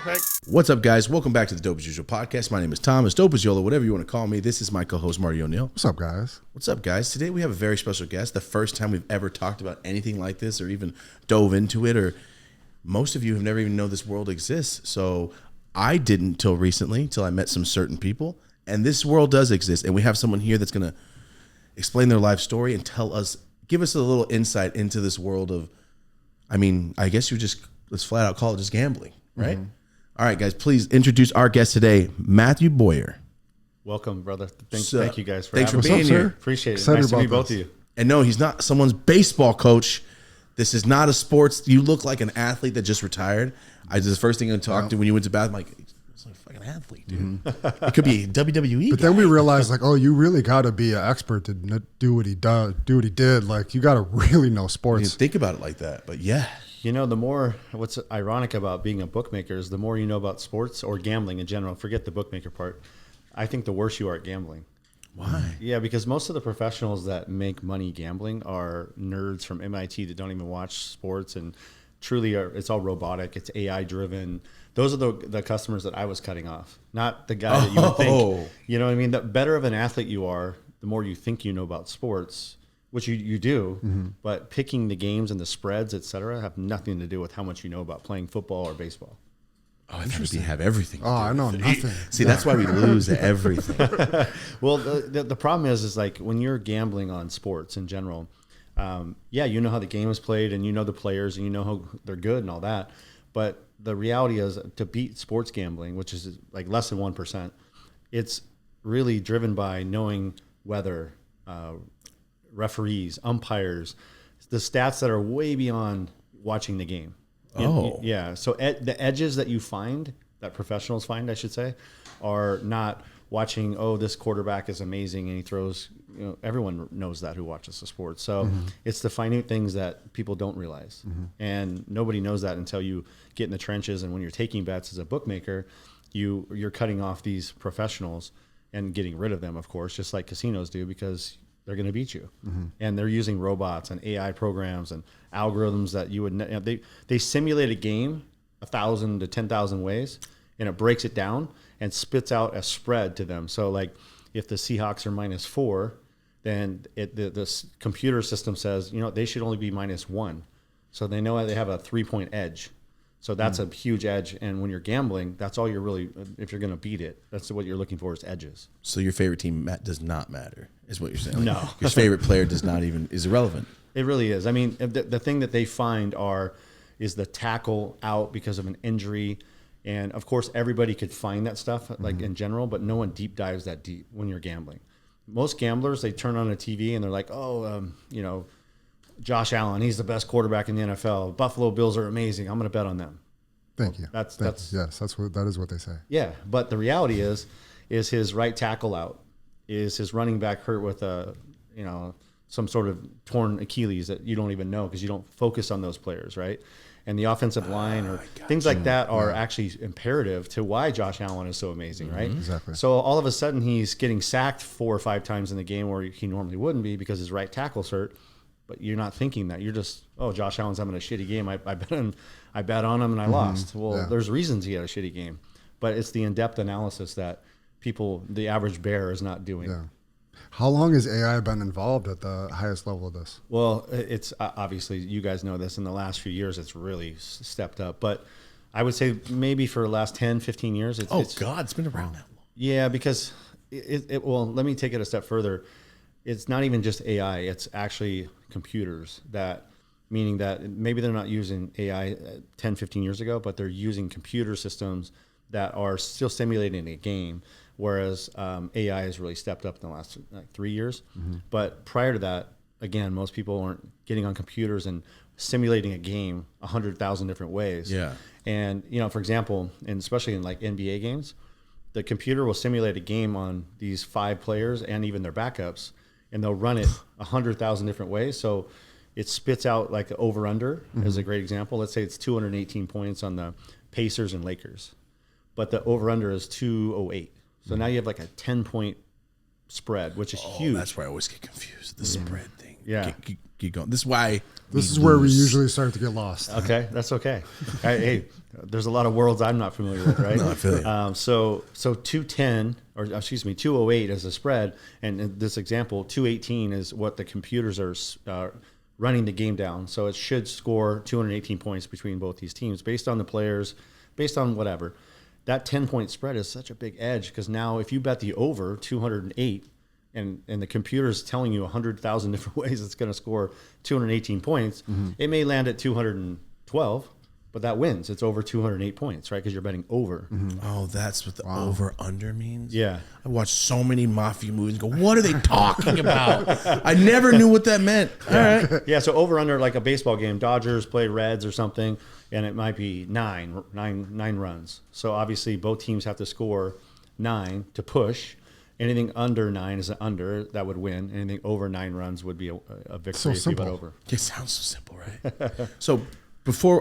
Perfect. What's up, guys? Welcome back to the Dope as Usual podcast. My name is Thomas, Dope as Yola, whatever you want to call me. This is my co-host, Marty O'Neill. What's up, guys? What's up, guys? Today we have a very special guest. The first time we've ever talked about anything like this or even dove into it, or most of you have never even known this world exists. So I didn't till recently, till I met some certain people. And this world does exist. And we have someone here that's going to explain their life story and give us a little insight into this world of, I mean, I guess let's flat out call it just gambling, right? Mm-hmm. All right, guys, please introduce our guest today, Mathew Bowyer. Welcome, brother. Thank you guys for thanks having for being me. here. Appreciate it. Excited Nice to meet about both of you. And no, he's not someone's baseball coach. This is not a sports. You look like an athlete that just retired. The first thing I talked to when you went to bathroom, like, it's like a fucking athlete, dude. Mm-hmm. It could be a WWE. But guy. then we realized, like, oh, you really got to be an expert to do what he did. Like, you got to really know You sports. didn't think about it like that, but yeah. You know, what's ironic about being a bookmaker is the more you know about sports or gambling in general, forget the bookmaker part, I think the worse you are at gambling. Why? Yeah, because most of the professionals that make money gambling are nerds from MIT that don't even watch sports and truly it's all robotic. It's AI driven. Those are the customers that I was cutting off, not the guy that you would think. You know what I mean? The better of an athlete you are, the more you think you know about sports, which you do, but picking the games and the spreads, et cetera, have nothing to do with how much you know about playing football or baseball. Oh, I thought we have everything. Oh, I know nothing. See, that's why we lose at everything. Well, the problem is like when you're gambling on sports in general, yeah, you know how the game is played and you know the players and you know how they're good and all that. But the reality is to beat sports gambling, which is like less than 1%, it's really driven by knowing weather, referees, umpires, the stats that are way beyond watching the game. Yeah. So the edges that you find, that professionals find, I should say, are not watching, oh, this quarterback is amazing and he throws, everyone knows that who watches the sport. So it's the minute things that people don't realize. And nobody knows that until you get in the trenches. And when you're taking bets as a bookmaker, you're cutting off these professionals and getting rid of them, of course, just like casinos do, because they're going to beat you. And they're using robots and AI programs and algorithms that you would, they simulate a game 1,000 to 10,000 ways, and it breaks it down and spits out a spread to them. So like if the Seahawks are -4, then the computer system says, they should only be -1. So they know they have a 3-point edge. So that's a huge edge. And when you're gambling, that's all you're really, if you're going to beat it, that's what you're looking for is edges. So your favorite team does not matter, is what you're saying. No. Your favorite player is irrelevant. It really is. I mean, the thing that they find is the tackle out because of an injury. And of course, everybody could find that stuff like in general, but no one deep dives that deep when you're gambling. Most gamblers, they turn on a TV and they're like, Josh Allen, he's the best quarterback in the NFL. Buffalo Bills are amazing. I'm going to bet on them. Thank you. Yes, that is what they say. Yeah, but the reality is his right tackle out? Is his running back hurt with some sort of torn Achilles that you don't even know because you don't focus on those players, right? And the offensive line or things like that are actually imperative to why Josh Allen is so amazing, right? Exactly. So all of a sudden he's getting sacked 4 or 5 times in the game where he normally wouldn't be because his right tackle's hurt. But you're not thinking that. You're just, Josh Allen's having a shitty game. I bet on him and I lost. Well, there's reasons he had a shitty game. But it's the in-depth analysis that the average bear is not doing. Yeah. How long has AI been involved at the highest level of this? Well, it's obviously, you guys know this, in the last few years, it's really stepped up. But I would say maybe for the last 10, 15 years. It's been around that long. Yeah, because well, let me take it a step further. It's not even just AI. It's actually computers meaning that maybe they're not using AI 10, 15 years ago, but they're using computer systems that are still simulating a game, whereas AI has really stepped up in the last 3 years. But prior to that, again, most people aren't getting on computers and simulating a game 100,000 different ways. Yeah. And, for example, and especially in like NBA games, the computer will simulate a game on these 5 players and even their backups, and they'll run it 100,000 different ways. So it spits out like the over-under is a great example. Let's say it's 218 points on the Pacers and Lakers, but the over-under is 208. So now you have like a 10-point spread, which is huge. That's where I always get confused. The spread thing. Yeah. Keep going. This is why. This is where we usually start to get lost. Okay, that's okay. Hey, there's a lot of worlds I'm not familiar with, right? No, I feel you. So 210, or excuse me, 208 is a spread, and in this example, 218 is what the computers are running the game down. So it should score 218 points between both these teams based on the players, based on whatever. That 10-point spread is such a big edge because now if you bet the over 208, and the computer's telling you 100,000 different ways it's going to score 218 points, it may land at 212, but that wins. It's over 208 points, right? Because you're betting over. Oh, that's what the over-under means? Yeah. I watched so many Mafia movies and go, what are they talking about? I never knew what that meant. All right. Yeah, so over-under, like a baseball game, Dodgers play Reds or something, and it might be nine runs. So obviously both teams have to score 9 to push. Anything under 9 is an under that would win. Anything over 9 runs would be a victory if you bet over. It sounds so simple, right? So before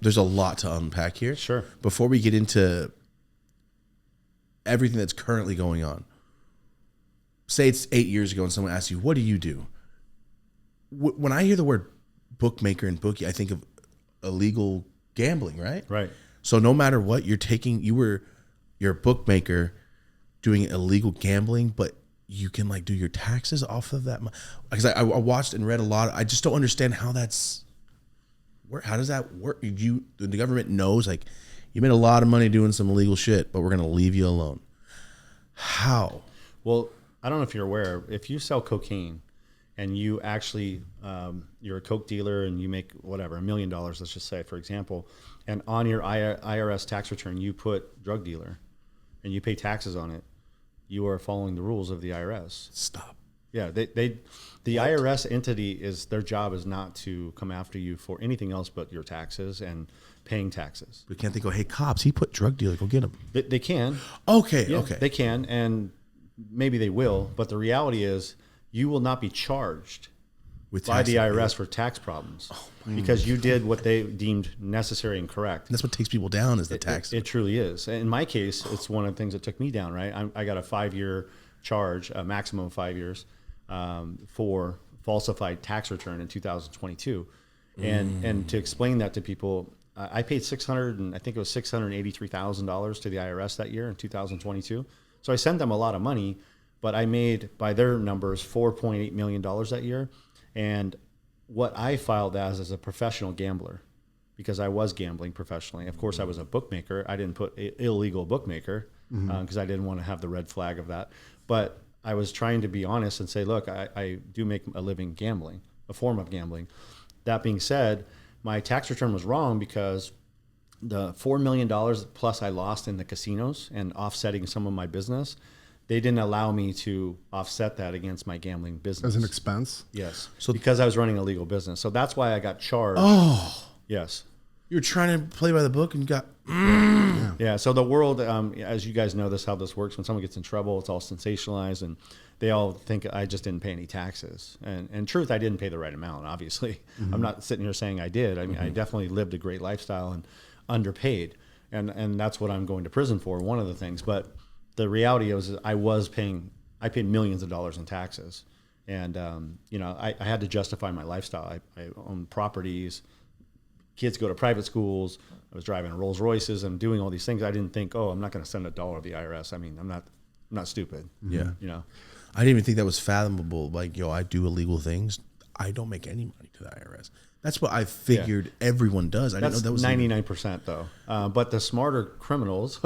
there's a lot to unpack here. Sure. Before we get into everything that's currently going on, say it's 8 years ago and someone asks you, what do you do? When I hear the word bookmaker and bookie, I think of illegal gambling, right? Right. So no matter what, you're a bookmaker doing illegal gambling, but you can like do your taxes off of that. Because I watched and read a lot. I just don't understand how that's work. How does that work? The government knows like you made a lot of money doing some illegal shit, but we're going to leave you alone. How? Well, I don't know if you're aware, if you sell cocaine and you actually, you're a coke dealer and you make whatever, $1 million, let's just say, for example, and on your IRS tax return, you put drug dealer and you pay taxes on it, you are following the rules of the IRS. Stop. Yeah, the IRS entity their job is not to come after you for anything else but your taxes and paying taxes. We can't think, hey, cops, he put drug dealer, go get him. They can. Okay, Yeah, okay. They can, and maybe they will, but the reality is you will not be charged by the IRS for tax problems because you did what they deemed necessary and correct. And that's what takes people down is the tax. It truly is. In my case, it's one of the things that took me down, right? I got a 5-year charge, a maximum of 5 years, for falsified tax return in 2022. And to explain that to people, I paid $683,000 to the IRS that year in 2022. So I sent them a lot of money, but I made, by their numbers, $4.8 million that year. And what I filed as a professional gambler, because I was gambling professionally. Of course, I was a bookmaker. I didn't put illegal bookmaker because I didn't want to have the red flag of that. But I was trying to be honest and say, look, I do make a living gambling, a form of gambling. That being said, my tax return was wrong because the $4 million plus I lost in the casinos and offsetting some of my business, they didn't allow me to offset that against my gambling business. As an expense? Yes. So because I was running a legal business. So that's why I got charged. Oh. Yes. You were trying to play by the book and got... Yeah. So the world, as you guys know how this works. When someone gets in trouble, it's all sensationalized and they all think I just didn't pay any taxes. And in truth, I didn't pay the right amount, obviously. I'm not sitting here saying I did. I mean, I definitely lived a great lifestyle and underpaid. And that's what I'm going to prison for, one of the things. But the reality is I paid millions of dollars in taxes. And, I had to justify my lifestyle. I own properties. Kids go to private schools. I was driving Rolls Royces and doing all these things. I didn't think, I'm not going to send $1 to the IRS. I mean, I'm not stupid. Yeah. I didn't even think that was fathomable. Like, I do illegal things. I don't make any money to the IRS. That's what I figured everyone does. I didn't know that was 99% though. But the smarter criminals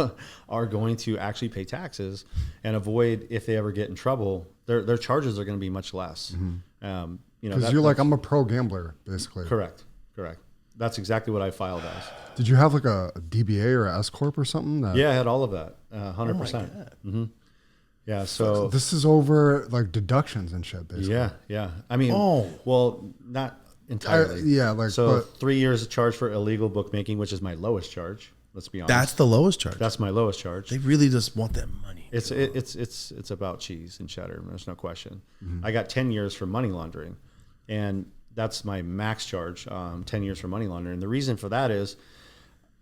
are going to actually pay taxes and avoid, if they ever get in trouble, their charges are going to be much less. Because you're like, I'm a pro gambler, basically. Correct. That's exactly what I filed as. Did you have like a DBA or a S corp or something? Yeah, I had all of that, 100%. Yeah, so this is over like deductions and shit, basically. Yeah. I mean, well, not entirely. So 3 years of charge for illegal bookmaking, which is my lowest charge. Let's be honest. That's the lowest charge. That's my lowest charge. They really just want that money. It's about cheese and cheddar. There's no question. I got 10 years for money laundering, and that's my max charge. 10 years for money laundering. The reason for that is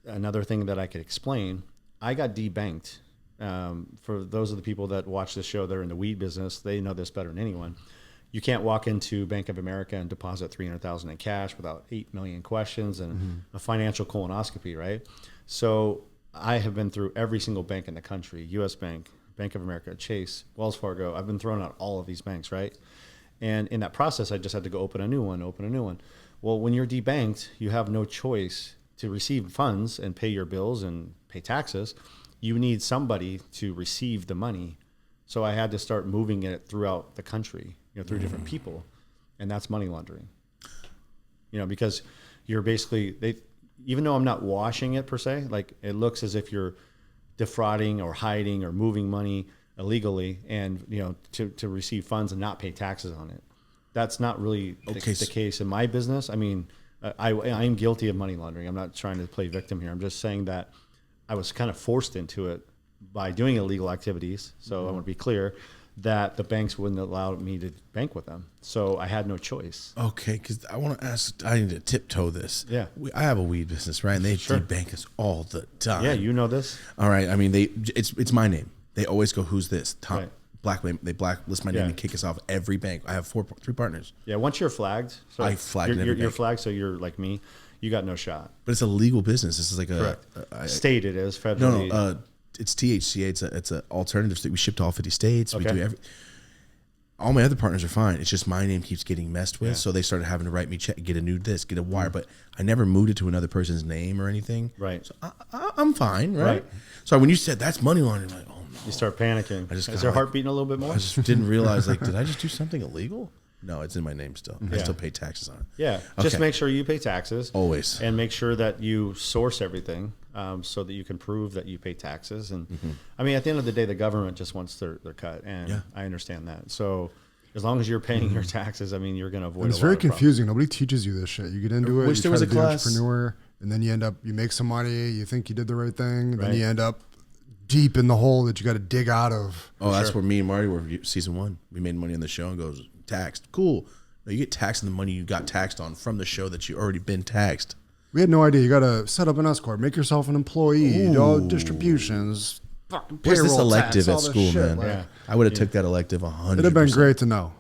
another thing that I could explain. I got debanked for those of the people that watch this show that are in the weed business, they know this better than anyone. You can't walk into Bank of America and deposit $300,000 in cash without 8 million questions and a financial colonoscopy, right? So I have been through every single bank in the country, U.S. Bank, Bank of America, Chase, Wells Fargo. I've been thrown out all of these banks, right? And in that process, I just had to go open a new one. Well, when you're debanked, you have no choice to receive funds and pay your bills and pay taxes. You need somebody to receive the money. So I had to start moving it throughout the country, through different people. And that's money laundering. Because you're basically, even though I'm not washing it per se, like it looks as if you're defrauding or hiding or moving money illegally and, to receive funds and not pay taxes on it. That's not really the case in my business. I mean, I'm guilty of money laundering. I'm not trying to play victim here. I'm just saying that I was kind of forced into it by doing illegal activities. So I want to be clear that the banks wouldn't allow me to bank with them. So I had no choice. Okay, because I want to ask, I need to tiptoe this. Yeah. I have a weed business, right? And they bank us all the time. Yeah, you know this. All right. I mean, it's my name. They always go, who's this? Tom. Right. They blacklist my name and kick us off every bank. I have 3 partners. Yeah, once you're flagged. So I flagged every bank. You're flagged, so you're like me. You got no shot. But it's a legal business. This is like state it is federally. No, it's THCA. It's an alternative state. We ship to all 50 states. Okay. We do all my other partners are fine. It's just my name keeps getting messed with. Yeah. So they started having to write me check, get a new this, get a wire. But I never moved it to another person's name or anything. Right. So I'm fine, right? So when you said that's money laundering, I'm like, oh no. You start panicking. Is your heart beating a little bit more? I just didn't realize, did I just do something illegal? No, it's in my name still. I still pay taxes on it. Yeah. Okay. Just make sure you pay taxes. Always. And make sure that you source everything so that you can prove that you pay taxes. And I mean, at the end of the day, the government just wants their cut. And I understand that. So as long as you're paying your taxes, I mean, you're going to avoid. And it's very confusing. Nobody teaches you this shit. You get into it. Wish there was a class. Entrepreneur, and then you make some money. You think you did the right thing. Then you end up deep in the hole that you got to dig out of. Oh, that's where me and Marty were season 1. We made money on the show and goes taxed. Cool. No, you get taxed on the money you got taxed on from the show that you already been taxed. We had no idea. You got to set up an S corp, make yourself an employee, all distributions. What's this elective at school, man? Yeah. I would have took that elective 100%. It'd have been great to know.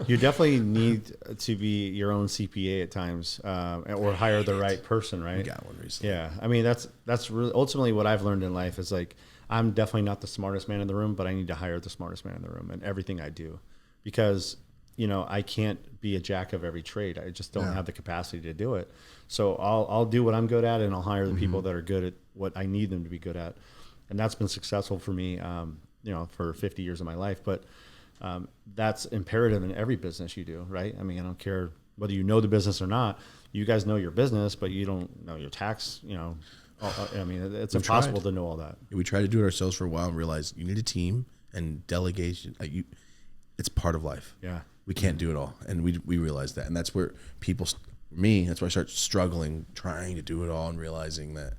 You definitely need to be your own CPA at times, or hire the right person, right? We got one recently. Yeah, I mean that's really ultimately what I've learned in life is like I'm definitely not the smartest man in the room, but I need to hire the smartest man in the room in everything I do, because I can't be a jack of every trade. I just don't have the capacity to do it. So I'll do what I'm good at, and I'll hire the people that are good at what I need them to be good at, and that's been successful for me, for 50 years of my life, but. That's imperative in every business you do, right? I mean, I don't care whether you know the business or not. You guys know your business, but you don't know your tax. I mean, it's impossible to know all that. We tried to do it ourselves for a while and realized you need a team and delegation. It's part of life. Yeah, we can't do it all, and we realized that, and that's where that's where I start struggling, trying to do it all, and realizing that.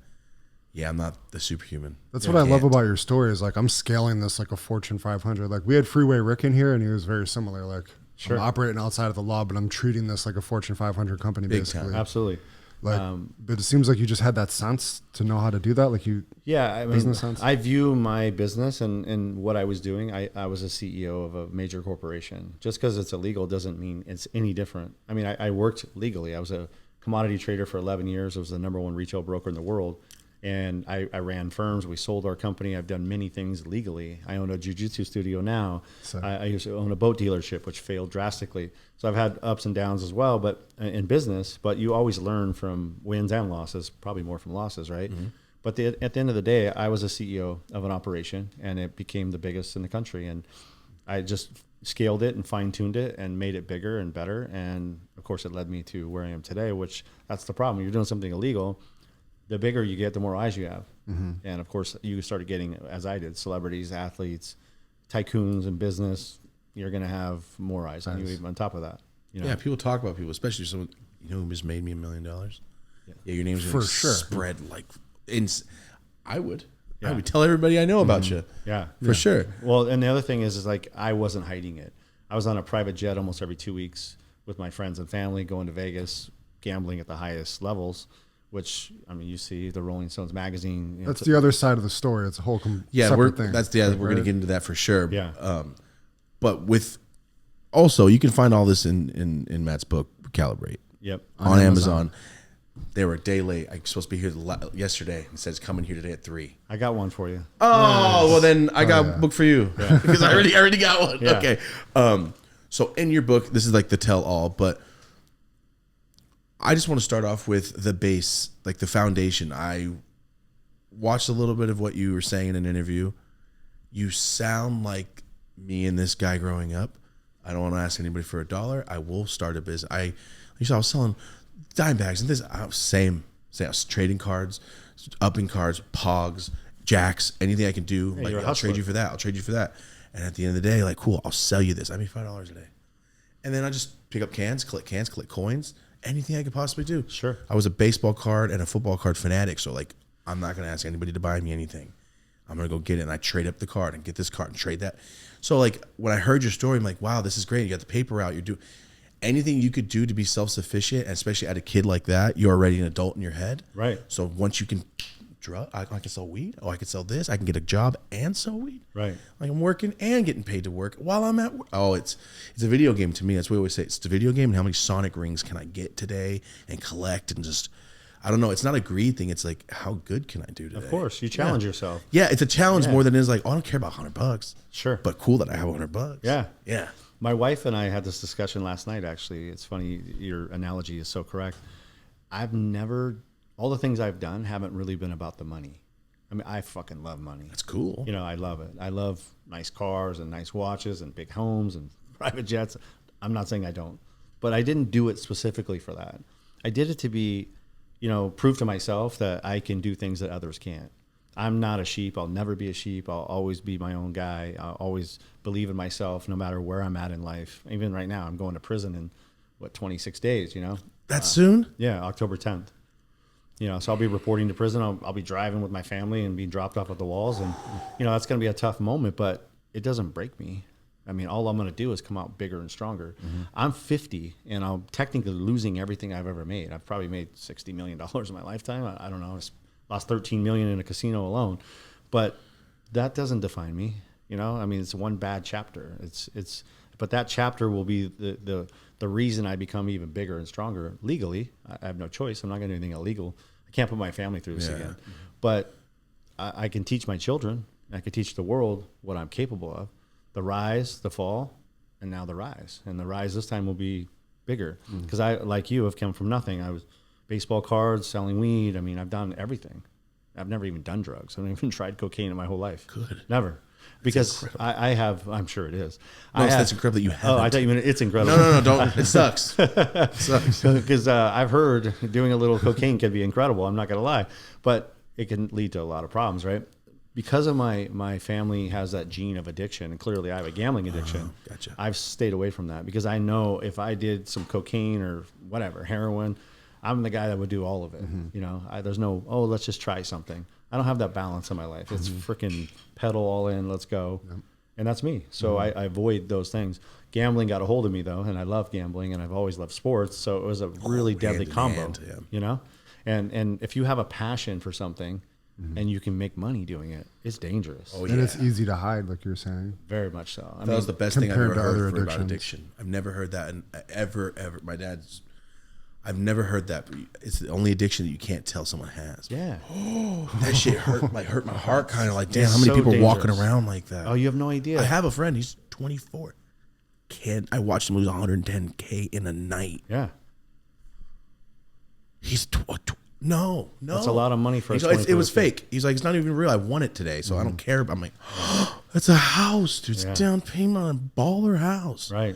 Yeah, I'm not the superhuman. That's what I love about your story is like I'm scaling this like a Fortune 500. Like we had Freeway Rick in here and he was very similar. Like I'm operating outside of the law, but I'm treating this like a Fortune 500 company basically. Time. Absolutely. Like, but it seems like you just had that sense to know how to do that. Like I mean, sense. I view my business and what I was doing. I was a CEO of a major corporation. Just because it's illegal doesn't mean it's any different. I mean, I worked legally. I was a commodity trader for 11 years. I was the #1 retail broker in the world. And I ran firms. We sold our company. I've done many things legally. I own a jiu-jitsu studio now. I used to own a boat dealership, which failed drastically. So I've had ups and downs as well, but in business. But you always learn from wins and losses, probably more from losses, right? Mm-hmm. But at the end of the day, I was a CEO of an operation, and it became the biggest in the country. And I just scaled it and fine-tuned it and made it bigger and better. And, of course, it led me to where I am today, which that's the problem. You're doing something illegal. The bigger you get, the more eyes you have. Mm-hmm. And of course, you started getting, as I did, celebrities, athletes, tycoons in business. You're going to have more eyes on you even on top of that. Yeah, people talk about people, especially someone, who just made me $1 million? Yeah, your name's going to spread like, I would tell everybody I know about you. Yeah. For sure. Well, and the other thing is like, I wasn't hiding it. I was on a private jet almost every 2 weeks with my friends and family, going to Vegas, gambling at the highest levels, which, I mean, you see the Rolling Stones magazine. You know, that's the other side of the story. It's a whole separate thing. We're going to get into that for sure. Yeah. But with also, you can find all this in Matt's book, Calibrate. Yep. On Amazon. They were a day late. I was supposed to be here yesterday. It says coming here today at 3. I got one for you. Oh, well then I got a book for you because I already got one. Yeah. Okay. So in your book, this is like the tell all, but I just want to start off with the base, like the foundation. I watched a little bit of what you were saying in an interview. You sound like me and this guy growing up. I don't want to ask anybody for $1. I will start a business. I was selling dime bags and this. I was I was trading cards, upping cards, pogs, jacks, anything I can do. Hey, like I'll trade you for that. I'll trade you for that. And at the end of the day, like, cool, I'll sell you this. I made $5 a day. And then I just pick up cans, collect coins, anything I could possibly do. Sure. I was a baseball card and a football card fanatic. So like, I'm not going to ask anybody to buy me anything. I'm going to go get it. And I trade up the card and get this card and trade that. So like when I heard your story, I'm like, wow, this is great. You got the paper out. You're doing anything you could do to be self-sufficient, and especially at a kid like that, you're already an adult in your head. Right. So once you can I can sell weed. Oh, I can sell this. I can get a job and sell weed. Right. Like I'm working and getting paid to work while I'm at work. Oh, it's a video game to me. That's what we always say. It's a video game, and how many Sonic rings can I get today and collect and just, I don't know. It's not a greed thing. It's like, how good can I do today? Of course, you challenge yourself. Yeah, it's a challenge more than it is like, oh, I don't care about $100. Sure. But cool that I have $100. Yeah. Yeah. My wife and I had this discussion last night, actually. It's funny. Your analogy is so correct. All the things I've done haven't really been about the money. I mean, I fucking love money. That's cool. You know, I love it. I love nice cars and nice watches and big homes and private jets. I'm not saying I don't, but I didn't do it specifically for that. I did it to be, you know, prove to myself that I can do things that others can't. I'm not a sheep. I'll never be a sheep. I'll always be my own guy. I'll always believe in myself no matter where I'm at in life. Even right now, I'm going to prison in, 26 days, you know? That's soon? Yeah, October 10th. You know, so I'll be reporting to prison. I'll be driving with my family and being dropped off at the walls. And, you know, that's going to be a tough moment, but it doesn't break me. I mean, all I'm going to do is come out bigger and stronger. Mm-hmm. I'm 50, and I'm technically losing everything I've ever made. I've probably made $60 million in my lifetime. I don't know. I lost $13 million in a casino alone. But that doesn't define me. You know, I mean, it's one bad chapter. But that chapter will be the reason I become even bigger and stronger legally. I have no choice. I'm not going to do anything illegal. I can't put my family through this again. Mm-hmm. But I can teach my children. I can teach the world what I'm capable of. The rise, the fall, and now the rise. And the rise this time will be bigger. Because I, like you, have come from nothing. I was baseball cards, selling weed. I mean, I've done everything. I've never even done drugs. I've never even tried cocaine in my whole life. Good. Never. Because I have, I'm sure it is. No, that's incredible that you have. Oh, I thought you meant it's incredible. No, don't. It sucks. It sucks. Because I've heard doing a little cocaine can be incredible. I'm not going to lie. But it can lead to a lot of problems, right? Because of my family has that gene of addiction, and clearly I have a gambling addiction. Gotcha. I've stayed away from that because I know if I did some cocaine or whatever, heroin, I'm the guy that would do all of it. Mm-hmm. You know, there's no, let's just try something. I don't have that balance in my life. It's freaking pedal all in, let's go. Yep. And that's me. So I avoid those things. Gambling got a hold of me though, and I love gambling, and I've always loved sports. So it was a really deadly combo, you know? And if you have a passion for something, and you can make money doing it, it's dangerous. And it's easy to hide, like you're saying. Very much so. That was the best thing I've ever heard about addiction. I've never heard that, and ever. I've never heard that. It's the only addiction that you can't tell someone has. Yeah. That shit hurt my heart kind of like, damn, how many people are walking around like that? Oh, you have no idea. I have a friend, he's 24. I watched him lose 110K in a night. Yeah. He's no. That's a lot of money for it was fake. He's like, it's not even real. I won it today, so I don't care. I'm like, that's a house, dude. It's down payment on a baller house. Right.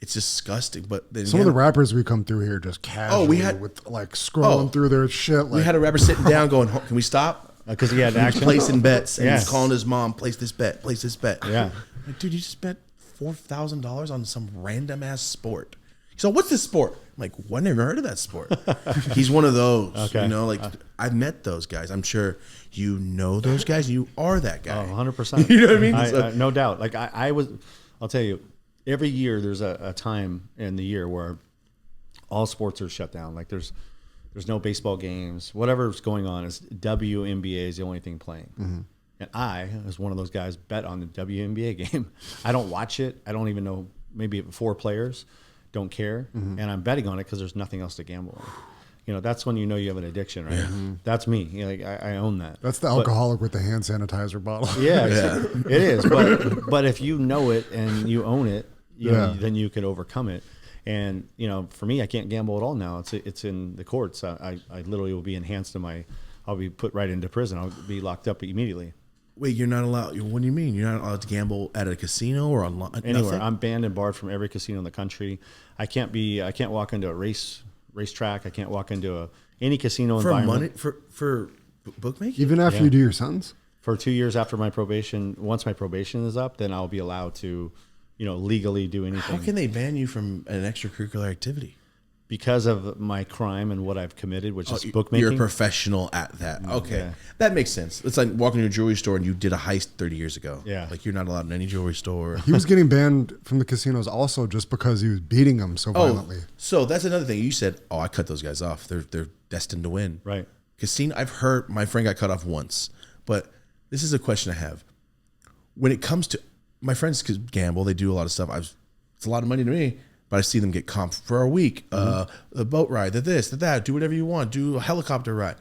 It's disgusting. But then some of the rappers we come through here just casually with like scrolling through their shit. Like, we had a rapper sitting down going, can we stop? Because he had action. Placing bets. And he's calling his mom, place this bet. Yeah. Like, dude, you just bet $4,000 on some random ass sport. So what's this sport? I'm like, well, I never heard of that sport. He's one of those, you know, like I've met those guys. I'm sure you know those guys. You are that guy. Oh, 100%. You know what I mean? No doubt. Like I'll tell you, every year there's a time in the year where all sports are shut down. Like there's There's no baseball games. Whatever's going on is WNBA is the only thing playing. And I, as one of those guys, bet on the WNBA game. I don't watch it. I don't even know, maybe 4 players, don't care. And I'm betting on it because there's nothing else to gamble on. You know, that's when you know you have an addiction, right? That's me. You know, like I own that. That's the alcoholic with the hand sanitizer bottle. Yeah, it is. But if you know it and you own it, you know, then you can overcome it. And, you know, for me, I can't gamble at all now. It's in the courts. I literally will be enhanced I'll be put right into prison. I'll be locked up immediately. Wait, you're not allowed. What do you mean? You're not allowed to gamble at a casino or online? Anywhere. Nothing? I'm banned and barred from every casino in the country. I can't walk into a racetrack. I can't walk into any casino environment. For bookmaking? Even after you do your sentence? For 2 years after my probation, once my probation is up, then I'll be allowed to, you know, legally do anything. How can they ban you from an extracurricular activity? Because of my crime and what I've committed, which is bookmaking. You're a professional at that. Okay. That makes sense. It's like walking to a jewelry store and you did a heist 30 years ago. Yeah. Like you're not allowed in any jewelry store. He was getting banned from the casinos also just because he was beating them so violently. So that's another thing. You said, I cut those guys off. They're destined to win. Right. Casino, I've heard my friend got cut off once. But this is a question I have. When it comes to, my friends gamble, they do a lot of stuff. It's a lot of money to me. But I see them get comp for a week, a boat ride, this, that, do whatever you want, do a helicopter ride.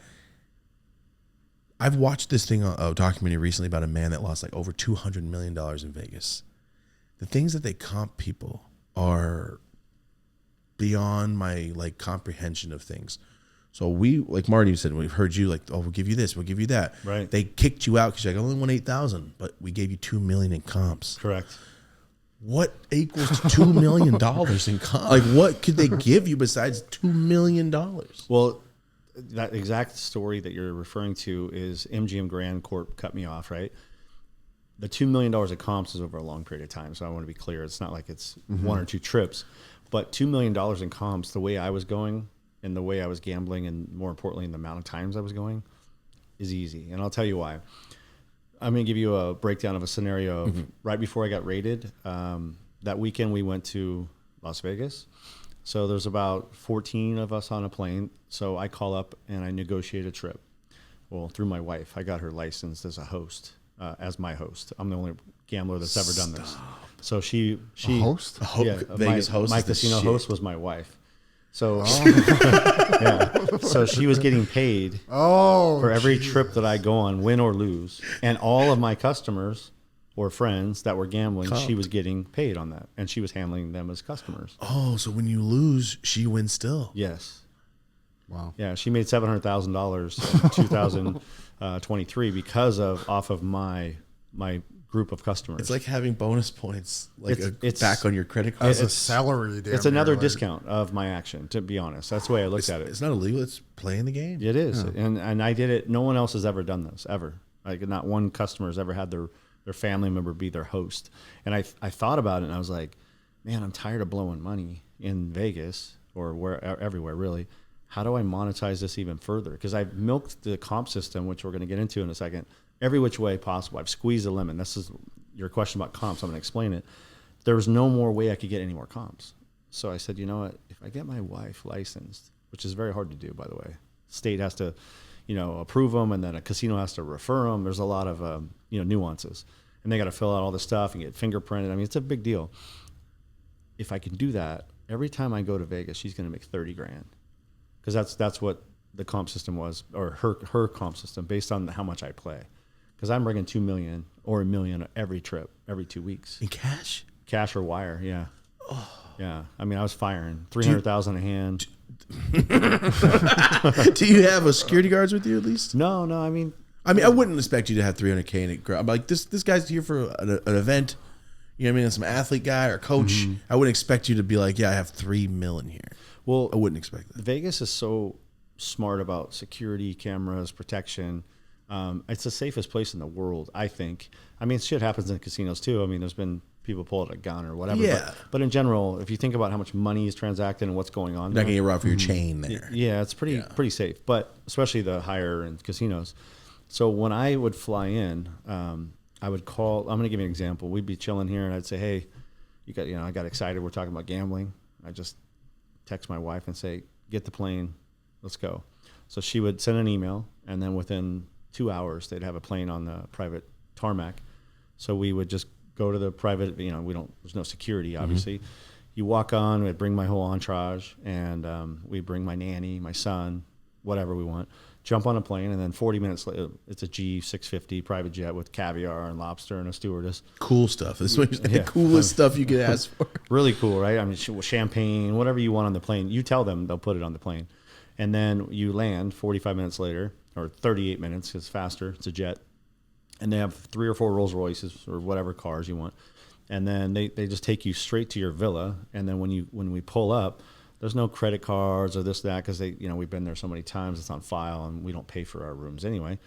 I've watched this thing, a documentary recently about a man that lost like over $200 million in Vegas. The things that they comp people are beyond my like comprehension of things. So we, like Marty said, we've heard you like, we'll give you this, we'll give you that. Right. They kicked you out because you like, only won 8,000, but we gave you $2 million in comps. Correct. What equals $2 million in comp? Like, what could they give you besides $2 million? Well, that exact story that you're referring to is MGM Grand Corp cut me off, right? The $2 million of comps is over a long period of time. So I want to be clear. It's not like it's 1 or 2 trips, but $2 million in comps, the way I was going and the way I was gambling, and more importantly, the amount of times I was going, is easy. And I'll tell you why. I'm going to give you a breakdown of a scenario of right before I got raided. That weekend we went to Las Vegas. So there's about 14 of us on a plane. So I call up and I negotiate a trip. Well, through my wife, I got her licensed as a host, as my host. I'm the only gambler that's ever done this. So she a host? Vegas host. My casino host was my wife. So, so she was getting paid for every trip that I go on, win or lose. And all of my customers or friends that were gambling, she was getting paid on that. And she was handling them as customers. Oh, so when you lose, she wins still. Yes. Wow. Yeah, she made $700,000 in 2023 because off of my group of customers. It's like having bonus points, like it's back on your credit card. As a salary. It's another discount of my action, to be honest. That's the way I looked at it. It's not illegal. It's playing the game. It is. Yeah. And I did it. No one else has ever done this, ever. Like, not one customer has ever had their family member be their host. And I thought about it, and I was like, man, I'm tired of blowing money in Vegas or everywhere, really. How do I monetize this even further? Because I've milked the comp system, which we're going to get into in a second, every which way possible. I've squeezed the lemon. This is your question about comps. I'm going to explain it. There was no more way I could get any more comps. So I said, you know what? If I get my wife licensed, which is very hard to do, by the way, state has to, approve them, and then a casino has to refer them. There's a lot of, nuances, and they got to fill out all the stuff and get fingerprinted. I mean, it's a big deal. If I can do that, every time I go to Vegas, she's going to make $30,000, because that's what the comp system was, or her comp system, based on how much I play. Because I'm bringing $2 million or $1 million every trip, every 2 weeks. In cash or wire, yeah. Oh. Yeah, I mean, I was firing $300,000 a hand. Do you have a security guards with you at least? No. I mean, I wouldn't expect you to have $300K in it. I'm like, this guy's here for an event. You know what I mean? Some athlete guy or coach. Mm-hmm. I wouldn't expect you to be like, yeah, I have $3 million here. Well, I wouldn't expect that. Vegas is so smart about security, cameras, protection. It's the safest place in the world, I think. I mean, shit happens in casinos too. I mean, there's been people pull out a gun or whatever. Yeah. But in general, if you think about how much money is transacted and what's going on, not going to get robbed for your chain there. Yeah, it's pretty safe. But especially the higher end casinos. So when I would fly in, I would call. I'm going to give you an example. We'd be chilling here, and I'd say, "Hey, I got excited. We're talking about gambling." I just text my wife and say, "Get the plane, let's go. So she would send an email, and then within 2 hours, they'd have a plane on the private tarmac. So we would just go to the private, there's no security, obviously. You walk on, we'd bring my whole entourage, and we bring my nanny, my son, whatever we want, jump on a plane, and then 40 minutes later, it's a G650 private jet with caviar and lobster and a stewardess. Cool stuff. This is the coolest stuff you could ask for. Really cool, right? I mean, champagne, whatever you want on the plane. You tell them, they'll put it on the plane. And then you land 45 minutes later, or 38 minutes, it's faster, it's a jet. And they have 3 or 4 Rolls Royces or whatever cars you want. And then they just take you straight to your villa. And then when we pull up, there's no credit cards or this, that, because we've been there so many times, it's on file, and we don't pay for our rooms anyway.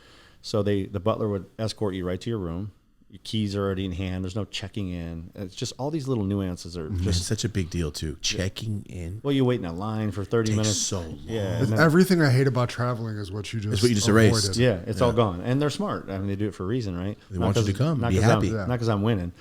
So the butler would escort you right to your room. Your keys are already in hand. There's no checking in. It's just all these little nuances are just such a big deal too. Checking in. Well, you wait in a line for 30 minutes. So long. Yeah. Everything I hate about traveling is what you just erased. Yeah, it's all gone. And they're smart. I mean, they do it for a reason, right? They want you to come. Be happy. Not because I'm winning.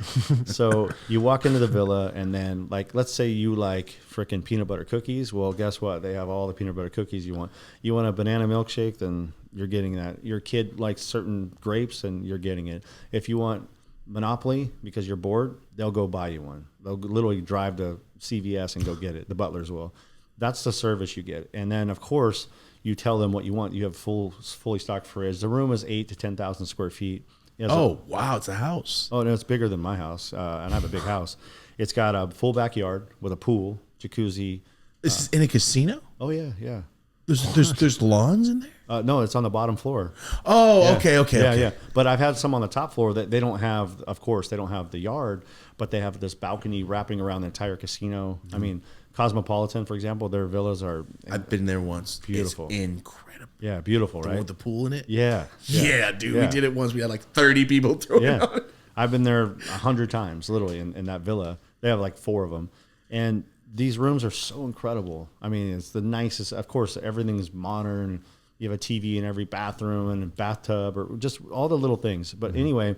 So you walk into the villa, and then, let's say you like freaking peanut butter cookies. Well, guess what? They have all the peanut butter cookies you want. You want a banana milkshake, then you're getting that. Your kid likes certain grapes, and you're getting it. If you want Monopoly because you're bored, they'll go buy you one. They'll literally drive to CVS and go get it. The butlers will. That's the service you get. And then, of course, you tell them what you want. You have fully stocked fridge. The room is 8,000 to 10,000 square feet. Wow, it's a house. Oh, no, it's bigger than my house, and I have a big house. It's got a full backyard with a pool, jacuzzi. This is in a casino? Oh, yeah. There's lawns in there? No, it's on the bottom floor. Oh, yeah. Okay. Yeah. But I've had some on the top floor that they don't have. Of course, they don't have the yard, but they have this balcony wrapping around the entire casino. I mean, Cosmopolitan, for example, their villas are. I've been there once. Beautiful. It's incredible. Yeah, beautiful, The right? one with the pool in it. Yeah, dude. Yeah. We did it once. We had 30 people throwing on it. I've been there 100 times, literally, in that villa. They have 4 of them, and these rooms are so incredible. I mean, it's the nicest. Of course, everything's modern. You have a TV in every bathroom and a bathtub, or just all the little things. But anyway,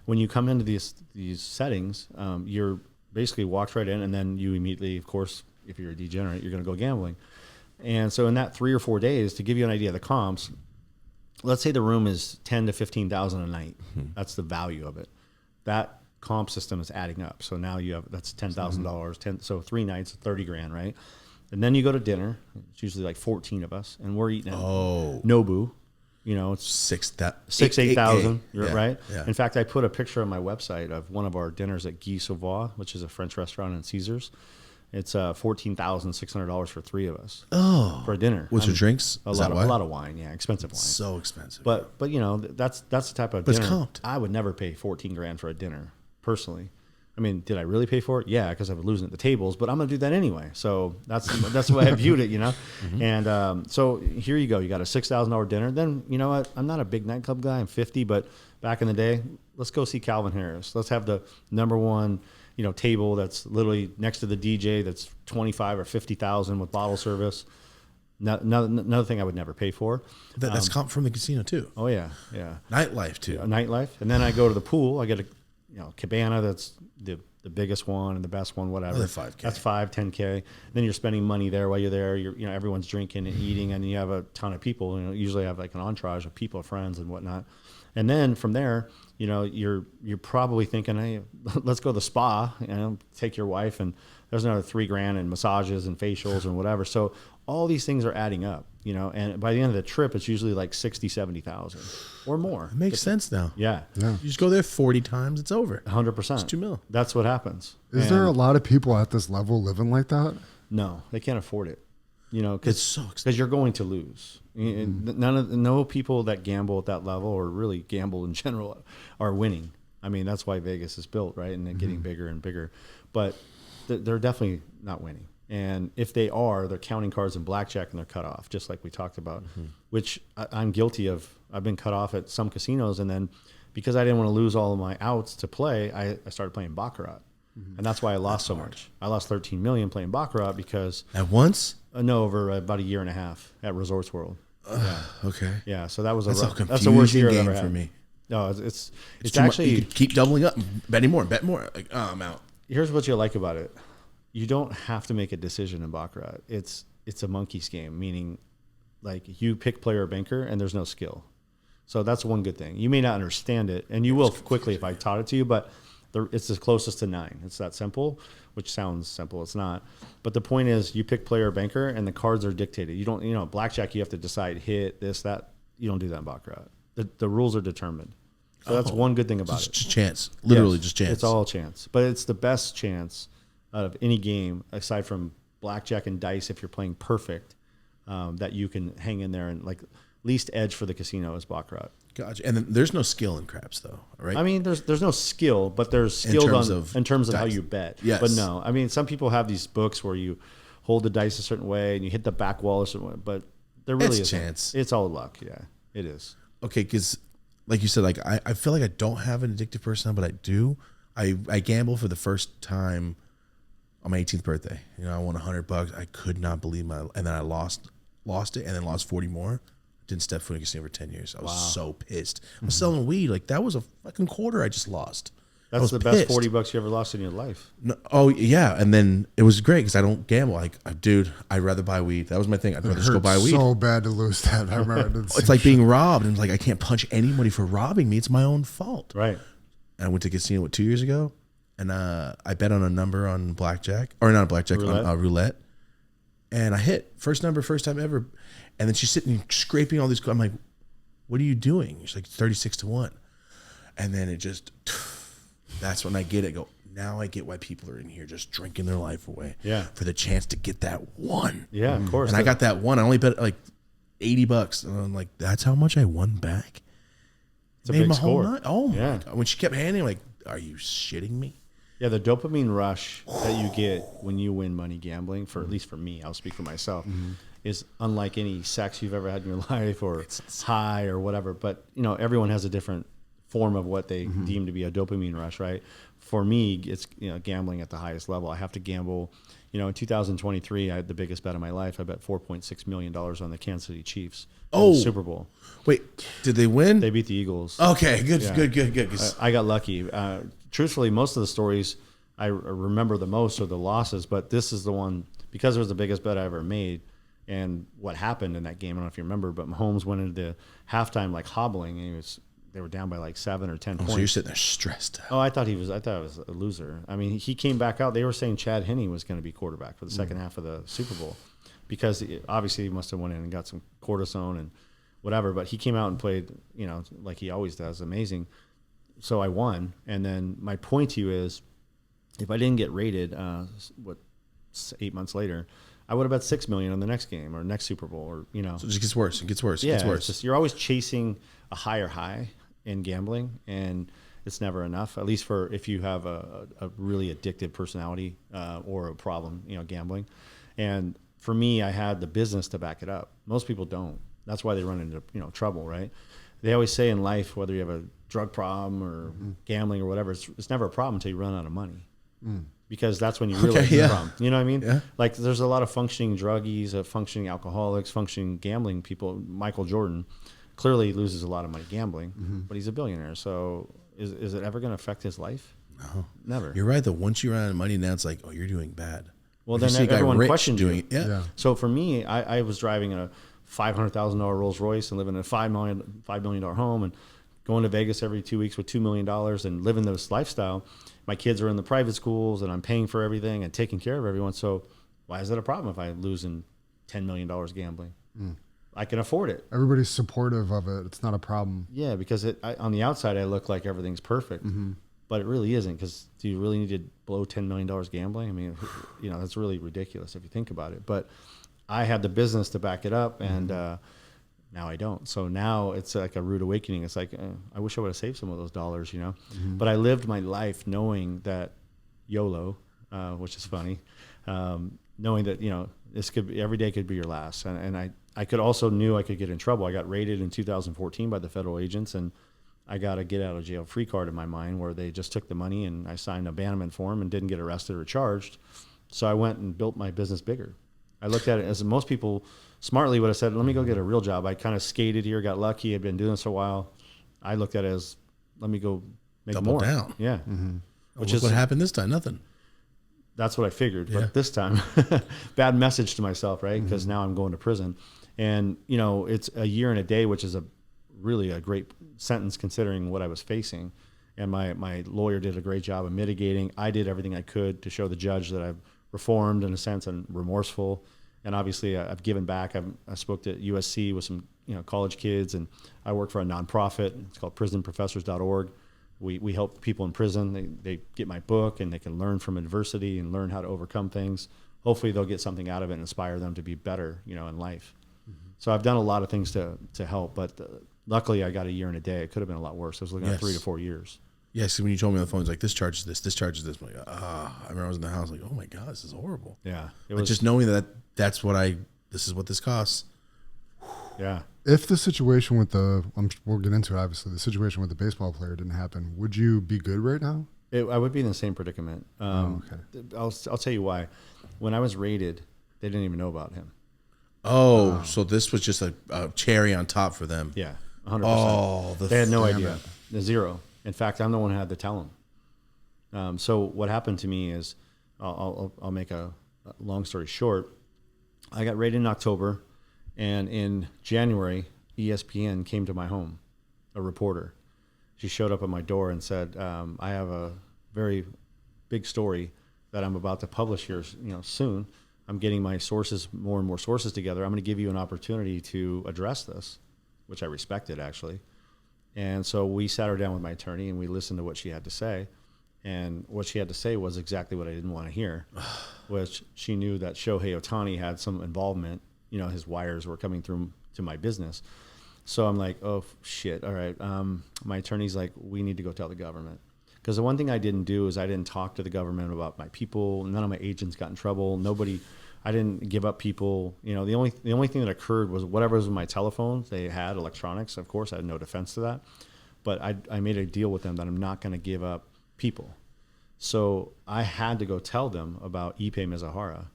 when you come into these settings, you're basically walked right in, and then you immediately, of course, if you're a degenerate, you're going to go gambling. And so in that 3 or 4 days, to give you an idea of the comps, let's say the room is 10 to 15,000 a night. That's the value of it. That comp system is adding up. So now that's $10,000. So 3 nights, 30 grand, right? And then you go to dinner. It's usually 14 of us, and we're eating at Nobu. It's 8,000, right? Yeah. In fact, I put a picture on my website of one of our dinners at Guy Savoy, which is a French restaurant in Caesars. It's $14,600 for 3 of us. Oh, for a dinner. What's your drinks? A lot of wine. Yeah, expensive wine. So expensive. But that's the type of but dinner. It's comped. I would never pay 14 grand for a dinner personally. I mean, did I really pay for it? Yeah, because I was losing at the tables, but I'm gonna do that anyway. So that's the way I viewed it, And so here you go. You got a $6,000 dinner. Then you know what? I'm not a big nightclub guy. I'm 50, but back in the day, let's go see Calvin Harris. Let's have the #1, table that's literally next to the DJ. That's 25 or 50,000 with bottle service. Another thing I would never pay for. That's comp from the casino too. Oh yeah. Nightlife too. Nightlife, and then I go to the pool. I get a cabana that's the biggest one and the best one, whatever. That's $5K. That's $10K. Then you're spending money there while you're there. Everyone's drinking and eating, and you have a ton of people. Usually have an entourage of people, friends, and whatnot. And then from there, you're probably thinking, hey, let's go to the spa. Take your wife, and there's another $3 grand in massages and facials and whatever. So all these things are adding up, and by the end of the trip, it's usually 60, 70,000 or more. It makes sense now. Yeah. You just go there 40 times, it's over. 100%. It's $2 million. That's what happens. Is there a lot of people at this level living like that? No, they can't afford it. It's so expensive. Because you're going to lose. No people that gamble at that level, or really gamble in general, are winning. I mean, that's why Vegas is built, right? And then getting bigger and bigger. But they're definitely not winning. And if they are, they're counting cards in blackjack, and they're cut off, just like we talked about, which I'm guilty of. I've been cut off at some casinos, and then because I didn't want to lose all of my outs to play, I started playing BACCARAT. And that's why I lost so much. I lost 13 million playing BACCARAT because at once? No, over about a year and a half at Resorts World. Yeah. Okay. Yeah, so that was that's the worst year I've game ever had. for me. No, it's actually you keep doubling up, betting more, bet more. I'm out. Here's what you like about it: you don't have to make a decision in baccarat. It's a monkey's game, meaning like you pick player or banker and there's no skill. So that's one good thing. You may not understand it, and you will quickly if I taught it to you, but it's the closest to 9. It's that simple, which sounds simple. It's not. But the point is you pick player or banker and the cards are dictated. You don't, blackjack, you have to decide hit, this, that. You don't do that in baccarat. The rules are determined. So that's one good thing about it. Just chance. Literally Yes, just chance. It's all chance. But it's the best chance out of any game, aside from blackjack and dice if you're playing perfect, that you can hang in there and like least edge for the casino is baccarat. Gotcha. And then there's no skill in craps though, right? I mean, there's no skill, but there's skill in terms of how you bet. Yes. But no, I mean, some people have these books where you hold the dice a certain way and you hit the back wall a certain way, but there really is chance. It's all luck. Yeah, it is. Okay, because like you said, like I feel like I don't have an addictive personality, but I do. I gamble for the first time on my 18th birthday. I won $100. I could not believe and then I lost it, and then lost 40 more. Didn't step foot in a casino for 10 years. I was so pissed. I was selling weed. Like, that was a fucking quarter I just lost. That's the best $40 you ever lost in your life. No, oh, yeah. And then it was great because I don't gamble. Dude, I'd rather buy weed. That was my thing. I'd rather just go buy weed. So bad to lose that. I remember. It's like being robbed. And like, I can't punch anybody for robbing me. It's my own fault. Right. And I went to casino 2 years ago, and I bet on a number on blackjack. Or not blackjack, roulette. on roulette. And I hit. First number, first time ever. And then she's sitting scraping all these. I'm like, what are you doing? She's like 36-1. And then it just, that's when I get it. Now I get why people are in here just drinking their life away. Yeah. For the chance to get that one. Yeah, of course. And I got that one. I only bet like $80. And I'm like, that's how much I won back? It's a big score. Oh my God. When she kept handing, like, are you shitting me? Yeah, the dopamine rush that you get when you win money gambling, for at least for me, I'll speak for myself, is unlike any sex you've ever had in your life or high or whatever. But, everyone has a different form of what they deem to be a dopamine rush, right? For me, it's gambling at the highest level. I have to gamble. In 2023, I had the biggest bet of my life. I bet $4.6 million on the Kansas City Chiefs in the Super Bowl. Wait, did they win? They beat the Eagles. Okay, good. I got lucky. Truthfully, most of the stories I remember the most are the losses, but this is the one, because it was the biggest bet I ever made. And what happened in that game, I don't know if you remember, but Mahomes went into the halftime like hobbling, and they were down by like 7 or 10 points. So you're sitting there stressed out. Oh, I thought I was a loser. I mean, he came back out. They were saying Chad Henne was going to be quarterback for the second half of the Super Bowl, because obviously he must have went in and got some cortisone and whatever. But he came out and played, like he always does, amazing. So I won. And then my point to you is, if I didn't get rated, 8 months later, I would have bet $6 million on the next game or next Super Bowl, or So it just gets worse. It gets worse. Yeah, it gets worse. It's just, you're always chasing a higher high in gambling, and it's never enough. At least for if you have a really addictive personality or a problem, gambling. And for me, I had the business to back it up. Most people don't. That's why they run into trouble, right? They always say in life, whether you have a drug problem or gambling or whatever, it's never a problem until you run out of money. Because that's when you realize the problem. You know what I mean? Yeah. Like, there's a lot of functioning druggies, functioning alcoholics, functioning gambling people. Michael Jordan clearly loses a lot of money gambling, but he's a billionaire. So is it ever going to affect his life? No. Never. You're right, though. Once you run out of money, now it's like, oh, you're doing bad. Well, then everyone questions doing you. It. Yeah. So for me, I was driving a $500,000 Rolls Royce and living in a $5 million home and going to Vegas every 2 weeks with $2 million and living this lifestyle. My kids are in the private schools and I'm paying for everything and taking care of everyone. So why is that a problem if I lose in $10 million gambling? I can afford it. Everybody's supportive of it. It's not a problem. Yeah, because on the outside, I look like everything's perfect, but it really isn't. Because do you really need to blow $10 million gambling? I mean, that's really ridiculous if you think about it. But I had the business to back it up, and now I don't. So now it's like a rude awakening. It's like, I wish I would have saved some of those dollars, But I lived my life knowing that YOLO, which is funny, knowing that, this could be, every day could be your last. And I could also knew I could get in trouble. I got raided in 2014 by the federal agents, and I got a get out of jail free card in my mind, where they just took the money and I signed an abandonment form and didn't get arrested or charged. So I went and built my business bigger. I looked at it as most people smartly would have said, let me go get a real job. I kind of skated here, got lucky. I'd been doing this for a while. I looked at it as, let me go make double more. Down. Yeah. Which is what happened this time. Nothing. that's what I figured. But this time, bad message to myself, right? Because now I'm going to prison. And, you know, it's a year and a day, which is really a great sentence considering what I was facing. And my lawyer did a great job of mitigating. I did everything I could to show the judge that I've reformed in a sense and remorseful. And obviously I've given back. I spoke to USC with some, you know, college kids, and I work for a nonprofit. It's called prisonprofessors.org. We help people in prison. They get my book and they can learn from adversity and learn how to overcome things. Hopefully they'll get something out of it and inspire them to be better, you know, in life. So I've done a lot of things to help, but luckily I got a year and a day. It could have been a lot worse. I was looking at 3 to 4 years. Yes, when you told me on the phone, it's like, this charges this, this charges this. I'm like, I remember I was in the house like, oh my God, this is horrible. Yeah. But just knowing this is what this costs. Yeah. If the situation with we'll get into it, obviously, the situation with the baseball player didn't happen, would you be good right now? I would be in the same predicament. Okay. I'll tell you why. When I was raided, they didn't even know about him. Oh, so this was just a cherry on top for them. Yeah, 100%. Oh, they had no idea. Zero. In fact, I'm the one who had to tell them. So what happened to me is, I'll make a long story short. I got raided in October, and in January, ESPN came to my home, a reporter. She showed up at my door and said, I have a very big story that I'm about to publish here, you know, soon. I'm getting my sources, more and more sources together. I'm going to give you an opportunity to address this, which I respected, actually. And so we sat her down with my attorney and we listened to what she had to say. And what she had to say was exactly what I didn't want to hear, which she knew that Shohei Ohtani had some involvement. You know, his wires were coming through to my business. So I'm like, oh, shit. All right. My attorney's like, we need to go tell the government. Because the one thing I didn't do is I didn't talk to the government about my people. None of my agents got in trouble. I didn't give up people. You know, the only thing that occurred was whatever was in my telephones. They had electronics, of course. I had no defense to that. But I made a deal with them that I'm not going to give up people. So I had to go tell them about Ipe Mizahara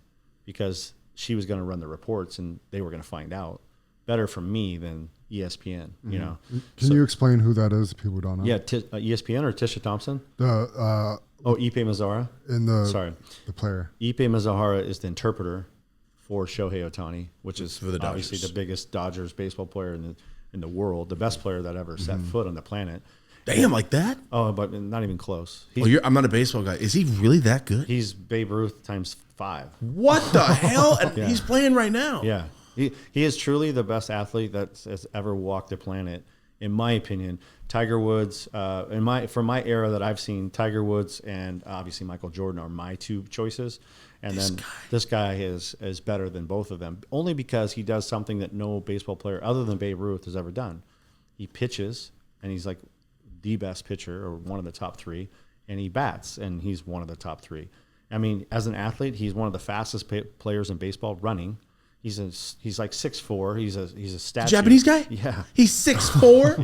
because she was going to run the reports and they were going to find out. Better for me than ESPN, you know. Can you explain who that is if people don't know? Yeah, ESPN or Tisha Thompson? The Ipe Mizahara? The player. Ipe Mizahara is the interpreter for Shohei Ohtani, which is for the obviously the biggest Dodgers baseball player in the world, the best player that ever set foot on the planet. Damn, like that? Oh, but not even close. I'm not a baseball guy. Is he really that good? He's Babe Ruth times 5. What the hell? And he's playing right now. Yeah. He is truly the best athlete that has ever walked the planet, in my opinion. Tiger Woods, from my era that I've seen, Tiger Woods and obviously Michael Jordan are my 2 choices. And this guy is better than both of them, only because he does something that no baseball player other than Babe Ruth has ever done. He pitches, and he's like the best pitcher or one of the top 3, and he bats, and he's one of the top 3. I mean, as an athlete, he's one of the fastest players in baseball running. He's like 6'4". He's a statue. Japanese guy? Yeah. He's 6'4"?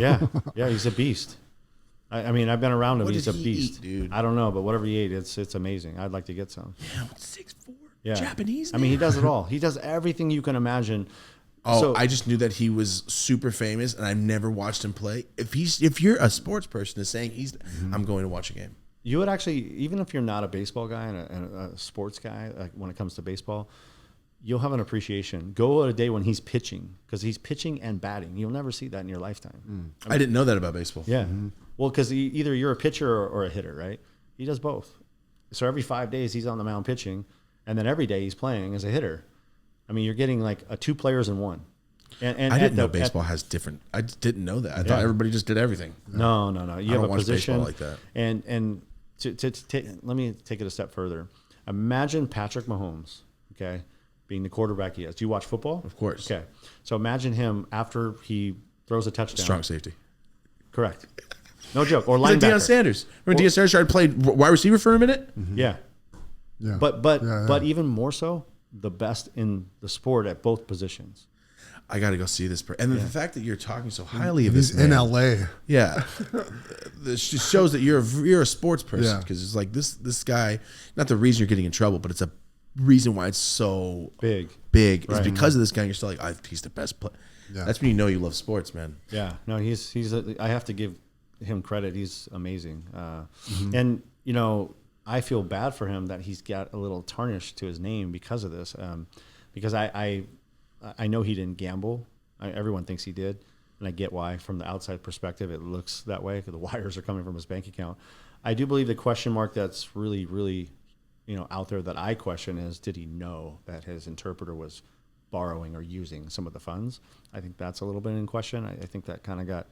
Yeah, he's a beast. I mean, I've been around him. What He's did a he beast. eat, dude? I don't know, but whatever he ate, it's amazing. I'd like to get some. Yeah, 6'4". Yeah. Japanese? I mean, he does it all. He does everything you can imagine. Oh, So- I just knew that he was super famous, and I've never watched him play. If you're a sports person is saying I'm going to watch a game. You would actually, even if you're not a baseball guy and a sports guy, like when it comes to baseball, you'll have an appreciation. Go a day when he's pitching, because he's pitching and batting. You'll never see that in your lifetime. I didn't know that about baseball. Yeah. Well, because either you're a pitcher or a hitter, right? He does both. So every 5 days he's on the mound pitching, and then every day he's playing as a hitter. I mean, you're getting like 2 players in one. And I didn't know baseball has different. I didn't know that. I thought everybody just did everything. No. You have a watch position baseball like that. And let me take it a step further. Imagine Patrick Mahomes, okay, being the quarterback he is. Do you watch football? Of course. Okay. So imagine him after he throws a touchdown. Strong safety. Correct. No joke. Or Like linebacker. Deion Sanders. Remember Deion Sanders tried to play wide receiver for a minute? Yeah. Yeah. But even more so, the best in the sport at both positions. I got to go see this. And the fact that you're talking so highly of He's this man. in LA. Yeah. This just shows that you're a sports person, Yeah. because it's like this guy, not the reason you're getting in trouble, but it's a reason why it's so Big. is Right. because of this guy. You're still like, he's the best player. Yeah. That's when you know you love sports, man. Yeah. No, I have to give him credit. He's amazing. And, you know, I feel bad for him that he's got a little tarnish to his name because of this. Because I know he didn't gamble. Everyone thinks he did, and I get why. From the outside perspective, it looks that way because the wires are coming from his bank account. I do believe the question mark that's really, really, out there that I question is, did he know that his interpreter was borrowing or using some of the funds? I think that's a little bit in question. I think that kind of got,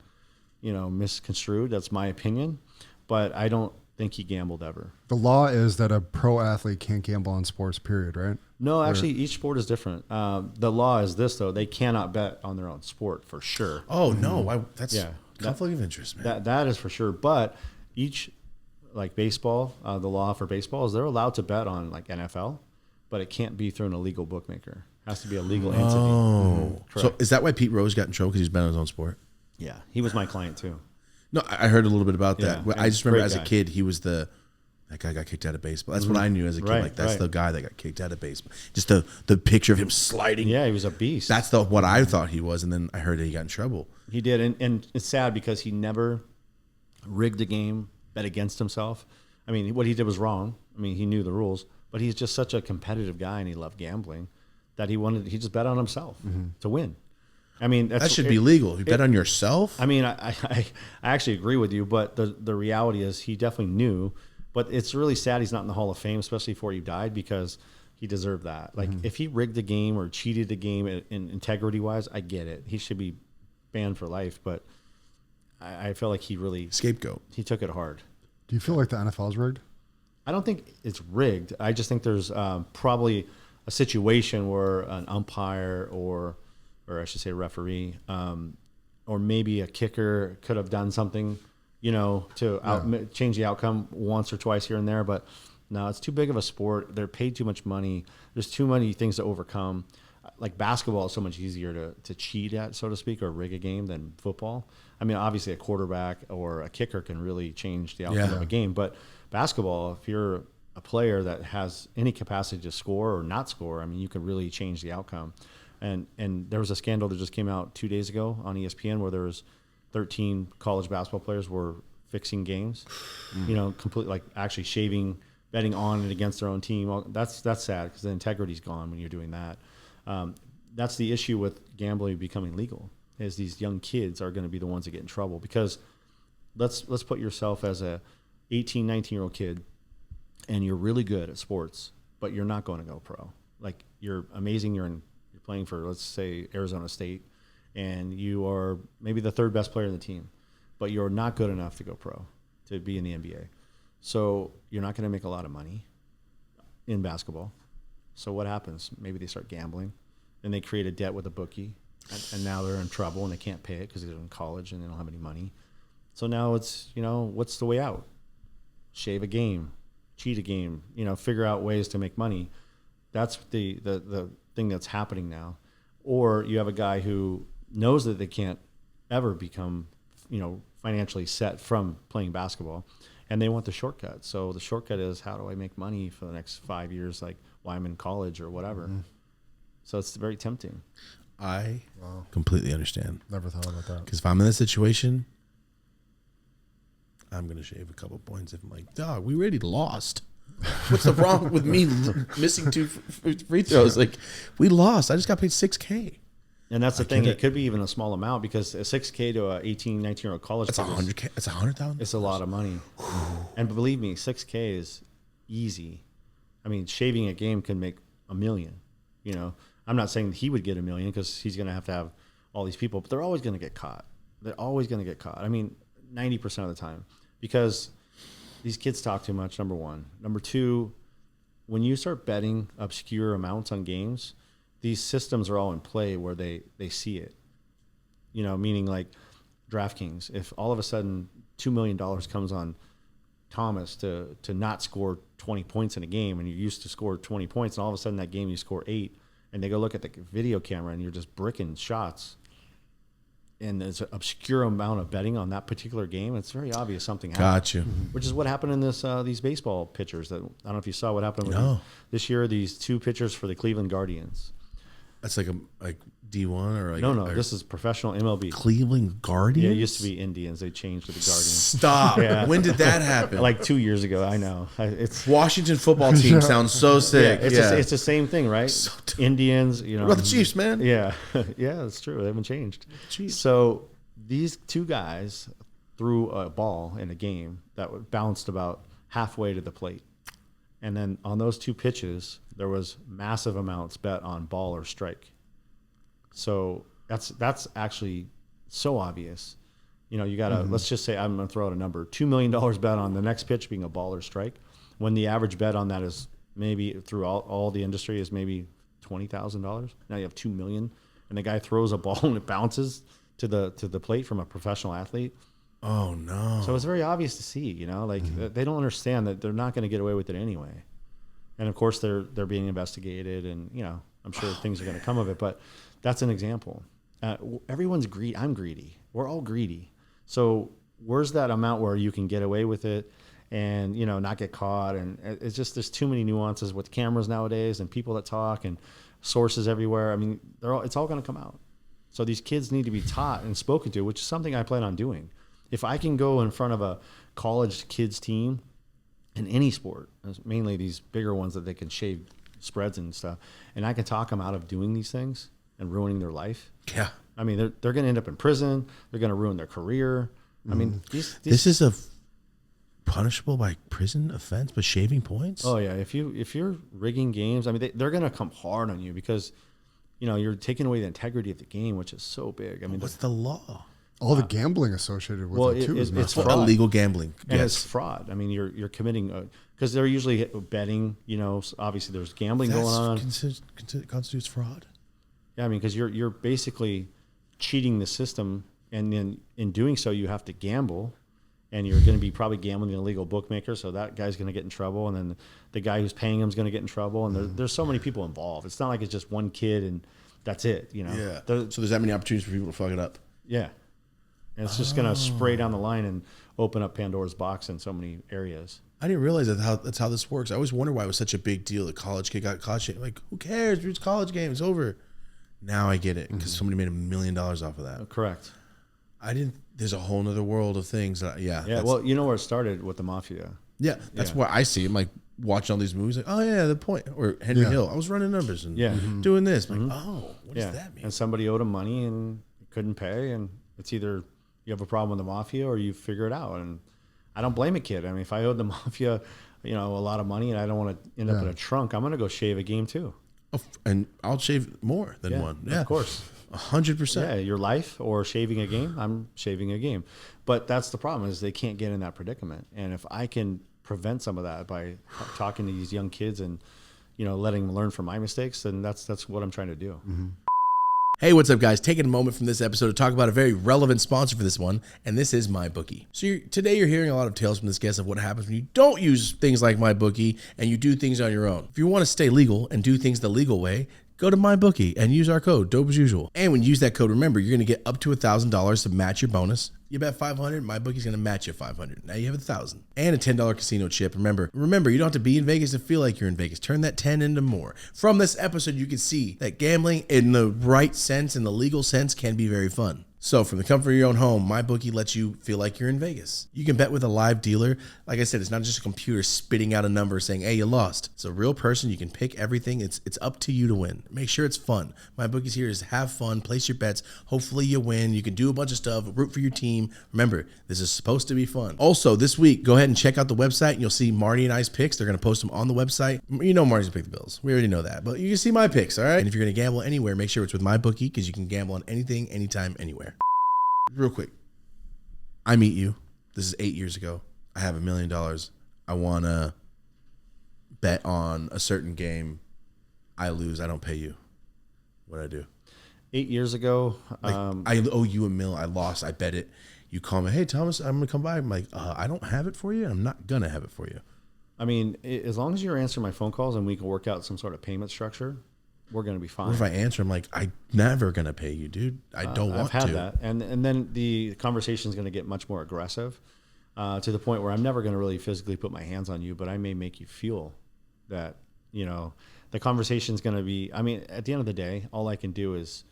misconstrued. That's my opinion, but I don't think he gambled ever. The law is that a pro athlete can't gamble on sports, period, right? No, actually, each sport is different. The law is this, though. They cannot bet on their own sport for sure. Oh, no. That's conflict of interest, man. That is for sure. But each, like baseball, the law for baseball is they're allowed to bet on like NFL, but it can't be through an illegal bookmaker. It has to be a legal entity. Oh. So is that why Pete Rose got in trouble because he's betting on his own sport? Yeah. He was my client, too. No, I heard a little bit about that. Yeah, I just remember as a kid, he was that guy got kicked out of baseball. That's what I knew as a kid. Right, like that's the guy that got kicked out of baseball. Just the picture of him sliding. Yeah, he was a beast. That's what I thought he was, and then I heard that he got in trouble. He did, and it's sad because he never rigged a game, bet against himself. I mean, what he did was wrong. I mean, he knew the rules, but he's just such a competitive guy, and he loved gambling that he just bet on himself to win. I mean, that should be legal. If you bet on yourself. I mean, I actually agree with you, but the reality is he definitely knew. But it's really sad he's not in the Hall of Fame, especially before he died, because he deserved that. Like if he rigged the game or cheated the game in integrity wise, I get it. He should be banned for life. But I feel like he really scapegoat. He took it hard. Do you feel like the NFL is rigged? I don't think it's rigged. I just think there's probably a situation where an umpire or I should say referee, or maybe a kicker could have done something, to change the outcome once or twice here and there. But no, it's too big of a sport. They're paid too much money. There's too many things to overcome. Like basketball is so much easier to cheat at, so to speak, or rig a game than football. I mean, obviously a quarterback or a kicker can really change the outcome of a game. But basketball, if you're a player that has any capacity to score or not score, I mean, you can really change the outcome. And there was a scandal that just came out 2 days ago on ESPN where there was 13 college basketball players were fixing games, completely like actually betting on and against their own team. Well, that's sad because the integrity's gone when you're doing that. That's the issue with gambling becoming legal, is these young kids are going to be the ones that get in trouble. Because let's put yourself as a 18, 19-year-old kid, and you're really good at sports, but you're not going to go pro. Like you're amazing. You're playing for, let's say, Arizona State, and you are maybe the third best player in the team, but you're not good enough to go pro, to be in the NBA. So you're not going to make a lot of money in basketball. So what happens? Maybe they start gambling, and they create a debt with a bookie, and now they're in trouble, and they can't pay it because they're in college and they don't have any money. So now it's, what's the way out? Shave a game, cheat a game, figure out ways to make money. That's the thing that's happening now. Or you have a guy who knows that they can't ever become, financially set from playing basketball, and they want the shortcut. So the shortcut is, how do I make money for the next 5 years, like while I'm in college or whatever? So it's very tempting. I completely understand. Never thought about that. Because if I'm in this situation, I'm going to shave a couple points. If I'm like, dog, we already lost. What's the wrong with me missing 2 free throws? Like, we lost. I just got paid $6K. And that's the thing. It could be even a small amount, because a $6K to a 18, 19-year-old college That's kid $100K. That's $100,000. It's a lot of money. And believe me, $6K is easy. I mean, shaving a game can make $1 million. I'm not saying he would get $1 million, because he's going to have all these people, but they're always going to get caught. They're always going to get caught. I mean, 90% of the time, because these kids talk too much, number one. Number two, when you start betting obscure amounts on games, these systems are all in play where they see it. Meaning like DraftKings. If all of a sudden $2 million comes on Thomas to not score 20 points in a game, and you used to score 20 points, and all of a sudden that game you score 8, and they go look at the video camera and you're just bricking shots, and there's an obscure amount of betting on that particular game, it's very obvious something happened. Gotcha. Which is what happened in these baseball pitchers. That I don't know if you saw what happened with this year. These 2 pitchers for the Cleveland Guardians. That's like D1 or like No, this is professional MLB. Cleveland Guardians. Yeah, it used to be Indians. They changed to the Guardians. Stop. Yeah. When did that happen? Like 2 years ago. I know. It's Washington football team sounds so sick. It's the same thing, right? So Indians, you know. What about the Chiefs, man? Yeah, yeah, that's true. They haven't changed. Chiefs. So these two guys threw a ball in a game that bounced about halfway to the plate, and then on those two pitches, there was massive amounts bet on ball or strike. So that's actually so obvious. You know, you got to, let's just say I'm going to throw out a number, $2 million bet on the next pitch being a ball or strike, when the average bet on that is maybe through all the industry is maybe $20,000. Now you have 2 million, and the guy throws a ball and it bounces to the plate from a professional athlete. Oh no. So it's very obvious to see, you know, like they don't understand that they're not going to get away with it anyway. And of course they're being investigated, and, you know, I'm sure things are going to come of it, but that's an example. Everyone's greedy. I'm greedy. We're all greedy. So where's that amount where you can get away with it and, you know, not get caught? And it's just, there's too many nuances with cameras nowadays and people that talk and sources everywhere. I mean, it's all going to come out. So these kids need to be taught and spoken to, which is something I plan on doing. If I can go in front of a college kids team in any sport, mainly these bigger ones that they can shave spreads and stuff, and I can talk them out of doing these things and ruining their life. Yeah. I mean, they're going to end up in prison. They're going to ruin their career. I mean, this is a punishable by prison offense, but shaving points. Oh yeah, if you're rigging games, I mean, they're going to come hard on you because, you know, you're taking away the integrity of the game, which is so big. I mean, what's the law? All the gambling associated with it too is it's fraud. illegal gambling, and it's fraud. I mean, you're committing because they're usually betting. You know, obviously there's gambling going on. Constitutes fraud. Yeah, I mean, because you're basically cheating the system, and then in doing so, you have to gamble, and you're going to be probably gambling an illegal bookmaker. So that guy's going to get in trouble, and then the guy who's paying him is going to get in trouble. And there's so many people involved. It's not like it's just one kid and that's it. You know. Yeah. So there's that many opportunities for people to fuck it up. Yeah. And it's just going to spray down the line and open up Pandora's box in so many areas. I didn't realize that's how this works. I always wondered why it was such a big deal. The college kid got college shit. Like, who cares? It's college game. It's over. Now I get it because somebody made $1 million off of that. Correct. I didn't. There's a whole other world of things. Yeah. Well, you know where it started with the Mafia. Yeah. That's why I see. I'm like watching all these movies. Like, oh yeah, The Point or Henry Hill. I was running numbers and doing this. I'm like, oh, what does that mean? And somebody owed him money and couldn't pay, and it's either you have a problem with the Mafia or you figure it out. And I don't blame a kid. I mean, if I owed the Mafia, you know, a lot of money and I don't want to end up in a trunk, I'm going to go shave a game too. Oh, and I'll shave more than one. Yeah, of course. 100%. Yeah, your life or shaving a game, I'm shaving a game. But that's the problem is they can't get in that predicament. And if I can prevent some of that by talking to these young kids and, you know, letting them learn from my mistakes, then that's what I'm trying to do. Hey, what's up, guys? Taking a moment from this episode to talk about a very relevant sponsor for this one, and this is MyBookie. So today you're hearing a lot of tales from this guest of what happens when you don't use things like MyBookie and you do things on your own. If you want to stay legal and do things the legal way, go to MyBookie and use our code, dope as usual. And when you use that code, remember, you're going to get up to $1,000 to match your bonus. You bet $500, MyBookie's going to match you $500. Now you have $1,000 and a $10 casino chip. Remember, you don't have to be in Vegas to feel like you're in Vegas. Turn that 10 into more. From this episode, you can see that gambling in the right sense, in the legal sense, can be very fun. So from the comfort of your own home, MyBookie lets you feel like you're in Vegas. You can bet with a live dealer. Like I said, it's not just a computer spitting out a number saying, hey, you lost. It's a real person. You can pick everything. It's up to you to win. Make sure it's fun. MyBookie's here is have fun, place your bets. Hopefully you win. You can do a bunch of stuff, root for your team. Remember, this is supposed to be fun. Also, this week, go ahead and check out the website and you'll see Marty and I's picks. They're going to post them on the website. You know Marty's going to pick the Bills. We already know that. But you can see my picks, all right? And if you're going to gamble anywhere, make sure it's with MyBookie because you can gamble on anything, anytime, anywhere. Real quick, I meet you. This is 8 years ago. I have $1 million. I want to bet on a certain game. I lose. I don't pay you. What do I do? 8 years ago, I owe you $1 million. I lost. I bet it. You call me, hey Thomas, I'm gonna come by. I'm like, I don't have it for you. I'm not gonna have it for you. I mean, as long as you're answering my phone calls and we can work out some sort of payment structure, we're going to be fine. What if I answer? I'm like, I'm never going to pay you, dude. I don't want to. I've had that. And then the conversation is going to get much more aggressive to the point where I'm never going to really physically put my hands on you, but I may make you feel that, you know, the conversation's going to be, I mean, at the end of the day, all I can do is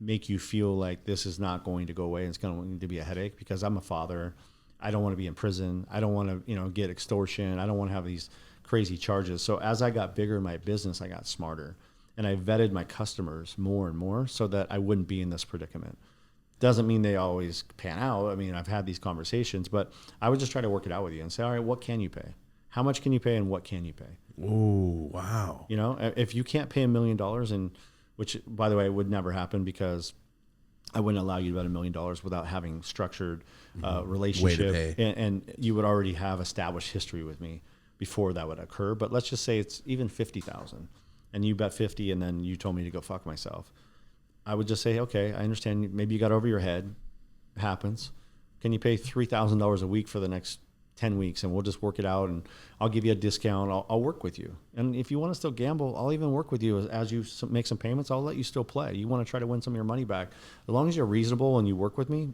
make you feel like this is not going to go away. It's going to be a headache because I'm a father. I don't want to be in prison. I don't want to, get extortion. I don't want to have these crazy charges. So as I got bigger in my business, I got smarter and I vetted my customers more and more so that I wouldn't be in this predicament. Doesn't mean they always pan out. I mean, I've had these conversations, but I would just try to work it out with you and say, all right, what can you pay? How much can you pay and what can you pay? Oh, wow. If you can't pay $1 million, and which, by the way, would never happen because I wouldn't allow you to bet $1 million without having structured relationship, and you would already have established history with me before that would occur. But let's just say it's even 50,000, and you bet 50, and then you told me to go fuck myself. I would just say, okay, I understand. Maybe you got over your head. It happens. Can you pay $3,000 a week for the next 10 weeks, and we'll just work it out, and I'll give you a discount. I'll work with you. And if you want to still gamble, I'll even work with you as you make some payments. I'll let you still play. You want to try to win some of your money back. As long as you're reasonable and you work with me,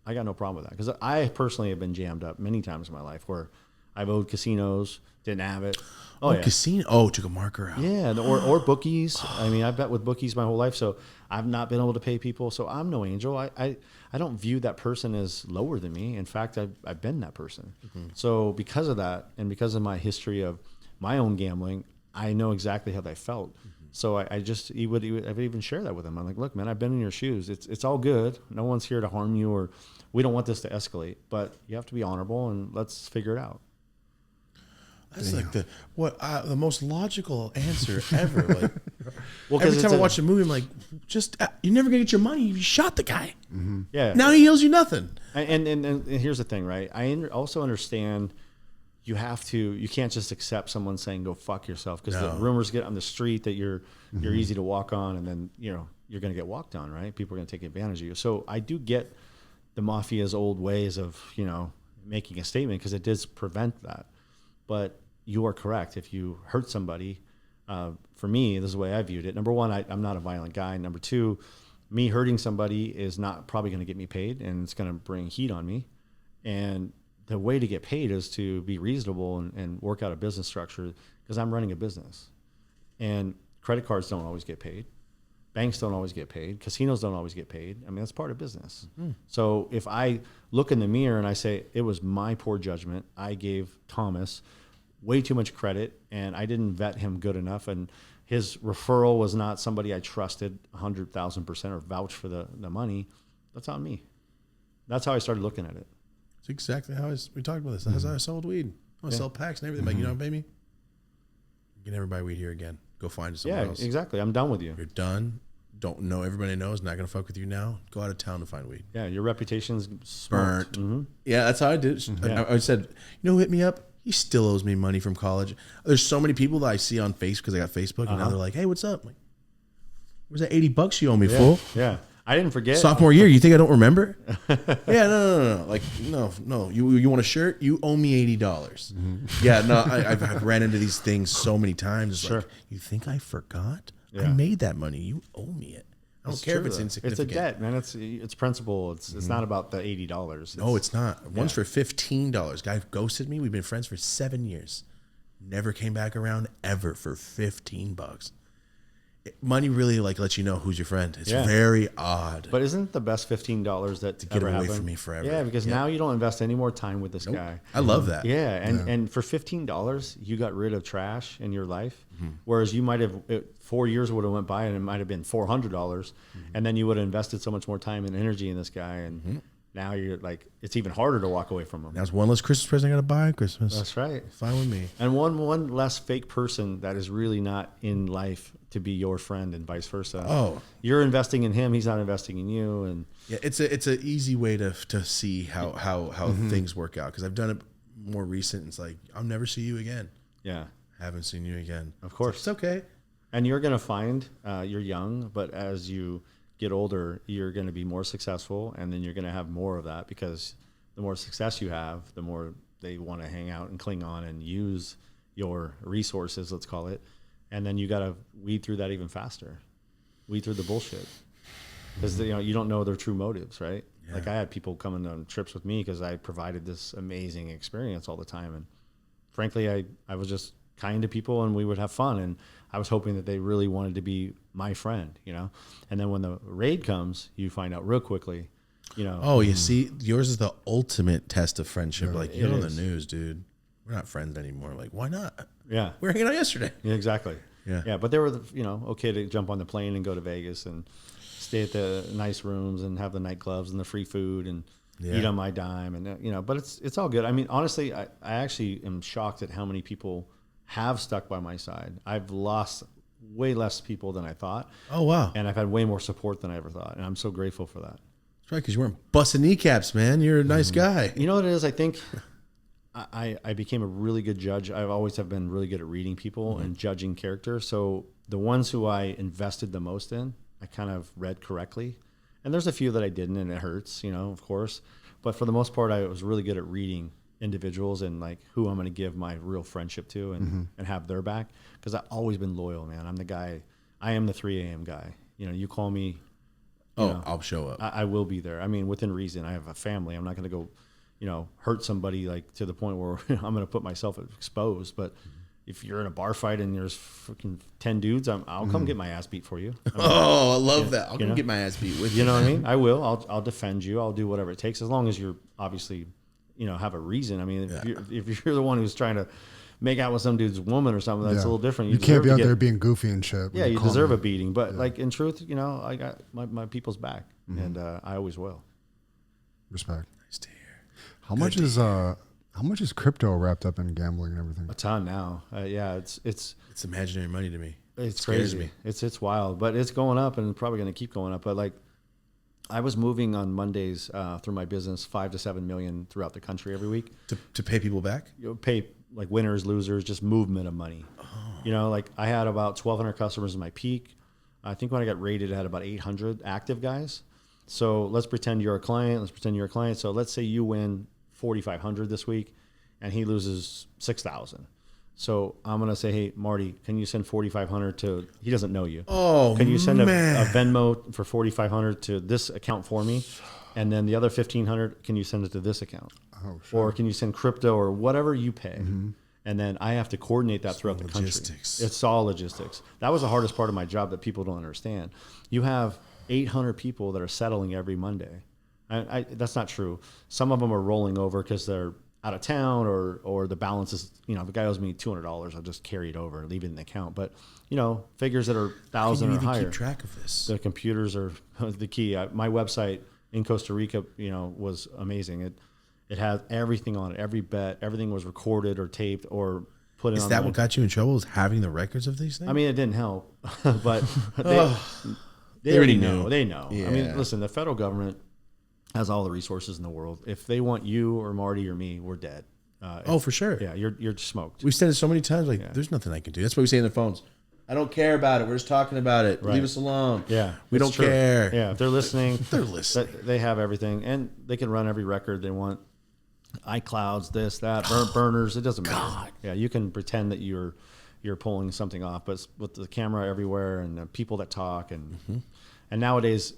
I got no problem with that. Because I personally have been jammed up many times in my life where I've owed casinos, didn't have it. Casino. Oh, took a marker out. Yeah, or bookies. I mean, I've bet with bookies my whole life, so I've not been able to pay people. So I'm no angel. I don't view that person as lower than me. In fact, I've been that person. Mm-hmm. So because of that, and because of my history of my own gambling, I know exactly how they felt. Mm-hmm. So I would even share that with them. I'm like, look, man, I've been in your shoes. It's all good. No one's here to harm you, or we don't want this to escalate. But you have to be honorable, and let's figure it out. That's like the most logical answer ever. Like, every time I watch a movie, I'm like, you're never gonna get your money. You shot the guy. Mm-hmm. Yeah. Now he owes you nothing. And here's the thing, right? I also understand you can't just accept someone saying go fuck yourself because the rumors get on the street that you're easy to walk on, and then you're gonna get walked on, right? People are gonna take advantage of you. So I do get the mafia's old ways of making a statement because it does prevent that. But you are correct. If you hurt somebody, for me, this is the way I viewed it. Number one, I'm not a violent guy. Number two, me hurting somebody is not probably going to get me paid, and it's going to bring heat on me. And the way to get paid is to be reasonable and work out a business structure because I'm running a business. And credit cards don't always get paid. Banks don't always get paid. Casinos don't always get paid. I mean, that's part of business. Mm-hmm. So if I look in the mirror and I say, it was my poor judgment, I gave Thomas way too much credit and I didn't vet him good enough, and his referral was not somebody I trusted 100,000% or vouch for the money, that's on me. That's how I started looking at it. It's exactly how we talked about this. That's how I sold weed. I sell packs and everything. Like, baby, you can never buy weed here again. Go find somewhere else. Yeah, exactly. I'm done with you. You're done. Don't know. Everybody knows. Not going to fuck with you now. Go out of town to find weed. Yeah, your reputation's burnt. Mm-hmm. Yeah, that's how I did. Yeah. I said, who hit me up? He still owes me money from college. There's so many people that I see on Facebook because I got Facebook, and now they're like, hey, what's up? I'm like, where's that $80 you owe me, fool? Yeah. I didn't forget. Sophomore year, you think I don't remember? Yeah, no. Like, no. You want a shirt? You owe me $80. Mm-hmm. Yeah, no, I've ran into these things so many times. It's like, you think I forgot? Yeah. I made that money. You owe me it. I don't care if it's insignificant. It's a debt, man. It's principal. It's not about the $80. No, it's not. One's for $15. Guy ghosted me. We've been friends for 7 years. Never came back around ever for $15. Money really lets you know who's your friend. It's very odd. But isn't the best $15 that to get away from me forever? Yeah, because now you don't invest any more time with this guy. I love that. Yeah, and for $15 you got rid of trash in your life, whereas you might have 4 years would have went by and it might have been $400, and then you would have invested so much more time and energy in this guy, and now you're like, it's even harder to walk away from him. That's one less Christmas present I got to buy at Christmas. That's right. Fine with me. And one less fake person that is really not in life to be your friend, and vice versa. Oh, you're investing in him, he's not investing in you, and yeah, it's an easy way to see how things work out, because I've done it more recent. It's like, I'll never see you again. Yeah, haven't seen you again. Of course, it's okay. And you're gonna find you're young, but as you get older, you're going to be more successful, and then you're going to have more of that, because the more success you have, the more they want to hang out and cling on and use your resources, let's call it. And then you got to weed through that even faster, weed through the bullshit, because you don't know their true motives, right? Yeah. Like, I had people coming on trips with me because I provided this amazing experience all the time, and frankly, I was just kind to people and we would have fun. And I was hoping that they really wanted to be my friend, you know? And then when the raid comes, you find out real quickly, you know. Oh, you see, yours is the ultimate test of friendship. Like, you're on the news, dude. We're not friends anymore. Like, why not? Yeah. We were hanging out yesterday. Yeah, exactly. Yeah. Yeah. But they were, you know, okay to jump on the plane and go to Vegas and stay at the nice rooms and have the nightclubs and the free food and eat on my dime. And, you know, but it's all good. I mean, honestly, I actually am shocked at how many people have stuck by my side. I've lost way less people than I thought. Oh, wow. And I've had way more support than I ever thought. And I'm so grateful for that. That's right, because you weren't busting kneecaps, man. You're a nice guy. You know what it is? I think I became a really good judge. I've always have been really good at reading people and judging character. So the ones who I invested the most in, I kind of read correctly. And there's a few that I didn't, and it hurts, you know, of course. But for the most part, I was really good at reading individuals and like who I'm going to give my real friendship to and have their back. Because I've always been loyal, man. I'm the guy. I am the 3 a.m. guy. You know, you call me. You know, I'll show up. I will be there. I mean, within reason. I have a family. I'm not going to go, you know, hurt somebody like to the point where I'm going to put myself exposed. But if you're in a bar fight and there's freaking 10 dudes, I'll come get my ass beat for you. I mean, I love that. I'll come get my ass beat with you. You know what I mean? I will. I'll defend you. I'll do whatever it takes as long as you're obviously, you know, have a reason. I mean, if you're the one who's trying to make out with some dude's woman or something, that's a little different. You can't be out there being goofy and shit. Yeah, you deserve a beating. But like in truth, you know, I got my people's back, and I always will. Respect. Nice to hear. How much is crypto wrapped up in gambling and everything? A ton now. Yeah, it's imaginary money to me. It's scares crazy. me. It's wild, but it's going up and probably going to keep going up. But like, I was moving on Mondays through my business 5 to 7 million throughout the country every week To pay people back. You know, pay like winners, losers, just movement of money. You know, like I had about 1,200 customers in my peak. I think when I got rated, I had about 800 active guys. So let's pretend you're a client. So let's say you win 4,500 this week, and he loses 6,000. So I'm gonna say, hey, Marty, can you send 4,500 to? He doesn't know you. Oh, can you send a man. Venmo for 4,500 to this account for me, and then the other 1,500, can you send it to this account? Oh, sure. Or can you send crypto or whatever you pay? And then I have to coordinate that throughout the country. It's all logistics. That was the hardest part of my job that people don't understand. You have 800 people that are settling every Monday. That's not true. Some of them are rolling over because they're out of town or the balance is, you know, if a guy owes me $200, I'll just carry it over and leave it in the account. But, you know, figures that are 1,000 or higher. Keep track of this. The computers are the key. My website in Costa Rica, you know, was amazing. It had everything on it, every bet, everything was recorded or taped or put in. Is that what got you in trouble? Is having the records of these things? I mean, it didn't help, but they already know. They know. Yeah. I mean, listen, the federal government has all the resources in the world. If they want you or Marty or me, we're dead. For sure. Yeah, you're smoked. We've said it so many times. Like, there's nothing I can do. That's what we say in the phones. I don't care about it. We're just talking about it. Right. Leave us alone. Yeah, we don't care. Yeah, if they're listening, they're listening. They have everything, and they can run every record they want. iClouds, this, that, burners. It doesn't matter. Yeah, you can pretend that you're pulling something off, but with the camera everywhere and the people that talk and nowadays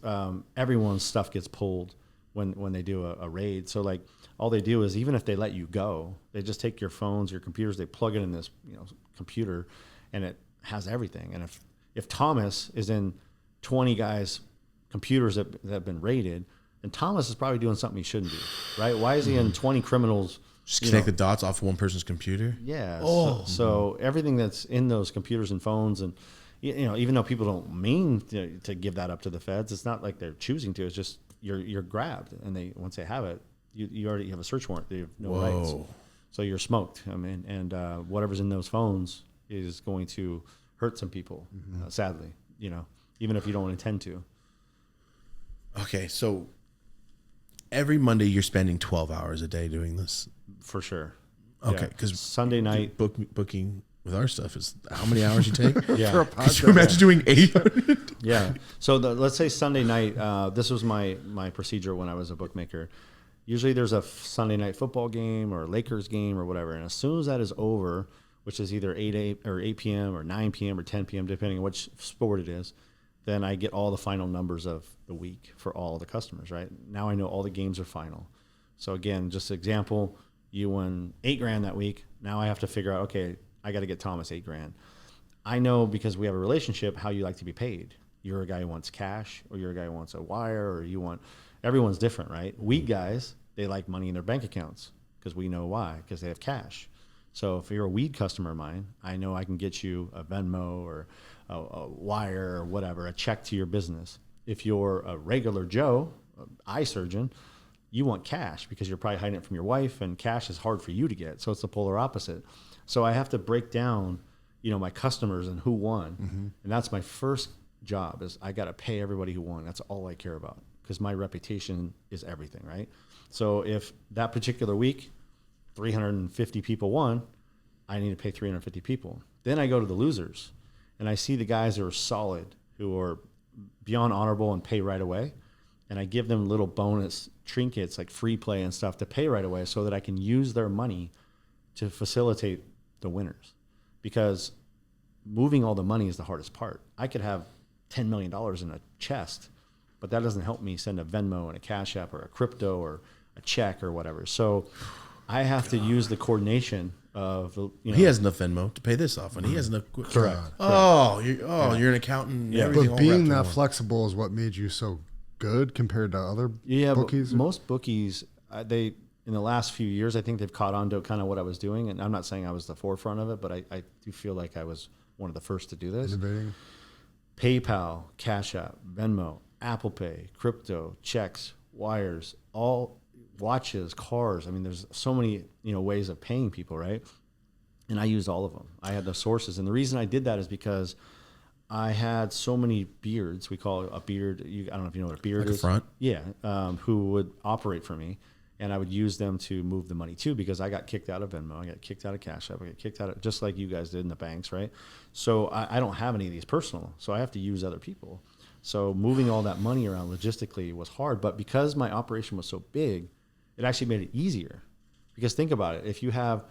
everyone's stuff gets pulled when they do a raid. So like all they do is even if they let you go, they just take your phones, your computers, they plug it in this computer, and it has everything. And if Thomas is in 20 guys' computers that have been raided, then Thomas is probably doing something he shouldn't do, right? Why is he in 20 criminals? Just connect the dots off one person's computer. Yeah. So everything that's in those computers and phones, and even though people don't mean to give that up to the feds, it's not like they're choosing to. It's just you're grabbed, and once they have it, you already have a search warrant. They have no rights, so you're smoked. I mean, and whatever's in those phones is going to hurt some people, sadly. Even if you don't intend to. Okay, so every Monday you're spending 12 hours a day doing this? For sure. Okay, because Sunday night booking with our stuff is how many hours you take? Yeah. Could you imagine doing 800? Yeah. So let's say Sunday night, this was my procedure when I was a bookmaker. Usually there's a Sunday night football game or a Lakers game or whatever. And as soon as that is over, which is either 8 p.m. or 9 p.m. or 10 p.m., depending on which sport it is, then I get all the final numbers of the week for all the customers, right? Now I know all the games are final. So again, just example, you won $8,000 that week. Now I have to figure out, okay, I got to get Thomas $8,000. I know because we have a relationship how you like to be paid. You're a guy who wants cash, or you're a guy who wants a wire, or you want, everyone's different, right? Weed guys, they like money in their bank accounts because we know why, because they have cash. So if you're a weed customer of mine, I know I can get you a Venmo or a wire or whatever, a check to your business. If you're a regular Joe, eye surgeon, you want cash because you're probably hiding it from your wife, and cash is hard for you to get. So it's the polar opposite. So I have to break down, my customers and who won. And that's my first job, is I got to pay everybody who won. That's all I care about, because my reputation is everything, right? So if that particular week 350 people won, I need to pay 350 people. Then I go to the losers, and I see the guys who are solid, who are beyond honorable and pay right away, and I give them little bonus trinkets like free play and stuff to pay right away, so that I can use their money to facilitate the winners. Because moving all the money is the hardest part. I could have $10 million in a chest, but that doesn't help me send a Venmo and a Cash App or a crypto or a check or whatever. So I have to use the coordination of the, he has enough Venmo to pay this off, and he has enough. Correct. You're an accountant. Yeah, but being that flexible is what made you so good compared to other bookies. Most bookies, they in the last few years, I think they've caught on to kind of what I was doing, and I'm not saying I was the forefront of it, but I do feel like I was one of the first to do this. Innovating. PayPal, Cash App, Venmo, Apple Pay, crypto, checks, wires, all watches, cars. I mean, there's so many, ways of paying people, right? And I used all of them. I had the sources. And the reason I did that is because I had so many beards. We call it a beard. I don't know if you know what a beard is. A front? Yeah. Who would operate for me. And I would use them to move the money too, because I got kicked out of Venmo. I got kicked out of Cash App. I got kicked out of, just like you guys did in the banks, right? So I don't have any of these personal. So I have to use other people. So moving all that money around logistically was hard. But because my operation was so big, it actually made it easier. Because think about it. If you have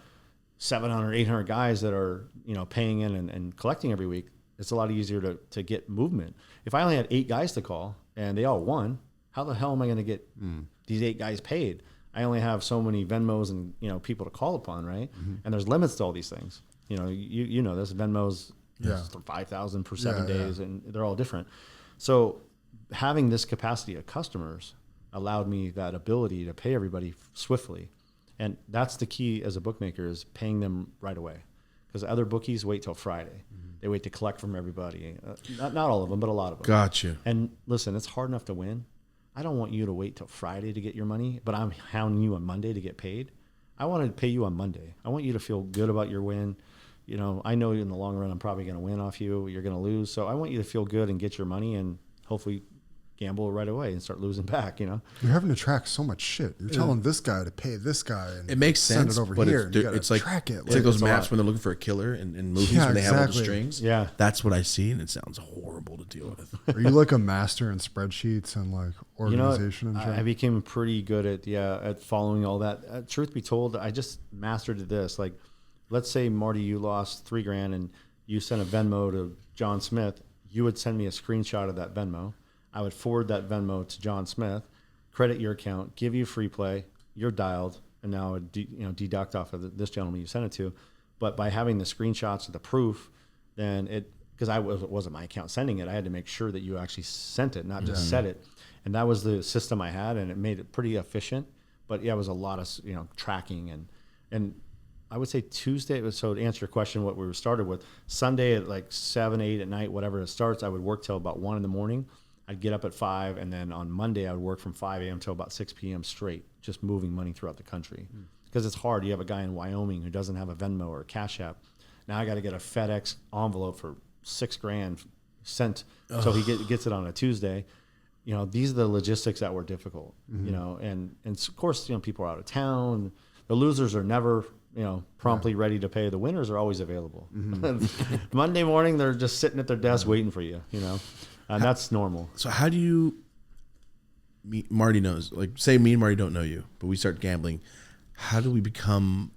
700, 800 guys that are, paying in and collecting every week, it's a lot easier to get movement. If I only had 8 guys to call and they all won, how the hell am I going to get these 8 guys paid? I only have so many Venmos and, people to call upon, right? And there's limits to all these things. You know this. Venmos, 5,000 for 7 days, and they're all different. So having this capacity of customers allowed me that ability to pay everybody swiftly. And that's the key as a bookmaker, is paying them right away. Because other bookies wait till Friday. They wait to collect from everybody. Not all of them, but a lot of them. Gotcha. And listen, it's hard enough to win. I don't want you to wait till Friday to get your money, but I'm hounding you on Monday to get paid. I want to pay you on Monday. I want you to feel good about your win. I know in the long run I'm probably going to win off you. You're going to lose. So I want you to feel good and get your money and hopefully gamble right away and start losing back, You're having to track so much shit. You're telling this guy to pay this guy, and it makes sense, send it over but here. It's like track it. It's like those maps when they're looking for a killer in movies when they have all the strings. Yeah, that's what I see, and it sounds horrible to deal with. Are you like a master in spreadsheets and like organization? And I became pretty good at following all that. Truth be told, I just mastered this. Like, let's say Marty, you lost $3,000 and you sent a Venmo to John Smith. You would send me a screenshot of that Venmo. I would forward that Venmo to John Smith, credit your account, give you free play. You're dialed, and now it deduct off of this gentleman you sent it to. But by having the screenshots of the proof, then because it wasn't my account sending it, I had to make sure that you actually sent it, not just said it. And that was the system I had, and it made it pretty efficient. But yeah, it was a lot of tracking and I would say Tuesday. So to answer your question, what we started with, Sunday at like 7, 8 at night, whatever it starts, I would work till about 1 in the morning. I'd get up at 5, and then on Monday I would work from 5 a.m. till about 6 p.m. straight, just moving money throughout the country. Because it's hard. You have a guy in Wyoming who doesn't have a Venmo or a Cash App. Now I got to get a FedEx envelope for $6,000 sent, so he gets it on a Tuesday. These are the logistics that were difficult. And of course, people are out of town. The losers are never promptly ready to pay. The winners are always available. Monday morning they're just sitting at their desk waiting for you. And that's normal. So how do you, Marty knows, like say me and Marty don't know you, but we start gambling. How do we become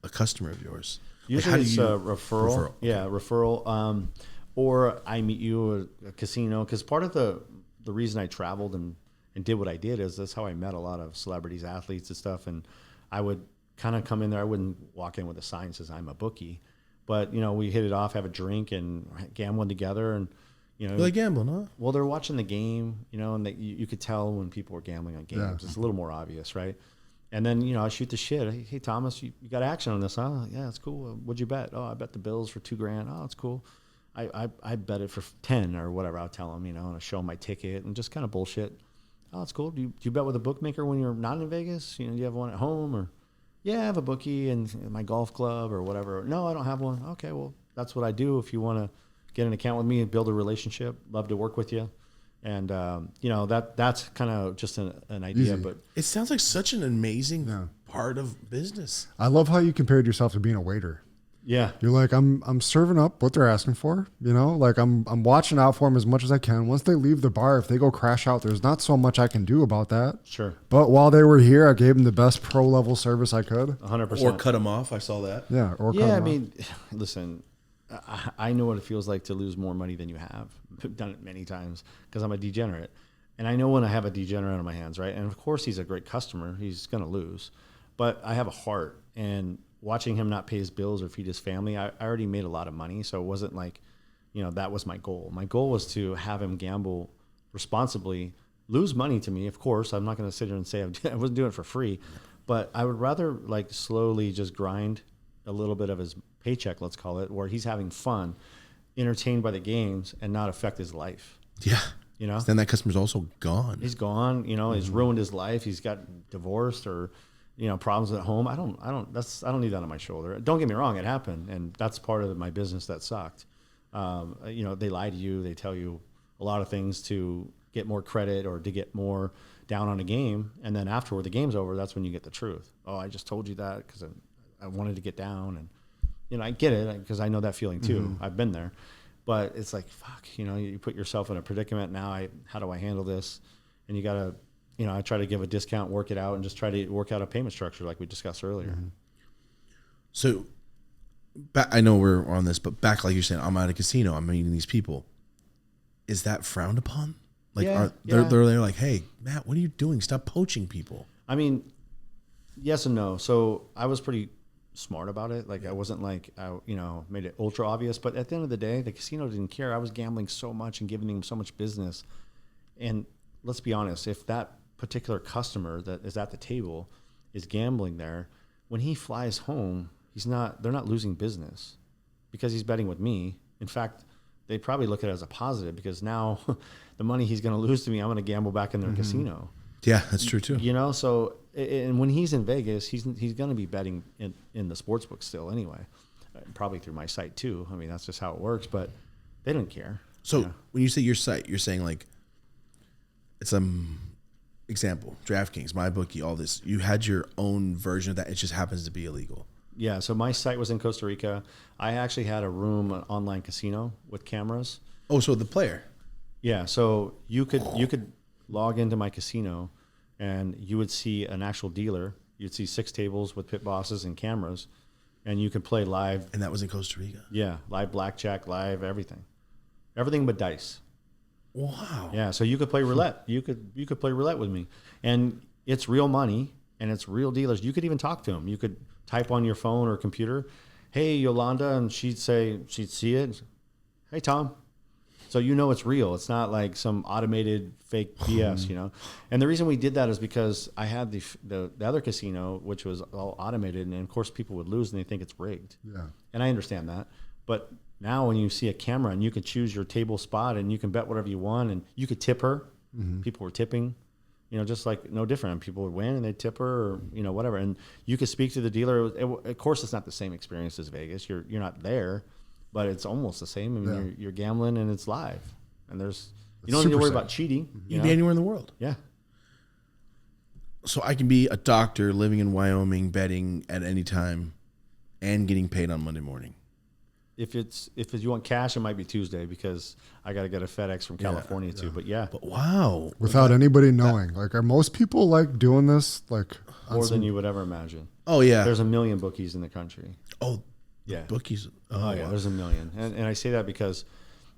a customer of yours? Usually it's a referral. Yeah, referral. Or I meet you at a casino. Because part of the reason I traveled and did what I did is that's how I met a lot of celebrities, athletes and stuff. And I would kind of come in there. I wouldn't walk in with a sign that says I'm a bookie. But, we hit it off, have a drink and gambling together. And, Really gambling, huh? well, they're watching the game, and you could tell when people were gambling on games. Yeah. It's a little more obvious, right? And then, I shoot the shit. Hey, Thomas, you got action on this, huh? Yeah, it's cool. What'd you bet? Oh, I bet the Bills for $2,000. Oh, it's cool. I bet it for 10 or whatever. I'll tell them, and I show them my ticket and just kind of bullshit. Oh, it's cool. Do you bet with a bookmaker when you're not in Vegas? Do you have one at home? Or, yeah, I have a bookie and my golf club or whatever. No, I don't have one. Okay, well, that's what I do. If you want to get an account with me and build a relationship, love to work with you. And, that's kind of just an idea. Easy. But it sounds like such an amazing part of business. I love how you compared yourself to being a waiter. yeah, You're like, I'm serving up what they're asking for, like I'm watching out for them as much as I can. Once they leave the bar, if they go crash out, there's not so much I can do about that. sure. But while they were here, I gave them the best pro level service I could. 100%. Or cut them off. I saw that. Yeah. Or cut Yeah, them I off. mean, listen, I know what it feels like to lose more money than you have. I've done it many times because I'm a degenerate. And I know when I have a degenerate on my hands, right? And of course, he's a great customer. He's going to lose. But I have a heart. And watching him not pay his bills or feed his family, I already made a lot of money. So it wasn't like, that was my goal. My goal was to have him gamble responsibly, lose money to me. Of course, I'm not going to sit here and say I wasn't doing it for free. But I would rather like slowly just grind a little bit of his paycheck, let's call it, where he's having fun, entertained by the games, and not affect his life. Yeah. Then that customer's also gone. He's gone. He's ruined his life. He's got divorced or, problems at home. I don't need that on my shoulder. Don't get me wrong, it happened, and that's part of my business that sucked. They lie to you. They tell you a lot of things to get more credit or to get more down on a game, and then afterward, the game's over. That's when you get the truth. Oh, I just told you that because I wanted to get down, and I get it because I know that feeling too. Mm-hmm. I've been there. But it's like, fuck, you put yourself in a predicament. Now how do I handle this? And you got to, I try to give a discount, work it out, and just try to work out a payment structure like we discussed earlier. Mm-hmm. So I know we're on this, but back, like you're saying, I'm at a casino, I'm meeting these people. Is that frowned upon? Like, they're like, hey, Matt, what are you doing? Stop poaching people. I mean, yes and no. So I was pretty smart about it. Like I wasn't like I made it ultra obvious, but at the end of the day, the casino didn't care. I was gambling so much and giving them so much business. And let's be honest, if that particular customer that is at the table is gambling there, when he flies home, they're not losing business because he's betting with me. In fact, they probably look at it as a positive because now the money he's going to lose to me, I'm going to gamble back in their casino. Yeah, that's true too. So, and when he's in Vegas, he's going to be betting in the sports book still anyway, probably through my site too. I mean, that's just how it works, but they don't care. So when you say your site, you're saying like, it's example, DraftKings, MyBookie, all this. You had your own version of that. It just happens to be illegal. Yeah. So my site was in Costa Rica. I actually had a room, an online casino with cameras. Oh, so the player. Yeah. So you could log into my casino and you would see an actual dealer. You'd see 6 tables with pit bosses and cameras, and you could play live. And that was in Costa Rica? Yeah. Live blackjack, live everything. Everything but dice. Wow. Yeah. So you could play roulette. You could play roulette with me. And it's real money and it's real dealers. You could even talk to them. You could type on your phone or computer, hey, Yolanda, and she'd see it. Hey, Tom. So it's real. It's not like some automated fake BS, And the reason we did that is because I had the other casino, which was all automated, and of course people would lose and they think it's rigged. Yeah. And I understand that. But now when you see a camera and you can choose your table spot and you can bet whatever you want and you could tip her, people were tipping, just like no different. People would win and they'd tip her or, whatever. And you could speak to the dealer. Of course, it's not the same experience as Vegas. You're not there. But it's almost the same. I mean, you're gambling and it's live, and you don't need to worry about cheating. You can be anywhere in the world. Yeah. So I can be a doctor living in Wyoming, betting at any time, and getting paid on Monday morning. If you want cash, it might be Tuesday because I got to get a FedEx from California too. But yeah. But wow. Without anybody knowing, like, are most people like doing this like more than you would ever imagine? Oh yeah. There's 1 million bookies in the country. Oh. Yeah. Bookies. Oh yeah. There's 1 million, and I say that because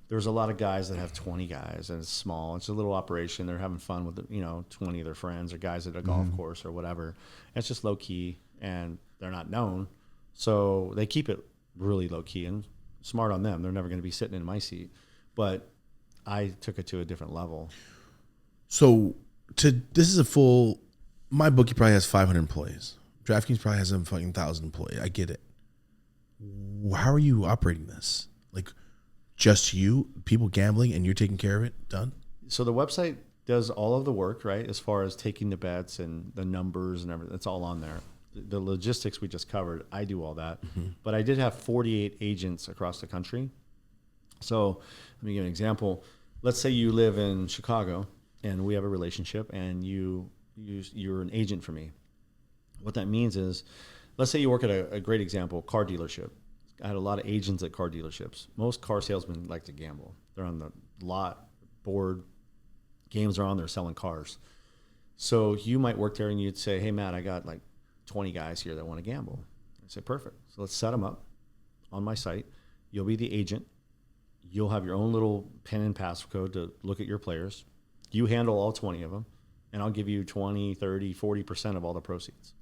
there's a lot of guys that have 20 guys, and it's small. It's a little operation. They're having fun with 20 of their friends or guys at a golf course or whatever. And it's just low key, and they're not known, so they keep it really low key, and smart on them. They're never going to be sitting in my seat. But I took it to a different level. So this is a full, my bookie probably has 500 employees. DraftKings probably has a fucking 1,000 employees. I get it. How are you operating this? Like just you, people gambling, and you're taking care of it? Done? So the website does all of the work, right? As far as taking the bets and the numbers and everything, it's all on there. The logistics we just covered, I do all that. But I did have 48 agents across the country. So let me give you an example. Let's say you live in Chicago and we have a relationship and you're an agent for me. What that means is, let's say you work at a great example, car dealership. I had a lot of agents at car dealerships. Most car salesmen like to gamble. They're on the lot, board, games are on, they're selling cars. So you might work there and you'd say, hey, Matt, I got like 20 guys here that want to gamble. I say, perfect. So let's set them up on my site. You'll be the agent. You'll have your own little PIN and passcode to look at your players. You handle all 20 of them, and I'll give you 20, 30, 40% of all the proceeds.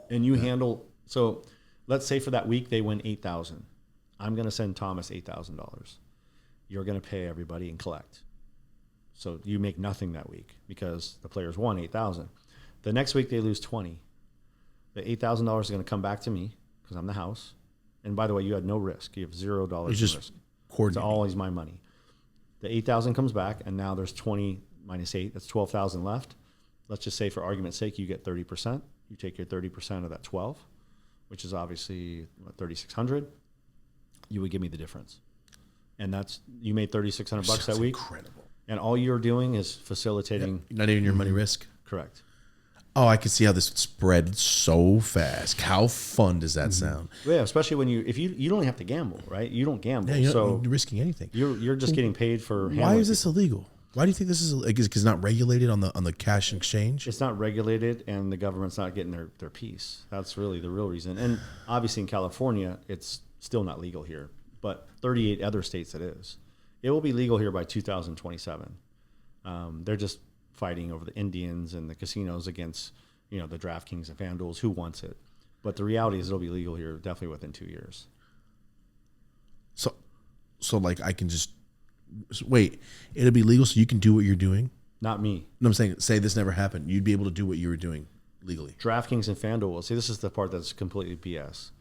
And you handle, so let's say for that week they win $8,000. I'm going to send Thomas $8,000. You're going to pay everybody and collect. So you make nothing that week because the players won $8,000. The next week they lose 20. The $8,000 is going to come back to me because I'm the house. And by the way, you had no risk. You have $0 It's just risk. coordinating. It's always my money. The 8,000 comes back, and now there's 20 minus 8. That's 12,000 left. Let's just say, for argument's sake, you get 30%. You take your 30% of that 12, which is obviously what, 3,600. You would give me the difference, and that's you made 3,600 bucks that week. Incredible. And all you're doing is facilitating. Not even your money risk. Correct. Oh, I can see how this spread so fast. How fun does that sound? Yeah, especially when you don't have to gamble, right? You don't gamble, Yeah, you're so not risking anything. you're just getting paid for. Why is this illegal? Why do you think this is like? Is it 'cause it's not regulated on the cash exchange? It's not regulated, and the government's not getting their piece. That's really the real reason. And obviously in California, it's still not legal here, but 38 other states it is. It will be legal here by 2027. They're just fighting over the Indians and the casinos against, the DraftKings and FanDuels, who wants it. But the reality is it'll be legal here definitely within 2 years. So like I can just wait. It'll be legal so you can do what you're doing. Not me. No, I'm saying, say this never happened. You'd be able to do what you were doing legally. DraftKings and FanDuel, see, this is the part that's completely BS.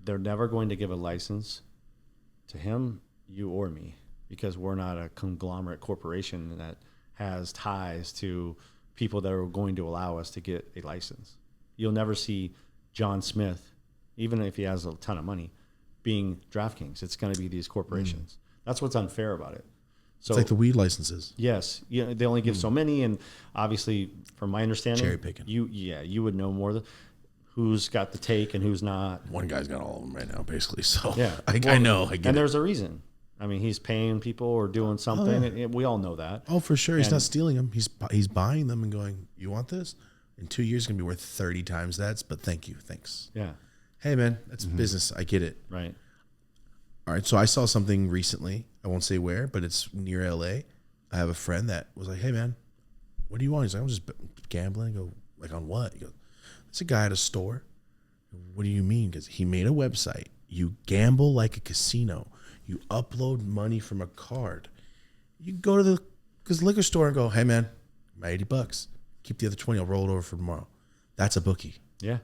They're never going to give a license to him, you, or me, because we're not a conglomerate corporation that has ties to people that are going to allow us to get a license. You'll never see John Smith, even if he has a ton of money, being DraftKings. It's going to be these corporations. That's what's unfair about it. So It's like the weed licenses. yes, they only give so many, and obviously, from my understanding, Cherry picking. You would know more who's got the take and who's not. One guy's got all of them right now, basically. So Yeah, I know. I get and it. there's a reason. I mean, he's paying people or doing something. And we all know that. Oh, for sure. He's And- not stealing them. He's buying them and going, you want this? In 2 years, it's going to be worth 30 times that. But thank you. Thanks. Yeah, Hey, man, that's business. I get it. right. All right. So I saw something recently. I won't say where, but it's near LA. I have a friend that was like, hey, man, what do you want? He's like, I'm just gambling. I go, like, on what? He goes, there's a guy at a store. What do you mean? Because he made a website. You gamble like a casino. You upload money from a card. You go to the liquor store and go, hey, man, my $80. Keep the other 20. I'll roll it over for tomorrow. That's a bookie. Yeah.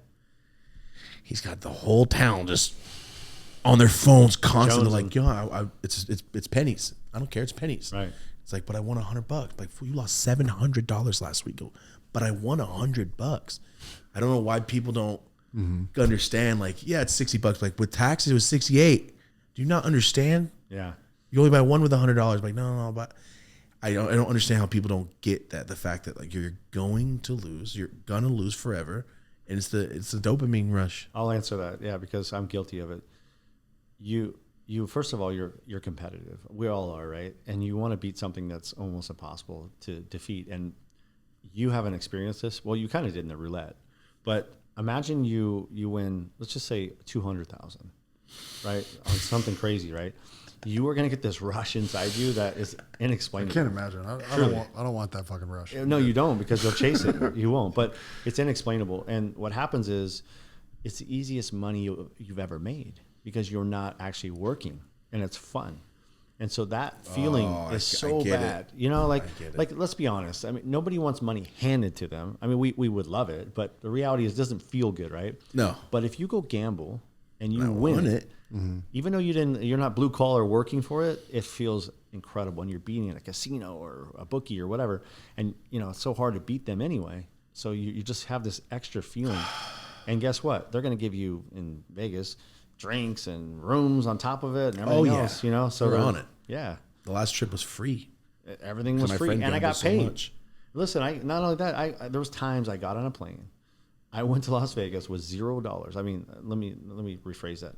He's got the whole town just on their phones constantly Jonesing. like, yo, it's pennies. I don't care. It's pennies. Right. It's like, but I won $100. Like, fool, you lost $700 last week. Go, but I won $100. I don't know why people don't understand. Like, yeah, it's $60. Like with taxes, it was 68. Do you not understand? Yeah. You only buy one with $100. Like, no, but I don't understand how people don't get that. The fact that like you're going to lose, you're gonna lose forever, and it's the dopamine rush. I'll answer that. Yeah, because I'm guilty of it. You first of all, you're competitive. We all are, right? And you want to beat something that's almost impossible to defeat. And you haven't experienced this. Well, you kind of did in the roulette, but imagine you win. Let's just say 200,000, right? On something crazy, right? You are going to get this rush inside you that is I inexplainable. can't imagine. I don't want that fucking rush. No, you don't, because you'll chase it. You won't. But it's inexplainable. And what happens is it's the easiest money you've ever made because you're not actually working and it's fun. And so that feeling is so bad. You know, like let's be honest. I mean, nobody wants money handed to them. I mean, we would love it, but the reality is it doesn't feel good, right? No. But if you go gamble and you win it, even though you're not blue collar working for it, it feels incredible. And you're beating a casino or a bookie or whatever. And, you know, it's so hard to beat them anyway. So you just have this extra feeling. And guess what? They're going to give you in Vegas drinks and rooms on top of it and everything else, you know? So we're on it. Yeah. The last trip was free. Everything was free. And I got paid. So listen, not only that, there was times I got on a plane. I went to Las Vegas with $0. I mean, let me rephrase that.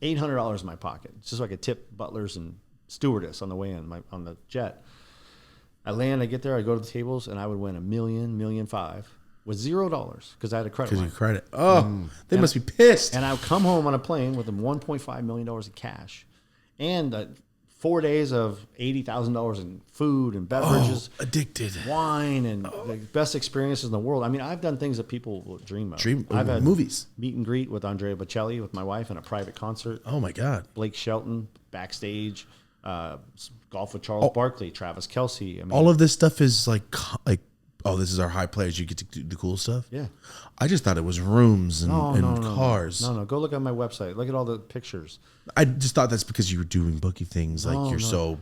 $800 in my pocket, just so I could tip butlers and stewardess on the way in on the jet. I land, I get there, I go to the tables, and I would win $1 million, $1.5 million with $0 because I had a credit line. Because you credit. Oh, they must be pissed. And I would come home on a plane with $1.5 million in cash and 4 days of $80,000 in food and beverages. Oh, addicted. Wine and the best experiences in the world. I mean, I've done things that people will dream of. I've had movies. Meet and greet with Andrea Bocelli, with my wife, in a private concert. Oh, my God. Blake Shelton, backstage. Golf with Charles Barkley, Travis Kelce. I mean, all of this stuff is like, oh, this is our high players. You get to do the cool stuff. Yeah. I just thought it was rooms and cars. No, go look at my website. Look at all the pictures. I just thought that's because you were doing bookie things. Like you're so.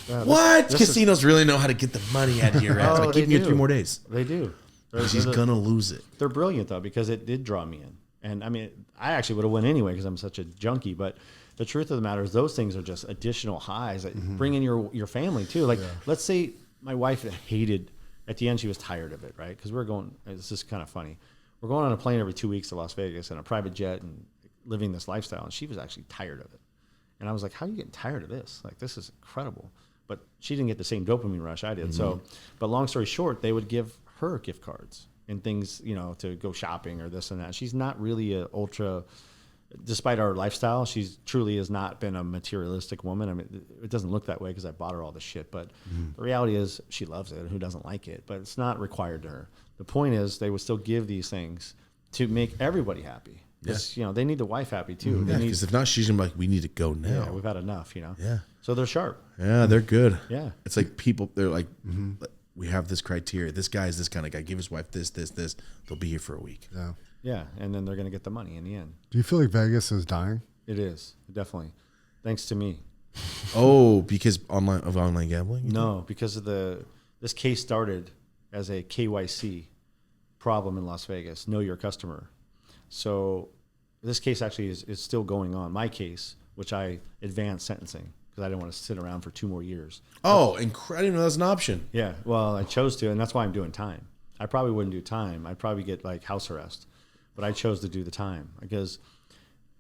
Yeah, what? Casinos really know how to get the money out of your ass. Like, keeping you 3 more days. They do. He's going to lose it. They're brilliant, though, because it did draw me in. And, I mean, I actually would have won anyway because I'm such a junkie. But the truth of the matter is those things are just additional highs that bring in your family, too. Like, let's say my wife hated, at the end, she was tired of it, right? Because we're going, this is kind of funny. We're going on a plane every 2 weeks to Las Vegas in a private jet and living this lifestyle. And she was actually tired of it. And I was like, how are you getting tired of this? Like, this is incredible. But she didn't get the same dopamine rush I did. So, but long story short, they would give her gift cards and things, you know, to go shopping or this and that. She's not really a ultra, despite our lifestyle, she's truly has not been a materialistic woman. I mean, it doesn't look that way because I bought her all this shit. But the reality is she loves it. Who doesn't like it? But it's not required to her. The point is they would still give these things to make everybody happy. Because, you know, they need the wife happy too. Yeah, because if not, she's going to be like, we need to go now. Yeah, we've had enough, you know? Yeah. So they're sharp. Yeah, they're good. Yeah. It's like people, they're like, we have this criteria. This guy is this kind of guy. Give his wife this. They'll be here for a week. Yeah. Yeah, and then they're going to get the money in the end. Do you feel like Vegas is dying? It is, definitely. Thanks to me. Oh, because online gambling? No, because of this case started as a KYC problem in Las Vegas, know your customer. So this case actually is still going on. My case, which I advanced sentencing because I didn't want to sit around for 2 more years. Oh, I didn't know that's an option. Yeah, well, I chose to, and that's why I'm doing time. I probably wouldn't do time. I'd probably get like house arrest. But I chose to do the time because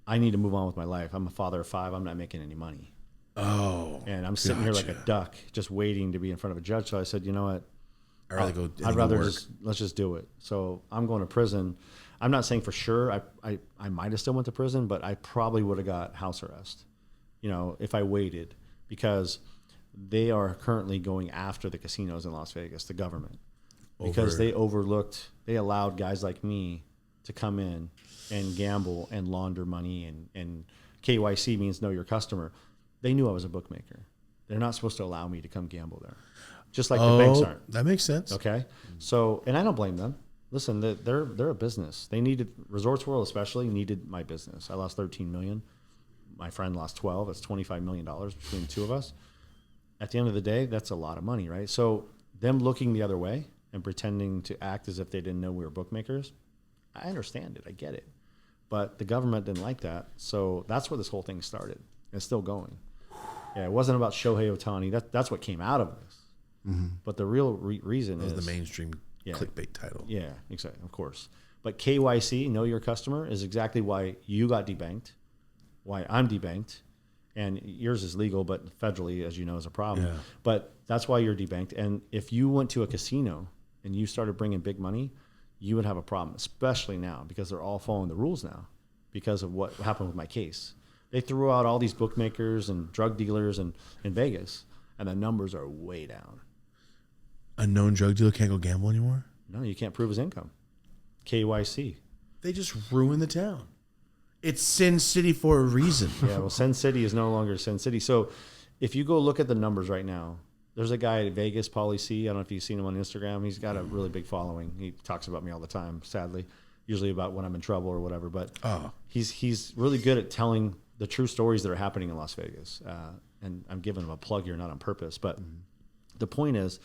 I need to move on with my life. I'm a father of 5. I'm not making any money. Oh. And I'm sitting here like a duck just waiting to be in front of a judge. So I said, you know what? I'd rather let's just do it. So I'm going to prison. I'm not saying for sure I might have still went to prison, but I probably would have got house arrest, you know, if I waited, because they are currently going after the casinos in Las Vegas, the government, because they allowed guys like me to come in and gamble and launder money, and KYC means know your customer. They knew I was a bookmaker. They're not supposed to allow me to come gamble there, just like the banks aren't. That makes sense. Okay, so, and I don't blame them. Listen, they're a business. They needed, Resorts World especially needed my business. I lost $13 million. My friend lost 12. That's $25 million between the two of us. At the end of the day, that's a lot of money, right? So them looking the other way and pretending to act as if they didn't know we were bookmakers, I understand it. I get it. But the government didn't like that. So that's where this whole thing started. It's still going. Yeah, it wasn't about Shohei Ohtani. That's what came out of this. Mm-hmm. But the real reason is the mainstream clickbait title. Yeah, exactly, of course. But KYC, know your customer, is exactly why you got debanked, why I'm debanked, and yours is legal, but federally, as you know, is a problem. Yeah. But that's why you're debanked. And if you went to a casino and you started bringing big money, you would have a problem, especially now, because they're all following the rules now because of what happened with my case. They threw out all these bookmakers and drug dealers in Vegas, and the numbers are way down. A known drug dealer can't go gamble anymore? No, you can't prove his income. KYC. They just ruin the town. It's Sin City for a reason. Yeah, well, Sin City is no longer Sin City. So if you go look at the numbers right now, there's a guy at Vegas, Pauly C. I don't know if you've seen him on Instagram. He's got a really big following. He talks about me all the time, sadly, usually about when I'm in trouble or whatever. But he's really good at telling the true stories that are happening in Las Vegas. And I'm giving him a plug here, not on purpose. But the point is,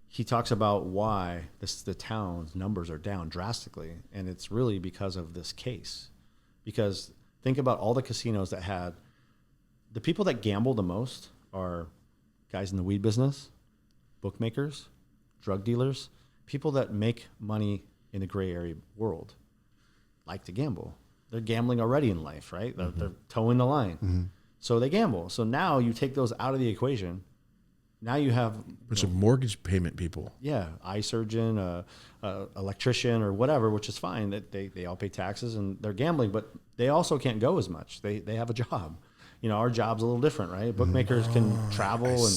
he talks about why the town's numbers are down drastically. And it's really because of this case. Because think about all the casinos that had the people that gamble the most are guys in the weed business, bookmakers, drug dealers, people that make money in the gray area world like to gamble. They're gambling already in life, right? They're towing the line. So they gamble. So now you take those out of the equation. Now you have a bunch of mortgage payment people. Yeah, eye surgeon, electrician, or whatever, which is fine. That they all pay taxes and they're gambling, but they also can't go as much. They have a job. You know, our job's a little different, right? Bookmakers can travel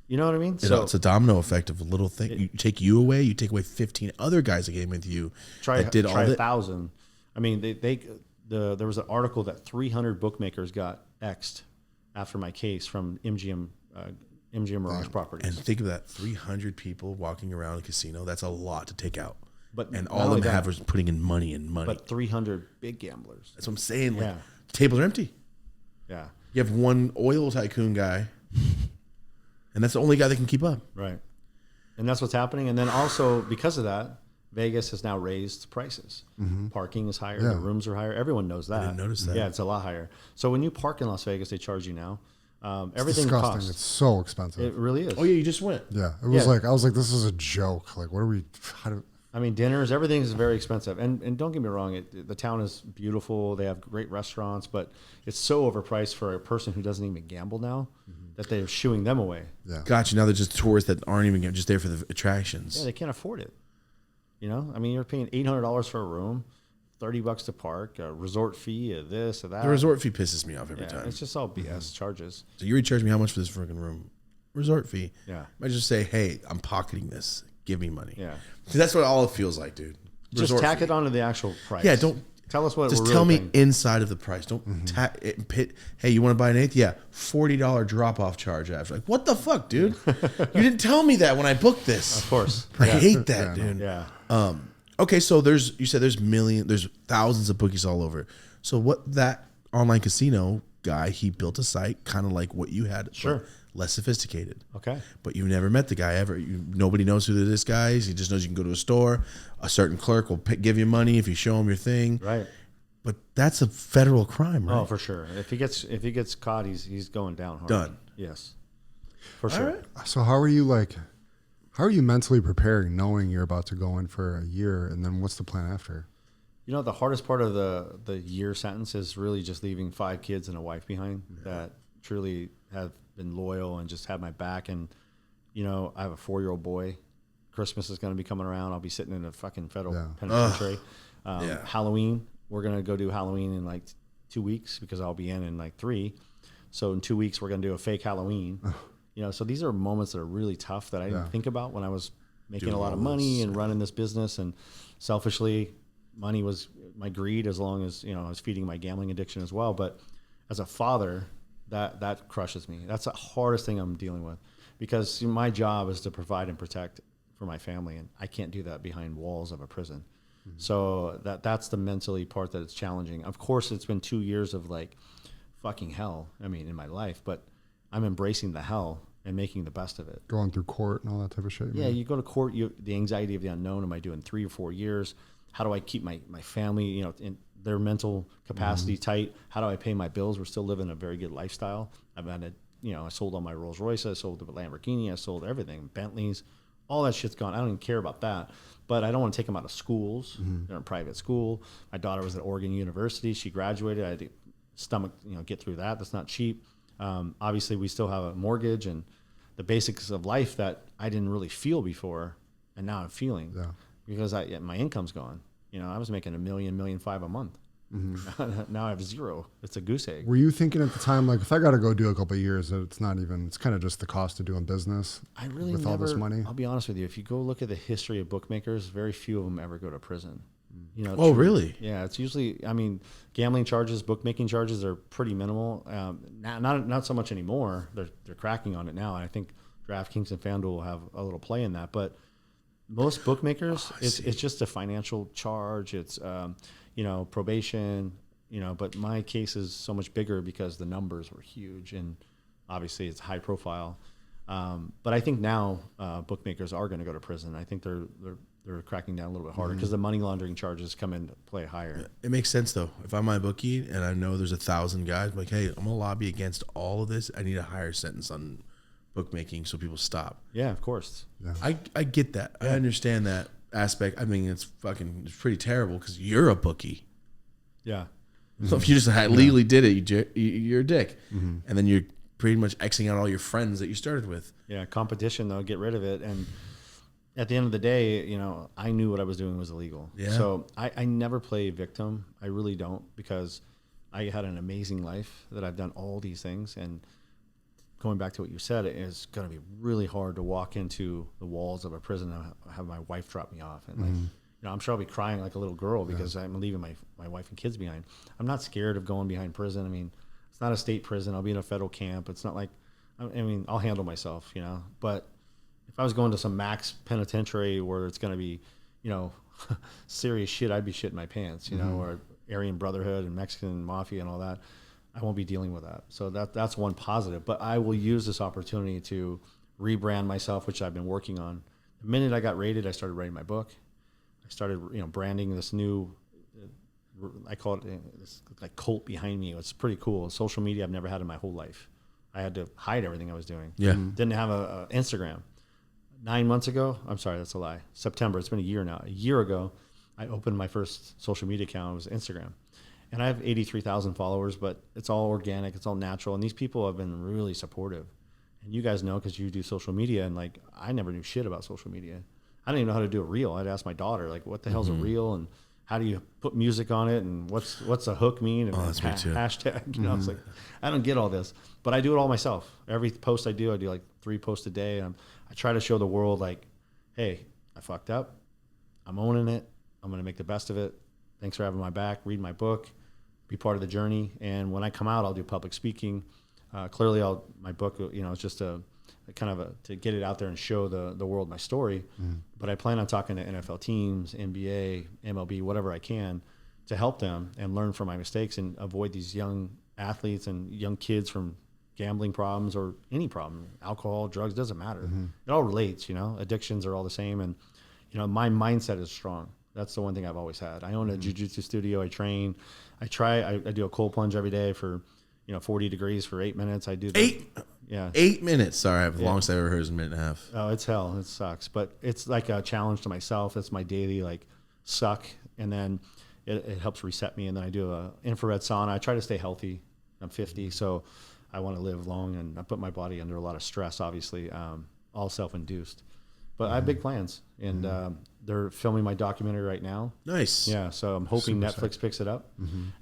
you know what I mean? So it's a domino effect of a little thing. You take you away, you take away 15 other guys that came with you. Try 1,000. I mean, there was an article that 300 bookmakers got X'd after my case from MGM Mirage Properties. And think of that, 300 people walking around a casino. That's a lot to take out. And all of them have is putting in money and money. But 300 big gamblers. That's what I'm saying. Like, tables are empty. Yeah. You have one oil tycoon guy, and that's the only guy that can keep up. Right. And that's what's happening. And then also, because of that, Vegas has now raised prices. Parking is higher. The rooms are higher. Everyone knows that. I didn't notice that. Yeah, it's a lot higher. So when you park in Las Vegas, they charge you now. Everything disgusting. costs. It's so expensive. It really is. Oh yeah, you just went. Yeah, it was like I was like, this is a joke. Like, what are we? I mean, dinners, everything is very expensive. And don't get me wrong, the town is beautiful. They have great restaurants, but it's so overpriced for a person who doesn't even gamble now that they're shooing them away. Yeah, gotcha. Now they're just tourists that aren't even just there for the attractions. Yeah, they can't afford it. You know, I mean, you're paying $800 for a room, $30 to park, a resort fee, a this, a that. The resort fee pisses me off every time. It's just all BS charges. So you already charged me how much for this freaking room? Resort fee. Yeah. I might just say, hey, I'm pocketing this. Give me money. Yeah. See, that's what all it feels like, dude. Just tack it onto the actual price. Yeah, don't tell us what. Just we're tell really me paying. inside of the price. Don't tack it. Hey, you want to buy an eighth? Yeah, $40 drop off charge after. Like, what the fuck, dude? You didn't tell me that when I booked this. Of course. I hate that, dude. Yeah. Okay, so you said there's thousands of bookies all over. So what that online casino guy, he built a site kind of like what you had. Sure. Less sophisticated. Okay. But you never met the guy ever. Nobody knows who this guy is. He just knows you can go to a store. A certain clerk will give you money if you show him your thing. Right. But that's a federal crime, right? Oh, for sure. If he gets caught, he's going down hard. Done. Yes. For sure. Right. So how are you mentally preparing, knowing you're about to go in for a year, and then what's the plan after? You know, the hardest part of the year sentence is really just leaving 5 kids and a wife behind that truly have been loyal and just have my back. And, you know, I have a 4-year-old boy. Christmas is going to be coming around. I'll be sitting in a fucking federal penitentiary. Halloween, we're going to go do Halloween in like 2 weeks because I'll be in like 3. So in 2 weeks, we're going to do a fake Halloween. You know, so these are moments that are really tough that I didn't think about when I was making a lot of money and running this business. And selfishly, money was my greed, as long as, you know, I was feeding my gambling addiction as well. But as a father, that crushes me. That's the hardest thing I'm dealing with, because my job is to provide and protect for my family, and I can't do that behind walls of a prison. So that's the mentally part that it's challenging. Of course, it's been 2 years of like fucking hell, I mean, in my life, but I'm embracing the hell and making the best of it. Going through court and all that type of shit. Yeah, you go to court, the anxiety of the unknown. Am I doing 3 or 4 years? How do I keep my family, you know, in their mental capacity tight? How do I pay my bills? We're still living a very good lifestyle. I've had I sold all my Rolls Royce, I sold the Lamborghini, I sold everything, Bentleys, all that shit's gone. I don't even care about that. But I don't want to take them out of schools. They're in private school. My daughter was at Oregon University. She graduated. I had to get through that. That's not cheap. Obviously, we still have a mortgage and the basics of life that I didn't really feel before, and now I'm feeling because my income's gone. You know, I was making $1 million, $1.5 million a month. Now I have 0. It's a goose egg. Were you thinking at the time, like, if I got to go do a couple of years, it's kind of just the cost of doing business? I really with all this money. I'll be honest with you. If you go look at the history of bookmakers, very few of them ever go to prison. Oh, really? Yeah, it's usually, I mean, gambling charges, bookmaking charges are pretty minimal. Not so much anymore. They're cracking on it now. And I think DraftKings and FanDuel will have a little play in that. But most bookmakers, it's just a financial charge. It's, probation, but my case is so much bigger because the numbers were huge and obviously it's high profile. But I think now bookmakers are going to go to prison. I think they're cracking down a little bit harder because the money laundering charges come into play higher. It makes sense though. If I'm my bookie and I know there's 1,000 guys, I'm like, hey, I'm gonna lobby against all of this. I need a higher sentence on bookmaking so people stop. Yeah, of course. Yeah. I get that. Yeah. I understand that aspect. I mean, it's pretty terrible because you're a bookie. Yeah. So if you just legally did it, you're a dick, and then you're pretty much Xing out all your friends that you started with. Yeah, competition though, get rid of it. And at the end of the day, I knew what I was doing was illegal. Yeah. So I never play victim. I really don't, because I had an amazing life that I've done all these things. And going back to what you said, it is going to be really hard to walk into the walls of a prison and have my wife drop me off. And I'm sure I'll be crying like a little girl because I'm leaving my wife and kids behind. I'm not scared of going behind prison. I mean, it's not a state prison. I'll be in a federal camp. It's not like, I'll handle myself, but if I was going to some max penitentiary where it's going to be, serious shit, I'd be shitting my pants, or Aryan Brotherhood and Mexican Mafia and all that. I won't be dealing with that. So that's one positive. But I will use this opportunity to rebrand myself, which I've been working on. The minute I got rated, I started writing my book. I started, branding this new, I call it this like cult behind me. It's pretty cool. Social media I've never had in my whole life. I had to hide everything I was doing. Yeah. Didn't have a Instagram. 9 months ago, I'm sorry, that's a lie. September, it's been a year now. A year ago, I opened my first social media account. It was Instagram. And I have 83,000 followers, but it's all organic. It's all natural. And these people have been really supportive. And you guys know because you do social media. And, I never knew shit about social media. I didn't even know how to do a reel. I'd ask my daughter, what the hell's a reel? And how do you put music on it? And what's a hook mean? And that's me too. hashtag. I was like, I don't get all this. But I do it all myself. Every post I do 3 posts a day. And I try to show the world, hey, I fucked up. I'm owning it. I'm going to make the best of it. Thanks for having my back. Read my book. Be part of the journey. And when I come out, I'll do public speaking. Clearly, my book, it's just a kind of to get it out there and show the world my story. But I plan on talking to NFL teams, NBA, MLB, whatever I can to help them and learn from my mistakes and avoid these young athletes and young kids from gambling problems or any problem, alcohol, drugs, doesn't matter. It all relates, addictions are all the same. And, my mindset is strong. That's the one thing I've always had. I own a jiu-jitsu studio. I train. I do a cold plunge every day for, 40 degrees for 8 minutes. I do 8 minutes. Sorry, the longest I've ever heard is a minute and a half. Oh, it's hell. It sucks. But it's like a challenge to myself. It's my daily suck. And then it helps reset me. And then I do a infrared sauna. I try to stay healthy. I'm 50, so I want to live long, and I put my body under a lot of stress, obviously, all self-induced. But I have big plans, and they're filming my documentary right now. Nice. Yeah, so I'm hoping Netflix picks it up.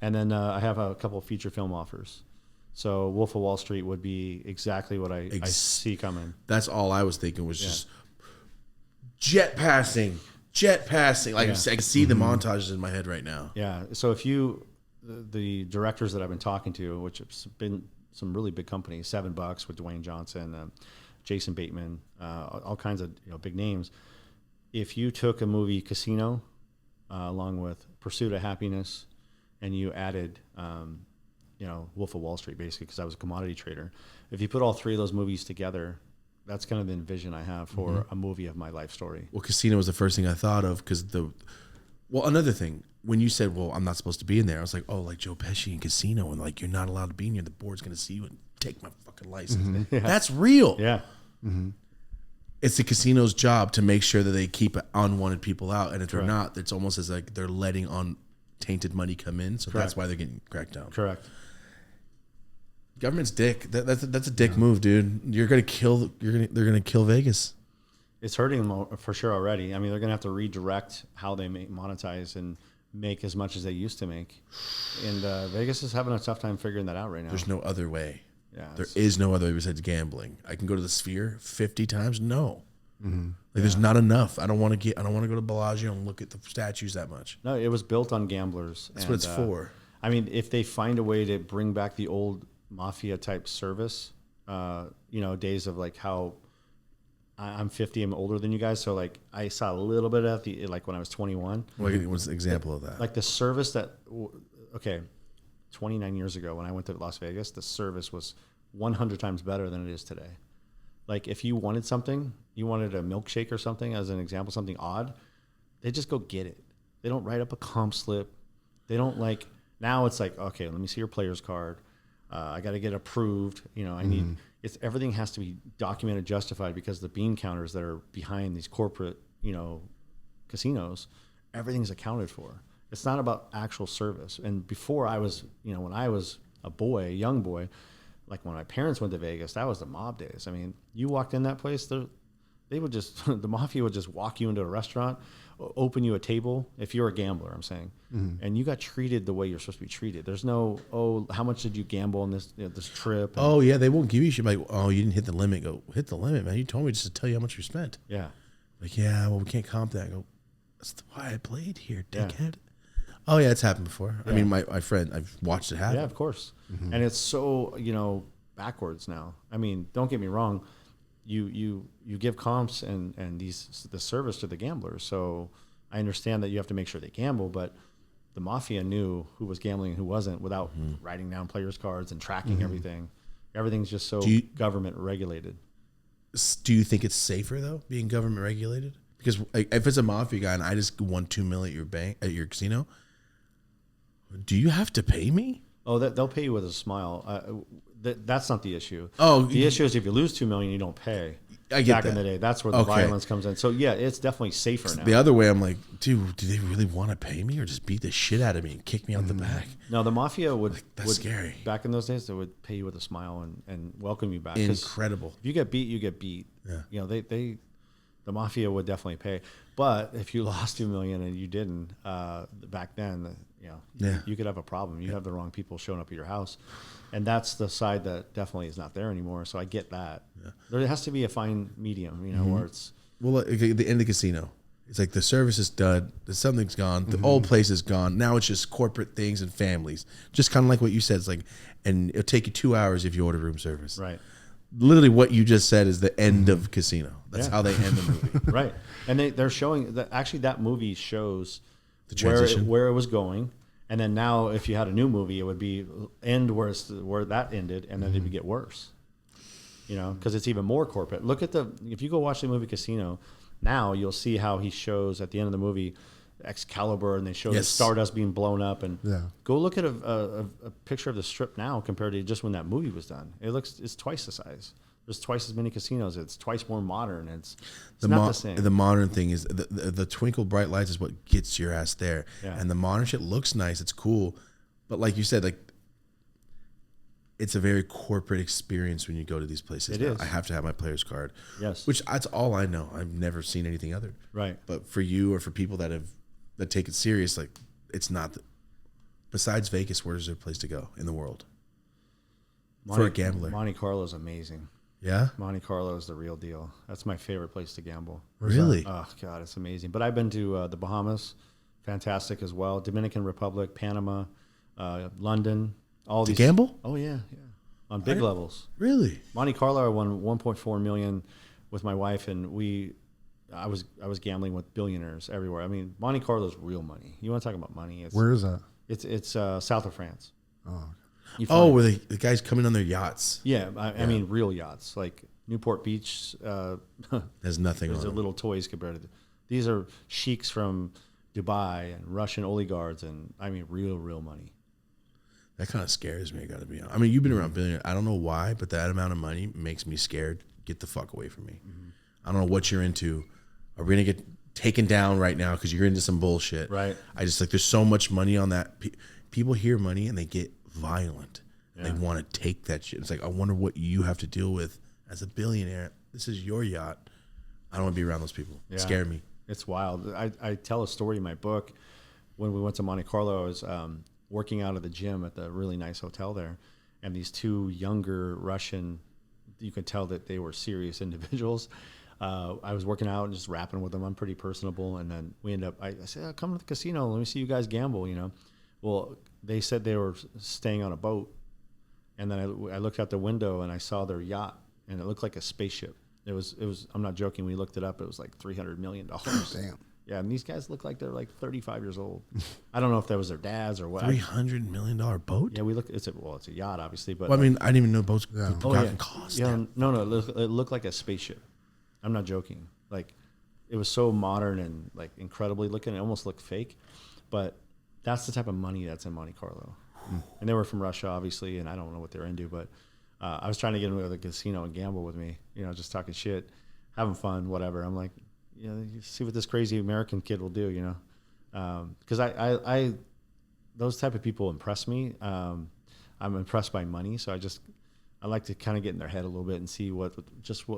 And then I have a couple of feature film offers. So Wolf of Wall Street would be exactly what I see coming. That's all I was thinking was just jet passing. I can see the montages in my head right now. Yeah, so if the directors that I've been talking to, which have been some really big companies, $7 with Dwayne Johnson, Jason Bateman, all kinds of big names. If you took a movie Casino along with Pursuit of Happiness and you added Wolf of Wall Street, basically, because I was a commodity trader, if you put all 3 of those movies together, that's kind of the vision I have for a movie of my life story. Well, Casino was the first thing I thought of because another thing, when you said, well, I'm not supposed to be in there, I was like, oh, like Joe Pesci in Casino, and you're not allowed to be in here. The board's going to see you and take my fucking license. Yeah. That's real. Yeah. It's the casino's job to make sure that they keep unwanted people out. And if they're not, it's almost as they're letting tainted money come in. So that's why they're getting cracked down. Correct. Government's dick. That's a dick move, dude. They're going to kill Vegas. It's hurting them for sure already. I mean, they're going to have to redirect how they monetize and make as much as they used to make. And Vegas is having a tough time figuring that out right now. There's no other way. Yeah, there is no other way besides gambling. I can go to the Sphere 50 times. No. There's not enough. I don't want to go to Bellagio and look at the statues that much. No, it was built on gamblers. That's what it's for. I mean, if they find a way to bring back the old mafia type service, days of like how I'm 50, I'm older than you guys. So like I saw a little bit of when I was 21. What was an example of that? Like the service 29 years ago when I went to Las Vegas, the service was 100 times better than it is today. Like if you wanted something, you wanted a milkshake or something, as an example, something odd, they just go get it. They don't write up a comp slip. They don't now it's like, okay, let me see your player's card. I got to get approved. I need, everything has to be documented, justified, because the bean counters that are behind these corporate, casinos, everything's accounted for. It's not about actual service. And before I was, when I was a young boy, like when my parents went to Vegas, that was the mob days. I mean, you walked in that place, they would just, the mafia would just walk you into a restaurant, open you a table, if you're a gambler, I'm saying, and you got treated the way you're supposed to be treated. There's no, how much did you gamble on this this trip? And they won't give you shit like, you didn't hit the limit. Go, hit the limit, man. You told me just to tell you how much you spent. Yeah. Like, we can't comp that. I go, that's why I played here, dickhead. Yeah. Oh, yeah, it's happened before. Yeah. I mean, my friend, I've watched it happen. Yeah, of course. And it's so, backwards now. I mean, don't get me wrong. You give comps and the service to the gamblers. So I understand that you have to make sure they gamble, but the mafia knew who was gambling and who wasn't without writing down players' cards and tracking everything. Everything's just so government regulated. Do you think it's safer though, being government regulated? Because if it's a mafia guy and I just won $2 million at your bank, at your casino, do you have to pay me? Oh, they'll pay you with a smile. That's not the issue. Oh, the issue is if you lose $2 million, you don't pay. I get back that. In the day. That's where the violence comes in. So yeah, it's definitely safer now. The other way, I'm like, dude, do they really want to pay me or just beat the shit out of me and kick me out the back? No, the mafia would. That's scary. Back in those days, they would pay you with a smile and welcome you back. Incredible. If you get beat, you get beat. Yeah. The mafia would definitely pay. But if you lost $2 million and you didn't back then, you could have a problem. You have the wrong people showing up at your house. And that's the side that definitely is not there anymore. So I get that. Yeah. There has to be a fine medium, where it's... Well, in the casino, it's like the service is done, something's gone, the old place is gone. Now it's just corporate things and families. Just kind of like what you said. It's like, and it'll take you 2 hours if you order room service. Right. Literally what you just said is the end of casino. That's how they end the movie. Right. And they're showing that actually that movie shows the transition, where it was going. And then now, if you had a new movie, it would be end where that ended, and then it would get worse. Because it's even more corporate. Look at if you go watch the movie Casino, now you'll see how he shows at the end of the movie Excalibur, and they show the Stardust being blown up. And go look at a picture of the strip now compared to just when that movie was done. It's twice the size. There's twice as many casinos. It's twice more modern. It's not the same. The modern thing is the twinkle bright lights is what gets your ass there. Yeah. And the modern shit looks nice. It's cool. But like you said, it's a very corporate experience when you go to these places. It is. I have to have my player's card. Yes. Which that's all I know. I've never seen anything other. Right. But for you or for people that take it serious, it's not. Besides Vegas, where's there a place to go in the world for a gambler? Monte Carlo is amazing. Yeah? Monte Carlo is the real deal. That's my favorite place to gamble. Really? Oh, God, it's amazing. But I've been to the Bahamas, fantastic as well. Dominican Republic, Panama, London. All these. Gamble? Oh, yeah. On big levels. Really? Monte Carlo, I won $1.4 million with my wife, and I was gambling with billionaires everywhere. I mean, Monte Carlo's real money. You want to talk about money? Where is that? It's south of France. Oh, where the guys coming on their yachts. Yeah, I mean real yachts like Newport Beach. There's nothing on them. They're little toys compared to these are sheiks from Dubai and Russian oligarchs, and I mean real money. That kind of scares me. I got to be honest. I mean, you've been around billionaires. I don't know why, but that amount of money makes me scared. Get the fuck away from me. I don't know what you're into. Are we gonna get taken down right now because you're into some bullshit? Right. I just there's so much money on that. People hear money and they get violent. Yeah. They want to take that shit. It's like, I wonder what you have to deal with as a billionaire. This is your yacht. I don't want to be around those people. Yeah. Scare me. It's wild. I tell a story in my book. When we went to Monte Carlo, I was working out of the gym at the really nice hotel there, and these two younger Russian, you could tell that they were serious individuals. I was working out and just rapping with them. I'm pretty personable. And then we end up, I said, oh, come to the casino. Let me see you guys gamble, you know. Well, they said they were staying on a boat. And then I looked out the window and I saw their yacht, and it looked like a spaceship. It was, I'm not joking. We looked it up. It was like $300 million. Damn. Yeah, and these guys look like they're like 35 years old. I don't know if that was their dads or what. $300 million boat? Yeah, we looked. It's a yacht, obviously, but Well, I mean, I didn't even know boats Yeah. could cost yeah, that. no, it looked like a spaceship. I'm not joking. Like, it was so modern and like incredibly looking. It almost looked fake, but that's the type of money that's in Monte Carlo. And they were from Russia, obviously, and I don't know what they're into, but I was trying to get them to the casino and gamble with me. You know, just talking shit, having fun, whatever. I'm like, you know, you see what this crazy American kid will do, you know? Because I those type of people impress me. I'm impressed by money, so I like to kind of get in their head a little bit and see what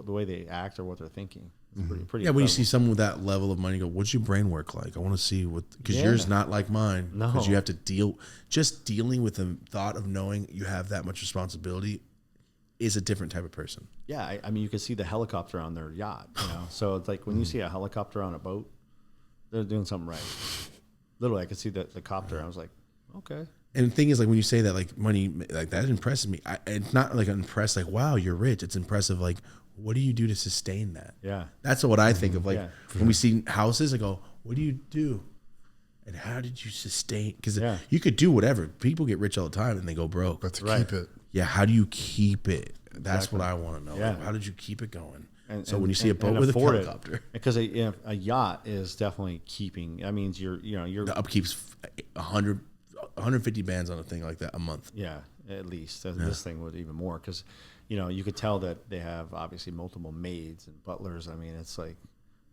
the way they act or what they're thinking. It's pretty Yeah, incredible. when you see someone with that level of money, go, what's your brain work like? I want to see what, because yours not like mine. No. Because you have to dealing with the thought of knowing you have that much responsibility is a different type of person. Yeah, I mean, you can see the helicopter on their yacht, you know? So it's like when you see a helicopter on a boat, they're doing something right. Literally, I could see the copter. I was like, okay. And the thing is, like, when you say that, like, money, like, that impresses me. It's not like impressed, like, wow, you're rich. It's impressive, like, what do you do to sustain that? Yeah. That's what I think of. Like, Yeah. when we see houses, I go, what do you do? And how did you sustain? Because you could do whatever. People get rich all the time and they go broke. But to keep it. Yeah, how do you keep it? That's what I want to know. Yeah. Like, how did you keep it going? And, so when you see a boat with a helicopter, because a yacht is definitely keeping. That means you're the upkeep's 150 bands on a thing like that a month. Yeah, at least this thing would even more, because you know you could tell that they have obviously multiple maids and butlers. I mean, it's like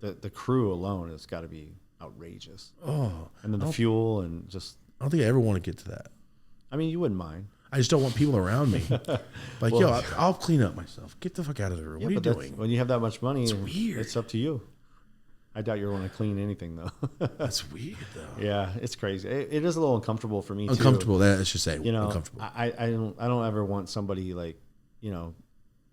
the crew alone has got to be outrageous. Oh, and then the fuel and just. I don't think I ever want to get to that. I mean, you wouldn't mind. I just don't want people around me. Like, yo, I'll clean up myself. Get the fuck out of the room. Yeah, what are you doing? When you have that much money, it's weird. It's up to you. I doubt you want to clean anything, though. That's weird, though. Yeah, it's crazy. It is a little uncomfortable for me, too. Uncomfortable, that should say. You know, uncomfortable. I don't ever want somebody, like, you know,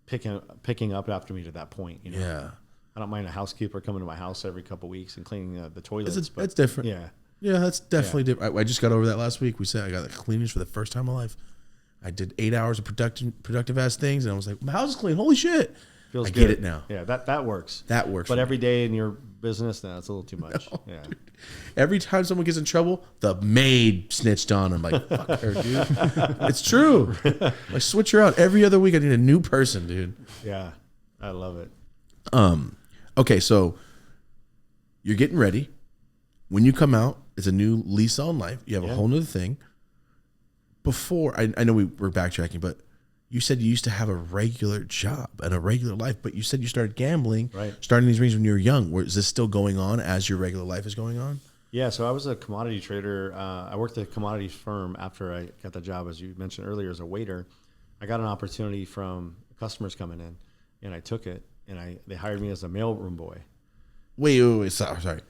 picking up after me to that point, you know. Yeah. I don't mind a housekeeper coming to my house every couple of weeks and cleaning the toilets. It's different. Yeah. Yeah, that's definitely different. I just got over that last week. We said I got the cleaners for the first time in my life. I did 8 hours of productive ass things, and I was like, my house is clean. Holy shit. Feels I good. get it now. Yeah, that works. That works. But every day in your business, it's a little too much. No, yeah. dude. Every time someone gets in trouble, the maid snitched on them. Like, fuck her, dude. It's true. I switch her out every other week. I need a new person, dude. Yeah, I love it. Okay, so you're getting ready. When you come out, it's a new lease on life. You have a whole nother thing. Before, I know we're backtracking, but you said you used to have a regular job and a regular life, but you said you started gambling, starting these rings when you were young. Is this still going on as your regular life is going on? Yeah, so I was a commodity trader. I worked at a commodities firm after I got the job, as you mentioned earlier, as a waiter. I got an opportunity from customers coming in, and I took it, and they hired me as a mailroom boy. Wait, sorry.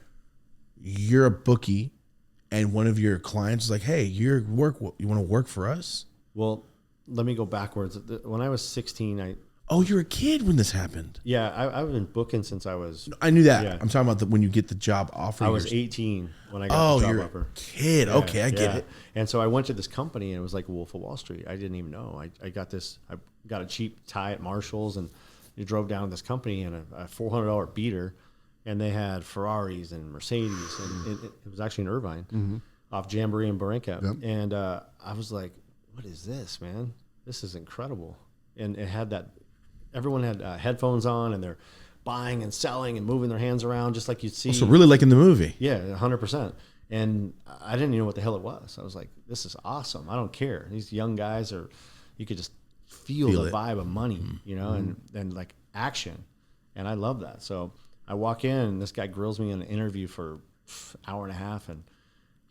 You're a bookie, and one of your clients is like, hey, you want to work for us? Well, let me go backwards. When I was 16, Oh, you're a kid when this happened. Yeah, I've been booking since I was. I knew that. Yeah. I'm talking about when you get the job offer. I was 18 when I got the job you're offer. A kid. Yeah, okay, I get it. And so I went to this company, and it was like Wolf of Wall Street. I didn't even know. I got a cheap tie at Marshall's, and you drove down to this company in a $400 beater, and they had Ferraris and Mercedes, and it was actually in Irvine, off Jamboree and Barranca. Yep. And I was like, what is this, man? This is incredible. And it had that. Everyone had headphones on, and they're buying and selling and moving their hands around just like you'd see. So really like in the movie. Yeah, 100%. And I didn't even know what the hell it was. I was like, this is awesome. I don't care. These young guys you could just feel the vibe of money, you know, and like action. And I love that. So I walk in, and this guy grills me in an interview for an hour and a half, and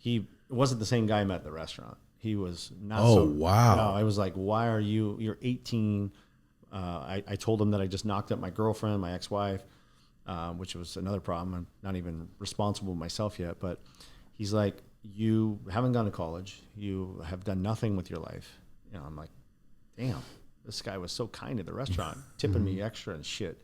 it wasn't the same guy I met at the restaurant. He was not wow. No, I was like, why are you're 18. I told him that I just knocked up my girlfriend, my ex-wife, which was another problem. I'm not even responsible myself yet. But he's like, you haven't gone to college. You have done nothing with your life. You know, I'm like, damn, this guy was so kind at the restaurant, tipping me extra and shit.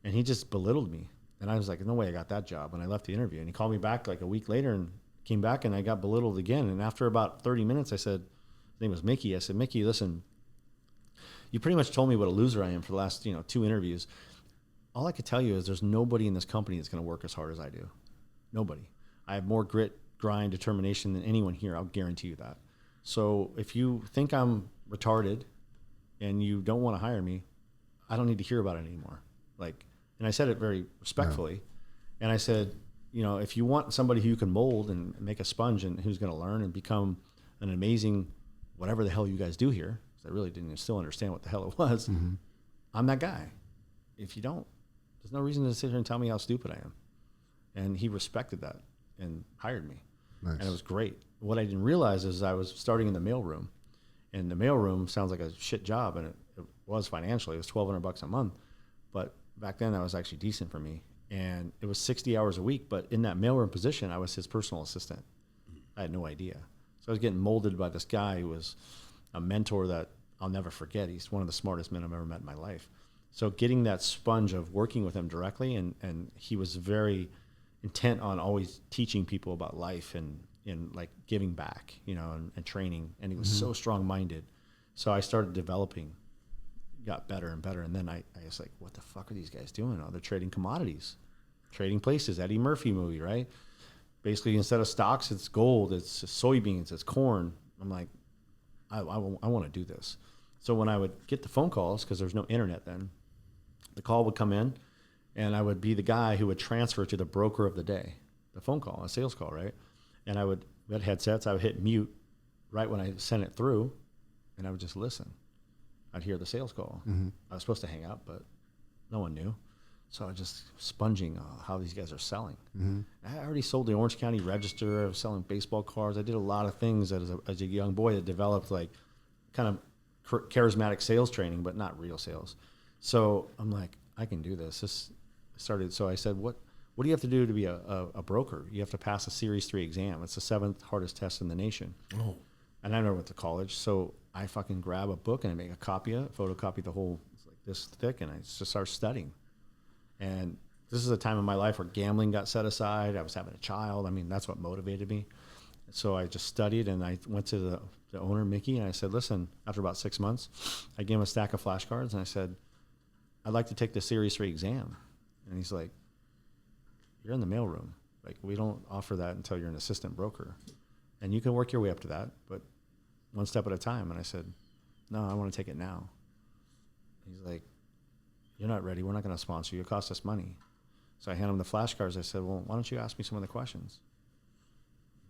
And he just belittled me. And I was like, no way I got that job. And I left the interview. And he called me back like a week later and came back, and I got belittled again. And after about 30 minutes, I said, his name was Mickey. I said, Mickey, listen, you pretty much told me what a loser I am for the last 2 interviews. All I could tell you is there's nobody in this company that's going to work as hard as I do. Nobody. I have more grit, grind, determination than anyone here. I'll guarantee you that. So if you think I'm retarded and you don't want to hire me, I don't need to hear about it anymore. And I said it very respectfully. Yeah. And I said, if you want somebody who you can mold and make a sponge and who's going to learn and become an amazing whatever the hell you guys do here, because I really didn't still understand what the hell it was, I'm that guy. If you don't, there's no reason to sit here and tell me how stupid I am. And he respected that and hired me. Nice. And it was great. What I didn't realize is I was starting in the mailroom. And the mailroom sounds like a shit job, and it was financially. It was $1,200 a month. But back then, that was actually decent for me. And it was 60 hours a week. But in that mailroom position, I was his personal assistant. I had no idea. So I was getting molded by this guy who was a mentor that I'll never forget. He's one of the smartest men I've ever met in my life. So getting that sponge of working with him directly, and he was very intent on always teaching people about life and like giving back, and training. And he was so strong-minded. So I started developing, got better and better. And then I was like, what the fuck are these guys doing? Oh, they're trading commodities, trading places. Eddie Murphy movie, right? Basically, instead of stocks, it's gold, it's soybeans, it's corn. I'm like, I want to do this. So when I would get the phone calls, because there's no internet then, the call would come in, and I would be the guy who would transfer to the broker of the day, the phone call, a sales call, right? And we had headsets. I would hit mute right when I sent it through, and I would just listen. I'd hear the sales call. I was supposed to hang up, but no one knew. So I was just sponging how these guys are selling. I already sold the Orange County Register. I was selling baseball cards. I did a lot of things as a young boy that developed like kind of charismatic sales training, but not real sales. So I'm like, I can do this. This started. So I said, what do you have to do to be a broker? You have to pass a Series 3 exam. It's the 7th hardest test in the nation. Oh. And I never went to college. So I fucking grab a book and I make a copy of it, photocopy the whole, it's like this thick, and I just start studying. And this is a time in my life where gambling got set aside. I was having a child. I mean, that's what motivated me. So I just studied, and I went to the owner, Mickey, and I said, listen, after about 6 months, I gave him a stack of flashcards, and I said, I'd like to take the Series 3 exam. And he's like, you're in the mailroom. Like, we don't offer that until you're an assistant broker. And you can work your way up to that, but one step at a time. And I said, no, I want to take it now. He's like, you're not ready. We're not going to sponsor you. It costs us money. So I handed him the flashcards. I said, well, why don't you ask me some of the questions?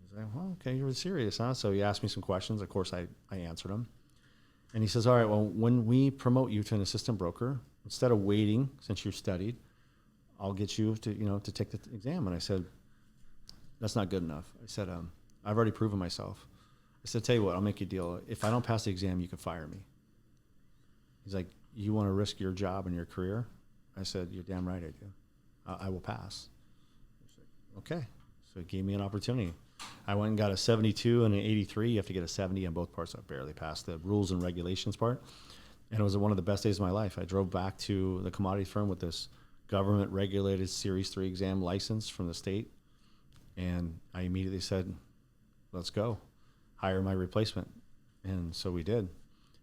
He's like, well, okay, you're serious, huh? So he asked me some questions. Of course, I answered them. And he says, all right, well, when we promote you to an assistant broker, instead of waiting, since you've studied, I'll get you to take the exam. And I said, that's not good enough. I said, I've already proven myself. I said, tell you what, I'll make you a deal. If I don't pass the exam, you can fire me. He's like, you want to risk your job and your career? I said, you're damn right I do. I will pass. He's like, okay. So he gave me an opportunity. I went and got a 72 and an 83. You have to get a 70 on both parts. I barely passed the rules and regulations part. And it was one of the best days of my life. I drove back to the commodity firm with this government-regulated Series 3 exam license from the state. And I immediately said, let's go. Hire my replacement. And so we did.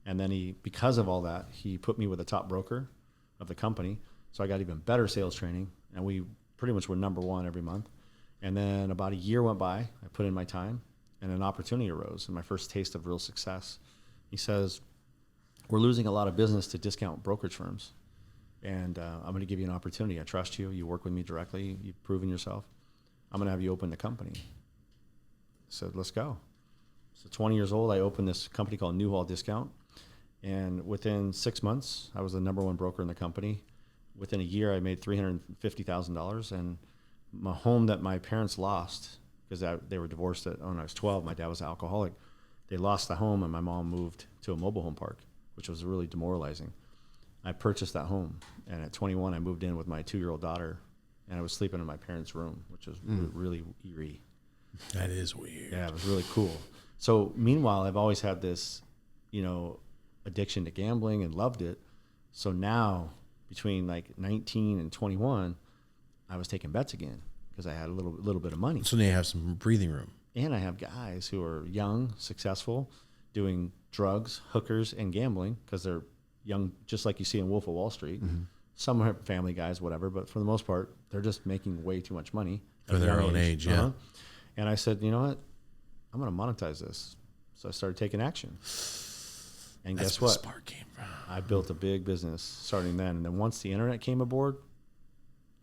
And then because of all that, he put me with the top broker of the company. So I got even better sales training. And we pretty much were number one every month. And then about a year went by. I put in my time, and an opportunity arose, and my first taste of real success. He says, we're losing a lot of business to discount brokerage firms. And I'm going to give you an opportunity. I trust you. You work with me directly. You've proven yourself. I'm going to have you open the company. I said, let's go. So 20 years old, I opened this company called Newhall Discount. And within 6 months, I was the number one broker in the company. Within a year, I made $350,000. And my home that my parents lost, because they were divorced when I was 12, my dad was an alcoholic. They lost the home, and my mom moved to a mobile home park, which was really demoralizing. I purchased that home. And at 21, I moved in with my 2-year-old daughter. And I was sleeping in my parents' room, which was really eerie. That is weird. Yeah, it was really cool. So meanwhile, I've always had this, addiction to gambling and loved it. So now, between like 19 and 21, I was taking bets again because I had a little bit of money. So now you have some breathing room. And I have guys who are young, successful, doing drugs, hookers, and gambling because they're young, just like you see in Wolf of Wall Street. Mm-hmm. Some are family guys, whatever, but for the most part, they're just making way too much money for their own age. Yeah. And I said, you know what? I'm going to monetize this. So I started taking action. And That's guess what? Spark came from. I built a big business starting then. And then once the internet came aboard,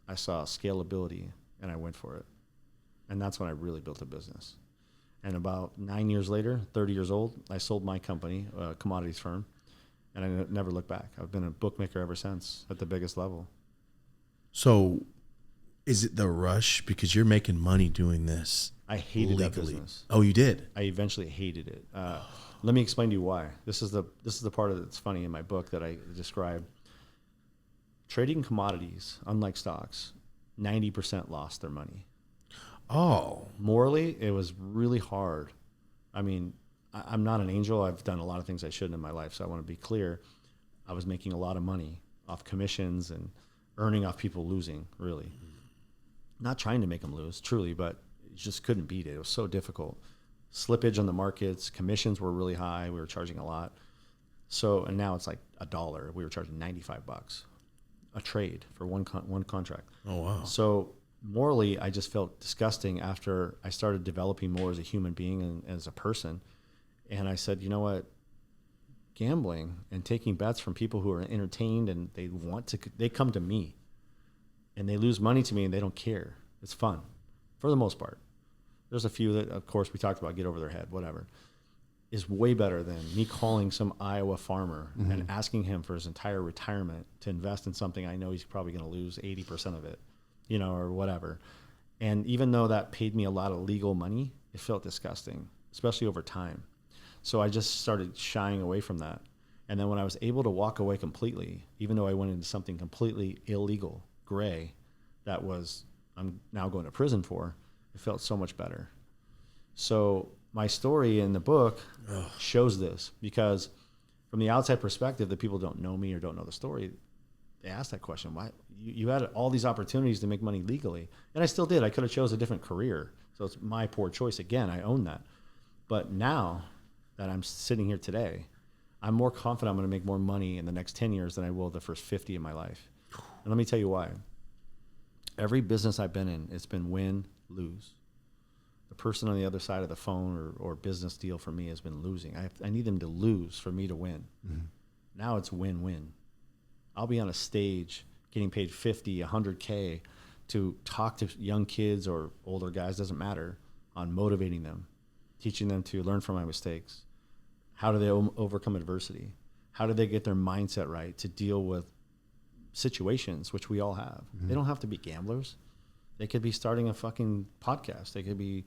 I saw scalability and I went for it. And that's when I really built a business. And about 9 years later, 30 years old, I sold my company, a commodities firm, and I never looked back. I've been a bookmaker ever since at the biggest level. So is it the rush? Because you're making money doing this. I hated that business. Oh, you did? I eventually hated it. Let me explain to you why. This is the part that's funny in my book that I describe. Trading commodities, unlike stocks, 90% lost their money. Oh. Morally, it was really hard. I mean, I'm not an angel. I've done a lot of things I shouldn't in my life, so I want to be clear. I was making a lot of money off commissions and earning off people losing, really. Not trying to make them lose, truly, but just couldn't beat it. It was so difficult. Slippage on the markets, commissions were really high. We were charging a lot. So, and now it's like $1. We were charging $95 a trade for one contract. Oh, wow. So morally, I just felt disgusting after I started developing more as a human being and as a person. And I said, you know what? Gambling and taking bets from people who are entertained and they come to me and they lose money to me and they don't care. It's fun for the most part. There's a few that, of course, we talked about, get over their head, whatever, is way better than me calling some Iowa farmer and asking him for his entire retirement to invest in something I know he's probably going to lose 80% of it, or whatever. And even though that paid me a lot of legal money, it felt disgusting, especially over time. So I just started shying away from that. And then when I was able to walk away completely, even though I went into something completely illegal, gray, that was I'm now going to prison for, it felt so much better. So my story in the book shows this, because from the outside perspective, the people don't know me or don't know the story, they ask that question. Why you had all these opportunities to make money legally? And I still did. I could have chose a different career. So it's my poor choice. Again, I own that. But now that I'm sitting here today, I'm more confident I'm going to make more money in the next 10 years than I will the first 50 in my life. And let me tell you why. Every business I've been in, it's been win, lose. The person on the other side of the phone or business deal for me has been losing. I need them to lose for me to win. Mm-hmm. Now it's win-win. I'll be on a stage getting paid $50, $100K to talk to young kids or older guys, doesn't matter, on motivating them, teaching them to learn from my mistakes. How do they overcome adversity? How do they get their mindset right to deal with situations, which we all have? Mm-hmm. They don't have to be gamblers. They could be starting a fucking podcast. They could be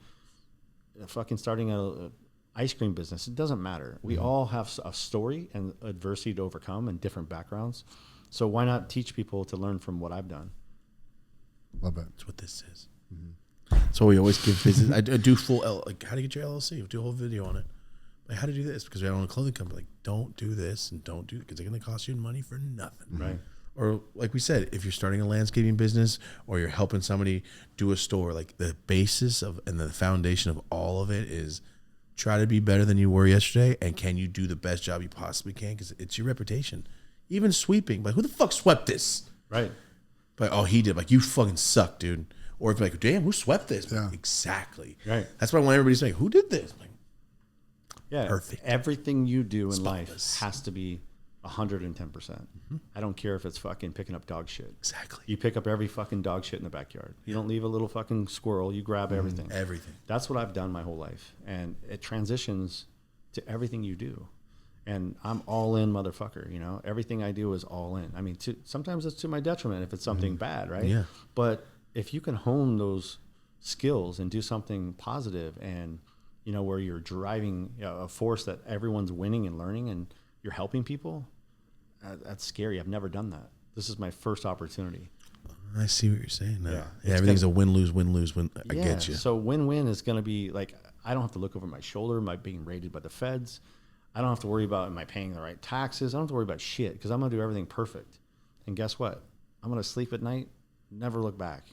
fucking starting a ice cream business. It doesn't matter. We all have a story and adversity to overcome and different backgrounds. So why not teach people to learn from what I've done? Love it. That's what this is. Mm-hmm. So we always give business. I do full, like, how to get your LLC. We do a whole video on it. Like, how to do this, because we own a clothing company. Like, don't do this and don't do it, because they're going to cost you money for nothing. Right. Or like we said, if you're starting a landscaping business or you're helping somebody do a store, like the basis of and the foundation of all of it is try to be better than you were yesterday, and can you do the best job you possibly can, because it's your reputation. Even sweeping, like, who the fuck swept this? Right. Like, oh, he did. Like, you fucking suck, dude. Or if like, damn, who swept this? Yeah. Like, exactly. Right. That's why I want everybody to say, who did this? Like, yeah. Perfect. Everything you do in Spotless. life has to be 110%. Mm-hmm. I don't care if it's fucking picking up dog shit. Exactly. You pick up every fucking dog shit in the backyard. You don't leave a little fucking squirrel. You grab everything. Everything. That's what I've done my whole life. And it transitions to everything you do. And I'm all in, motherfucker. Everything I do is all in. I mean, sometimes it's to my detriment if it's something bad, right? Yeah. But if you can hone those skills and do something positive and, where you're driving a force that everyone's winning and learning and you're helping people, that's scary. I've never done that. This is my first opportunity. I see what you're saying now. Yeah, Everything's a win-lose, win-lose, win. I get you. So win-win is going to be like, I don't have to look over my shoulder. Am I being raided by the feds? I don't have to worry about, am I paying the right taxes? I don't have to worry about shit, because I'm going to do everything perfect. And guess what? I'm going to sleep at night, never look back.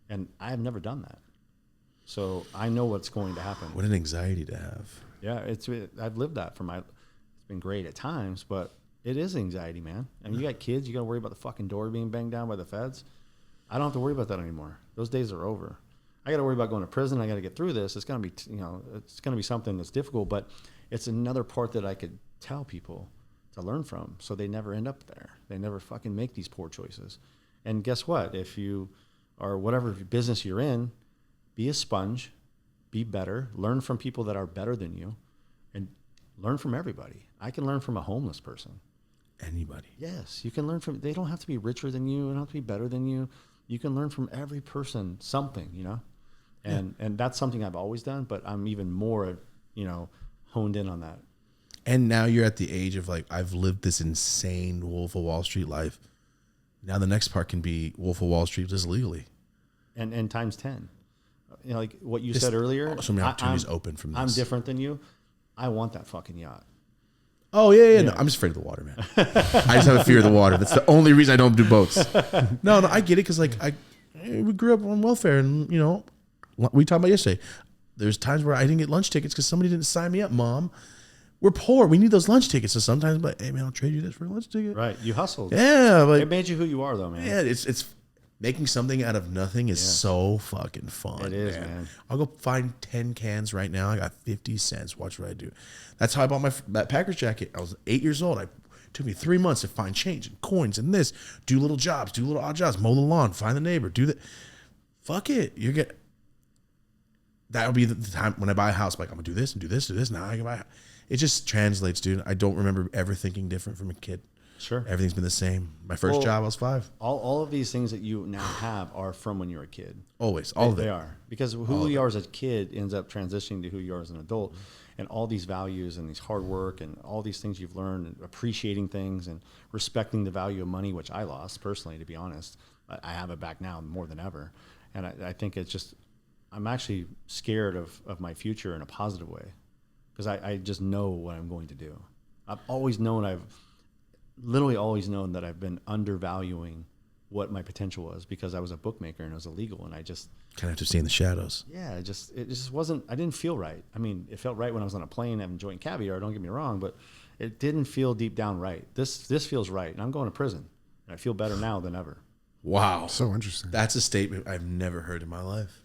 And I have never done that. So I know what's going to happen. What an anxiety to have. Yeah, I've lived that it's been great at times, but it is anxiety, man. I mean, you got kids, you got to worry about the fucking door being banged down by the feds. I don't have to worry about that anymore. Those days are over. I got to worry about going to prison. I got to get through this. It's going to be, it's going to be something that's difficult, but it's another part that I could tell people to learn from, so they never end up there. They never fucking make these poor choices. And guess what? If you are whatever business you're in, be a sponge, be better, learn from people that are better than you, and learn from everybody. I can learn from a homeless person. Anybody. Yes, you can learn from, they don't have to be richer than you, they don't have to be better than you. You can learn from every person something, and that's something I've always done, but I'm even more, honed in on that. And now you're at the age of like, I've lived this insane Wolf of Wall Street life. Now the next part can be Wolf of Wall Street just legally. And times 10. Like what you said earlier. So many opportunities open from this. I'm different than you. I want that fucking yacht. Oh, yeah. No, I'm just afraid of the water, man. I just have a fear of the water. That's the only reason I don't do boats. No, I get it, because like we grew up on welfare, and we talked about yesterday. There's times where I didn't get lunch tickets because somebody didn't sign me up. Mom, we're poor. We need those lunch tickets. So sometimes I'm like, hey man, I'll trade you this for a lunch ticket. Right, you hustled. Yeah, but it made you who you are, though, man. Yeah, it's making something out of nothing is so fucking fun. It is, man. I'll go find 10 cans right now. I got 50 cents. Watch what I do. That's how I bought that Packers jacket. I was 8 years old. It took me 3 months to find change and coins and this. Do little jobs. Do little odd jobs. Mow the lawn. Find the neighbor. Do that. Fuck it. That'll be the time when I buy a house. Like, I'm going to do this and do this, do this. Now I can buy. It just translates, dude. I don't remember ever thinking different from a kid. Sure. Everything's been the same. My first job, I was 5. All of these things that you now have are from when you were a kid. Always. All of them. They are. Because who you are as a kid ends up transitioning to who you are as an adult. And all these values and these hard work and all these things you've learned, and appreciating things and respecting the value of money, which I lost personally, to be honest. I have it back now more than ever. And I think it's just, I'm actually scared of my future in a positive way. Because I just know what I'm going to do. I've always known, literally always known that I've been undervaluing what my potential was, because I was a bookmaker and it was illegal, and I just kind of have to stay in the shadows. Yeah, it just wasn't. I didn't feel right. I mean, it felt right when I was on a plane enjoying caviar. Don't get me wrong, but it didn't feel deep down right. This feels right, and I'm going to prison, and I feel better now than ever. Wow, so interesting. That's a statement I've never heard in my life.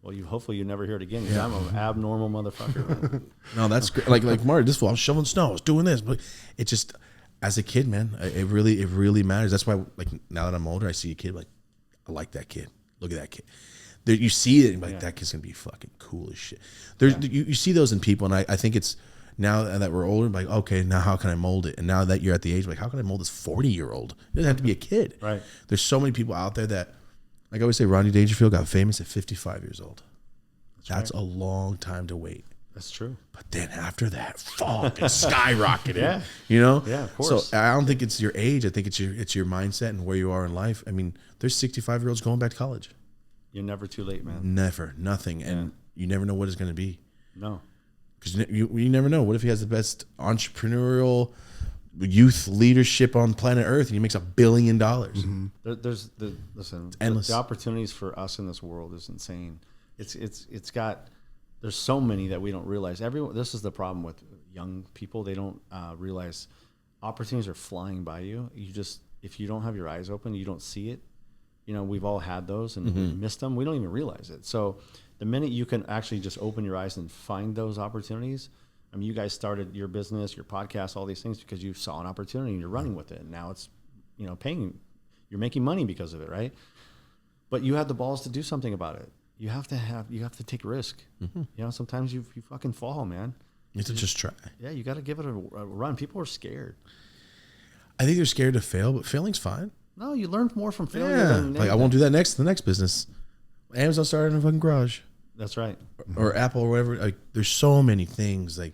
Well, hopefully you never hear it again, because I'm an abnormal motherfucker. No, that's great. Like Marty, this fall I was shoveling snow, I was doing this, but it just, as a kid, man, it really matters. That's why, like, now that I'm older, I see a kid, like, I like that kid. Look at that kid. There, you see it, and like, that kid's gonna be fucking cool as shit. You see those in people, and I think it's, now that we're older, like, okay, now how can I mold it? And now that you're at the age, like, how can I mold this 40-year-old? It doesn't have to be a kid. Right. There's so many people out there that, like I always say, Rodney Dangerfield got famous at 55 years old. That's a long time to wait. That's true. But then after that, fuck, it's skyrocketed. Yeah. Yeah, of course. So I don't think it's your age. I think it's your mindset and where you are in life. I mean, there's 65-year-olds going back to college. You're never too late, man. Never, nothing, and you never know what it's going to be. No, because you never know. What if he has the best entrepreneurial youth leadership on planet Earth and he makes $1 billion? Mm-hmm. Listen, endless. The opportunities for us in this world is insane. It's got. There's so many that we don't realize. This is the problem with young people. They don't realize opportunities are flying by you. If you don't have your eyes open, you don't see it. We've all had those and we missed them. We don't even realize it. So the minute you can actually just open your eyes and find those opportunities, I mean, you guys started your business, your podcast, all these things because you saw an opportunity and you're running with it. And now it's, paying. You're making money because of it, right? But you had the balls to do something about it. You have to take risk. Mm-hmm. Sometimes you fucking fall, man. You have to just try. Yeah, you got to give it a run. People are scared. I think they're scared to fail, but failing's fine. No, you learn more from failure. Yeah, than like I won't do that the next business. Amazon started in a fucking garage. That's right. Or Apple or whatever. Like, there's so many things. Like,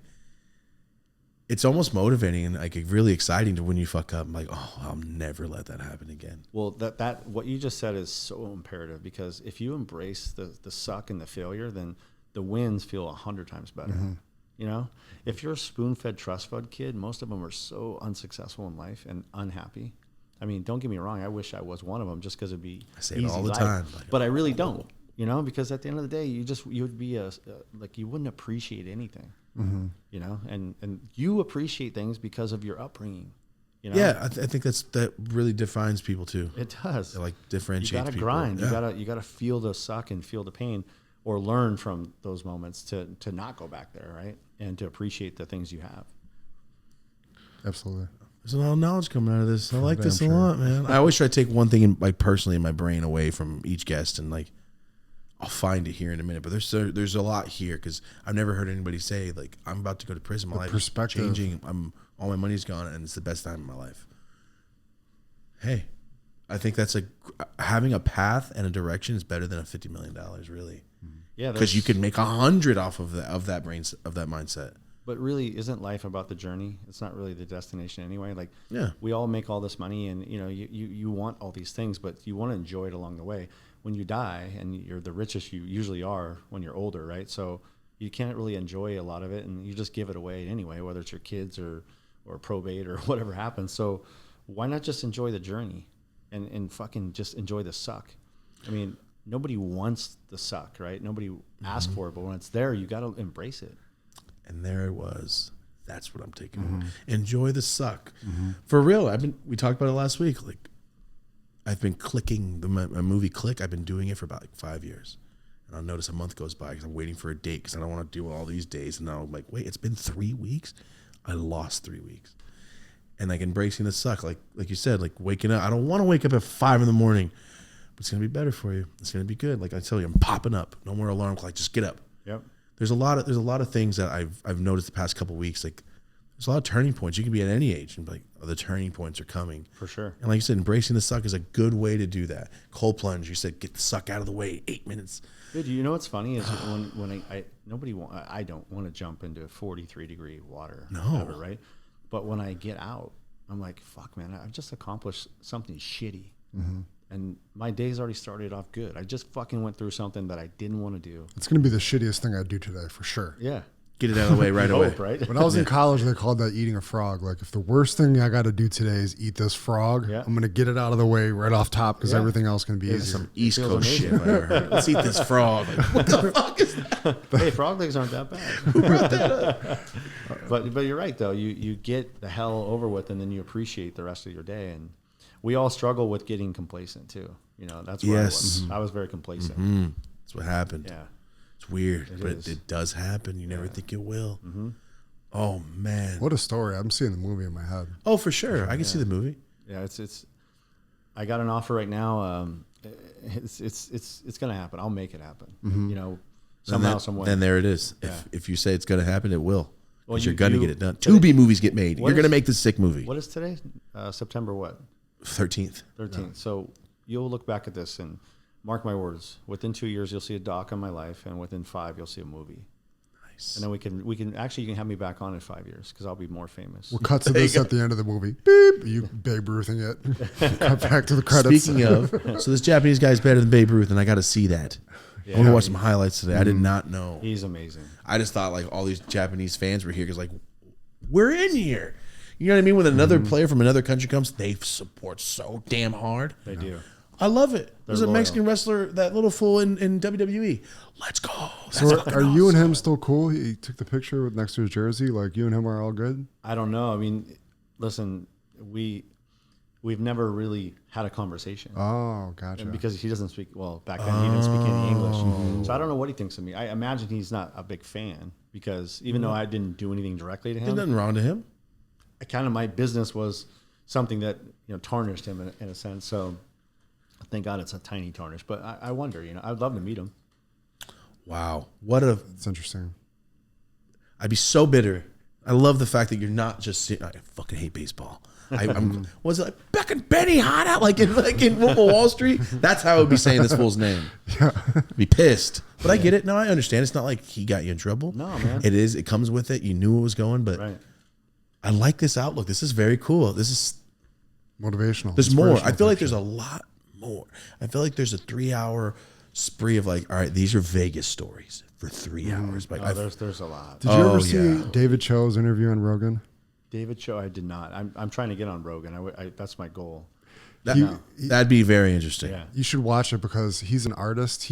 it's almost motivating and like really exciting to when you fuck up. I'm like, oh, I'll never let that happen again. Well, that what you just said is so imperative, because if you embrace the suck and the failure, then the wins feel 100 times better. Mm-hmm. If you're a spoon-fed, trust-fed kid, most of them are so unsuccessful in life and unhappy. I mean, don't get me wrong. I wish I was one of them just because it'd be I say it easy all the life. time. But I really don't, you know, because at the end of the day, you would be like, you wouldn't appreciate anything, you know, and you appreciate things because of your upbringing. You know? Yeah, I think that really defines people too. It does. It like differentiates You gotta people. grind. Yeah. You gotta feel the suck and feel the pain, or learn from those moments to not go back there, right? And to appreciate the things you have. Absolutely. There's a lot of knowledge coming out of this. I like this a sure. lot, man. I always try to take one thing like personally in my brain away from each guest, and like I'll find it here in a minute. But there's a lot here because I've never heard anybody say like I'm about to go to prison. My life is changing. All my money's gone, and it's the best time of my life. Hey, I think that's having a path and a direction is better than a $50 million, really. Yeah, because you could make 100 off of that mindset. But really, isn't life about the journey? It's not really the destination anyway. Like, yeah, we all make all this money, and you know, you want all these things, but you want to enjoy it along the way. When you die, and you're the richest you usually are when you're older, right? So you can't really enjoy a lot of it, and you just give it away anyway, whether it's your kids or probate or whatever happens. So why not just enjoy the journey and fucking just enjoy the suck? I mean, nobody wants the suck, right? Nobody asks for it, but when it's there, you got to embrace it. And there it was. That's what I'm taking away. Enjoy the suck. For real. We talked about it last week. Like, I've been clicking my movie Click. I've been doing it for about 5 years. And I'll notice a month goes by because I'm waiting for a date because I don't want to do all these days. And now I'm like, wait, it's been 3 weeks? I lost 3 weeks. And like embracing the suck, like you said, like waking up. I don't want to wake up at 5 in the morning, but it's gonna be better for you. It's gonna be good. Like I tell you, I'm popping up. No more alarm clock. Just get up. Yep. There's a lot of things that I've noticed the past couple of weeks. Like there's a lot of turning points. You can be at any age and be like, oh, the turning points are coming. For sure. And like you said, embracing the suck is a good way to do that. Cold plunge. You said get the suck out of the way. 8 minutes. Dude, you know what's funny is when I don't want to jump into 43-degree water. No. Ever, right? But when I get out, I'm like, fuck, man, I've just accomplished something shitty. And my day's already started off good. I just fucking went through something that I didn't want to do. It's going to be the shittiest thing I do today for sure. Yeah. Get it out of the way right away. Right? When I was in college, they called that eating a frog. Like, if the worst thing I got to do today is eat this frog, I'm going to get it out of the way right off top because everything else can be easier. Some East Coast shit. Let's eat this frog. Like, what the fuck is that? Hey, frog legs aren't that bad. Who brought that up? But you're right, though. You get the hell over with, and then you appreciate the rest of your day. And we all struggle with getting complacent, too. You know, that's where I was. I was very complacent. That's what happened. Yeah. It's weird, but it does happen. You never think it will. Oh, man. What a story. I'm seeing the movie in my head. Oh, for sure. I can see the movie. Yeah, it's. I got an offer right now. It's going to happen. I'll make it happen. You know, somehow, some way. And there it is. Yeah. If you say it's going to happen, it will. Well, Because you're going to get it done. Tubi movies get made. You're going to make the sick movie. What is today? September what? 13th. 13th. Yeah. So you'll look back at this and mark my words. Within 2 years, you'll see a doc on my life, and within 5, you'll see a movie. Nice. And then we can actually, you can have me back on in 5 years because I'll be more famous. We'll cut to this at the end of the movie. Beep. You Babe Ruthing it. Cut back to the credits. Speaking of, so this Japanese guy's better than Babe Ruth, and I got to see that. Yeah, I want to watch some highlights today. I did not know. He's amazing. I just thought like all these Japanese fans were here because like we're in here. You know what I mean? When another player from another country comes, they support so damn hard. They do. I love it. There's a loyal. Mexican wrestler, that little fool in WWE. Let's go. So are you and him still cool? He took the picture with next to his jersey. Like you and him are all good? I don't know. I mean, listen, we've never really had a conversation. Oh, gotcha. Because he doesn't speak, well, back then he didn't speak any English. So I don't know what he thinks of me. I imagine he's not a big fan because even though I didn't do anything directly to him. There's nothing wrong to him. My business was something that, tarnished him in a sense. So thank God it's a tiny tarnish. But I wonder, I'd love to meet him. Wow. It's interesting. I'd be so bitter. I love the fact that you're not just I fucking hate baseball. Was it like back in Benny hot out like in Wolf of Wall Street? That's how I would be saying this fool's name. Yeah. Be pissed. But I get it. No, I understand. It's not like he got you in trouble. No, man. It comes with it. You knew it was going, but right. I like this outlook. This is very cool. This is motivational. There's more. I feel like there's a lot more. I feel like there's a 3-hour spree of like, all right, these are Vegas stories for 3 hours. Like, there's a lot. Did you ever see David Cho's interview on Rogan? David Cho, I did not. I'm trying to get on Rogan. That's my goal. That'd be very interesting. Yeah. You should watch it because he's an artist.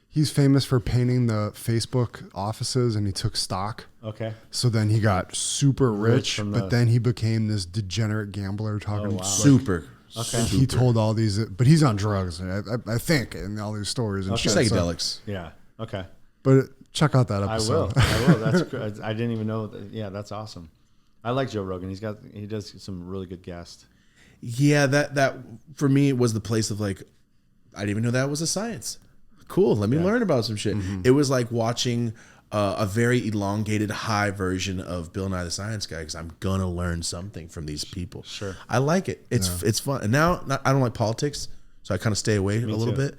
He's famous for painting the Facebook offices, and he took stock. Okay. So then he got super rich, from but then he became this degenerate gambler talking Super. Okay. He told all these, but he's on drugs, I think, in all these stories and shit. Psychedelics. Yeah. Okay. But check out that episode. I will. That's good. I didn't even know that. Yeah, that's awesome. I like Joe Rogan. He does some really good guests. Yeah, that for me was the place of like, I didn't even know that was a science. Cool. Let me learn about some shit. It was like watching a very elongated high version of Bill Nye the Science Guy, because I'm gonna learn something from these people. Sure. I like it. It's fun. And now I don't like politics, so I kind of stay away a little bit.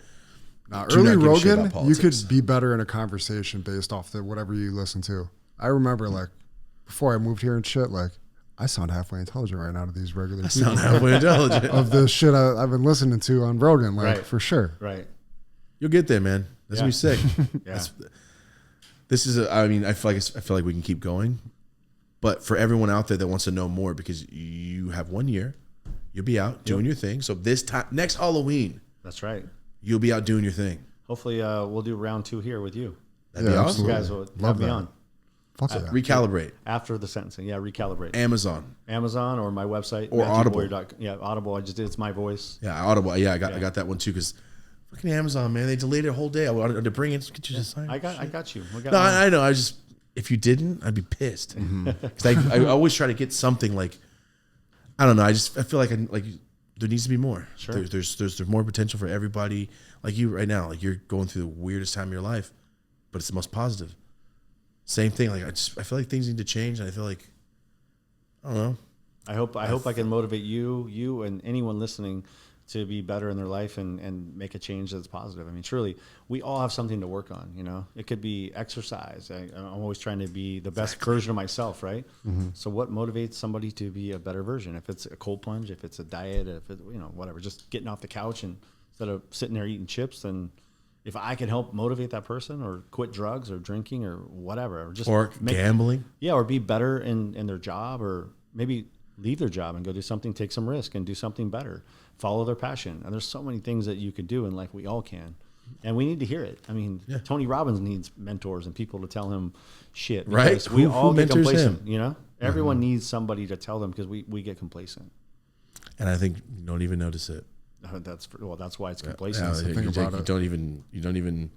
Early Rogan, you could be better in a conversation based off whatever you listen to. I remember like before I moved here and shit, like I sound halfway intelligent right now to these regular people. Sound halfway intelligent of the shit I've been listening to on Rogan, like for sure. Right. You'll get there, man. That's gonna be sick. Yeah. This is I feel like we can keep going, but for everyone out there that wants to know more, because you have 1 year, you'll be out doing your thing. So this time next Halloween, that's right, you'll be out doing your thing. Hopefully, we'll do round 2 here with you. That'd be awesome. You guys will have me on. Recalibrate after the sentencing. Yeah, recalibrate. Amazon or my website or Audible. Yeah, Audible. I just did. It's my voice. Yeah, Audible. Yeah, I got that one too, because fucking Amazon, man, they delayed it a whole day. I wanted to bring it. Get you to sign. I got you. I know. If you didn't, I'd be pissed, because I always try to get something like, I don't know. I feel like there needs to be more. Sure. There's more potential for everybody. Like you right now, like you're going through the weirdest time of your life, but it's the most positive. Same thing. Like I feel like things need to change, and I feel like, I don't know. I hope I can motivate you and anyone listening to be better in their life and make a change that's positive. I mean, surely we all have something to work on. You know, it could be exercise. I'm always trying to be the best version of myself, right? So what motivates somebody to be a better version? If it's a cold plunge, if it's a diet, if it, whatever, just getting off the couch and instead of sitting there eating chips, then if I can help motivate that person, or quit drugs or drinking or whatever, or just gambling, or be better in their job, or maybe leave their job and go do something, take some risk and do something better, follow their passion. And there's so many things that you can do in life. We all can, and we need to hear it. I mean, Tony Robbins needs mentors and people to tell him shit, right? We all get complacent, everyone needs somebody to tell them, because we get complacent. And I think you don't even notice it. That's why it's complacent. You don't even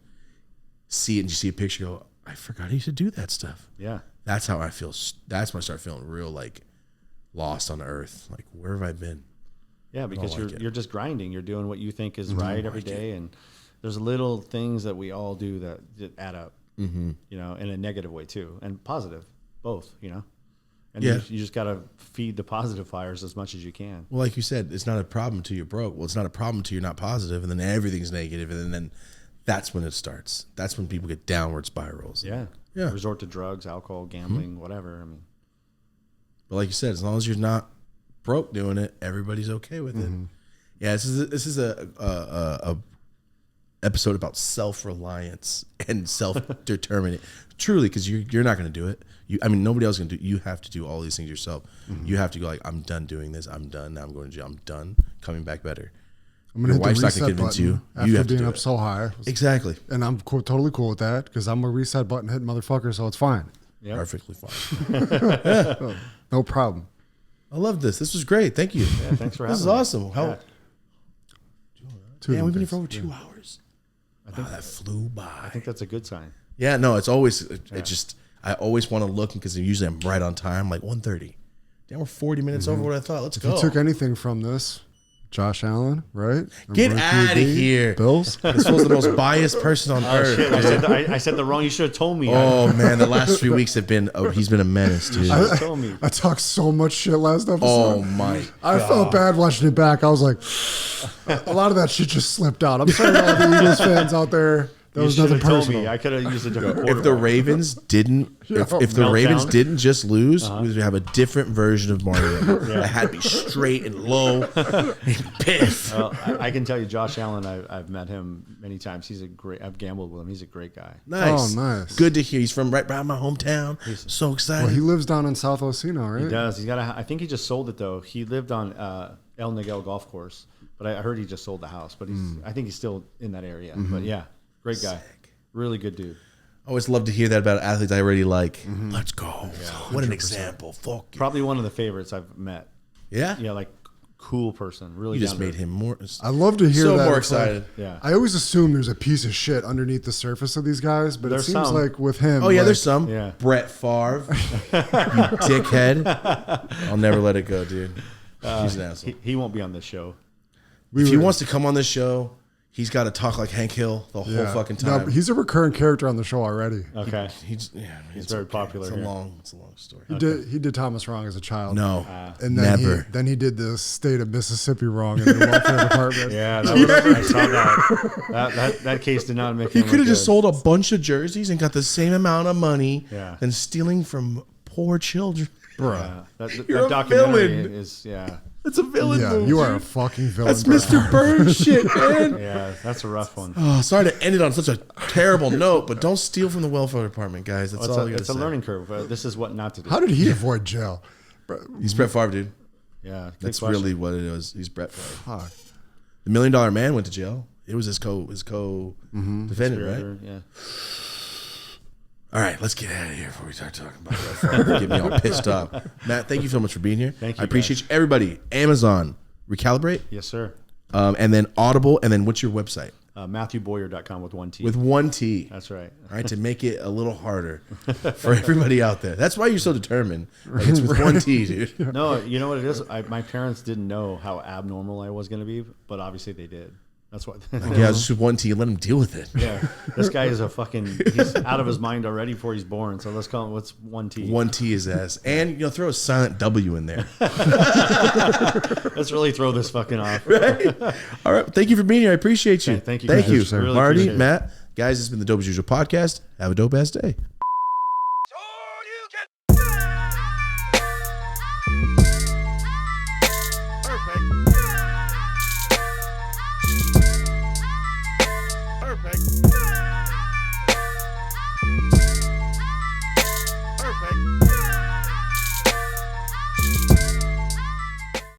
see it, and you see a picture, go, I forgot I used to do that stuff. Yeah, that's how I feel. That's when I start feeling real like lost on earth. Like, where have I been? Yeah, because you're just grinding. You're doing what you think is right every day, and there's little things that we all do that add up. In a negative way too, and positive, both. And you just got to feed the positive fires as much as you can. Well, like you said, it's not a problem until you're broke. Well, it's not a problem until you're not positive, and then everything's negative, and then that's when it starts. That's when people get downward spirals. Yeah. Resort to drugs, alcohol, gambling, whatever. I mean, but like you said, as long as you're not broke doing it, everybody's okay with it. Yeah, this is a episode about self-reliance and self-determination. Truly, because you're not going to do it. Nobody else can do it. You have to do all these things yourself. You have to go like, I'm done doing this. I'm done. Now I'm going to jail. I'm done. Coming back better. Your wife's not going to convince you. You have to do it. So high. Exactly. And I'm totally cool with that, because I'm a reset button hit motherfucker, so it's fine. Yep. Perfectly fine. No problem. I love this. This was great. Thank you. Yeah, thanks for having me. This is awesome. How? Yeah. We've been here for over 2 hours. Wow, that flew by. I think that's a good sign. Yeah, no, it's always I always want to look, because usually I'm right on time, like 1:30. Damn, we're 40 minutes over what I thought. Let's go. If you took anything from this, Josh Allen, right? Get out of here. Bills. This was the most biased person on earth. Shit, I said the wrong. You should have told me. Oh man, the last 3 weeks have been. He's been a menace, dude. You should have told me. I talked so much shit last episode. Oh my! I felt bad watching it back. I was like, a lot of that shit just slipped out. I'm sorry to all the Eagles fans out there. That was nothing personal. I could have used a different If the Ravens didn't, if the Ravens didn't just lose, we would have a different version of Mario. It had to be straight and low, and piff. Well, I can tell you, Josh Allen. I've met him many times. I've gambled with him. He's a great guy. Nice. Oh, nice. Good to hear. He's from right by my hometown. So excited. Well, he lives down in South Osino, right? He does. I think he just sold it though. He lived on El Niguel Golf Course, but I heard he just sold the house. But I think he's still in that area. But yeah, great guy, really good dude. I always love to hear that about athletes I already like. Let's go. Yeah, what an example. Fuck you. Probably one of the favorites I've met. Yeah? Yeah, like cool person. Really You just made him more. I love to hear so that. more excited. Yeah. I always assume there's a piece of shit underneath the surface of these guys, but There's it seems some. like with him. Oh, yeah, like, there's some. Yeah. Brett Favre. You dickhead. I'll never let it go, dude. He's an asshole. He won't be on this show. If he wants to come on this show, he's got to talk like Hank Hill the whole fucking time. No, but he's a recurring character on the show already. Okay. He's very popular It's a here. long story. He did Thomas wrong as a child. No, And then never. Then he did the state of Mississippi wrong in the welfare department. Yeah, I saw that. That case did not make He him could have look just good. sold a bunch of jerseys and got the same amount of money Yeah. than stealing from poor children. Bruh. That You're a documentary villain. is That's a villain Yeah, move. you are a dude. fucking villain. That's bro. Mr. Burns shit, man. yeah, that's a rough one. Oh, sorry to end it on such a terrible note, but don't steal from the welfare department, guys. That's all I gotta It's a say. learning curve. This is what not to do. How did he avoid jail? Bro, He's Brett Favre, dude. Yeah, good That's question. really what it is. He's Brett Favre. fuck. The $1 Million Man went to jail. It was his co-defendant, right? Conspirator, yeah. All right, let's get out of here before we start talking about that. Get me all pissed off. Matt, thank you so much for being here. Thank you, I appreciate you. Everybody, Amazon, Recalibrate, Yes, sir. and then Audible, and then what's your website? MathewBowyer.com with one T. With one T. That's right. All right, to make it a little harder for everybody out there. That's why you're so determined. Like, it's with one T, dude. No, you know what it is? My parents didn't know how abnormal I was going to be, but obviously they did. That's what. Yeah, it's just with one T. Let him deal with it. Yeah, this guy is he's out of his mind already before he's born. So let's call him, what's one T? One T is ass. And, throw a silent W in there. Let's really throw this fucking off. Right? All right. Thank you for being here. I appreciate you. Thank you, Thank guys. you, Really Marty, appreciate it. Matt. Guys, it's been the Dope as Usual podcast. Have a dope ass day.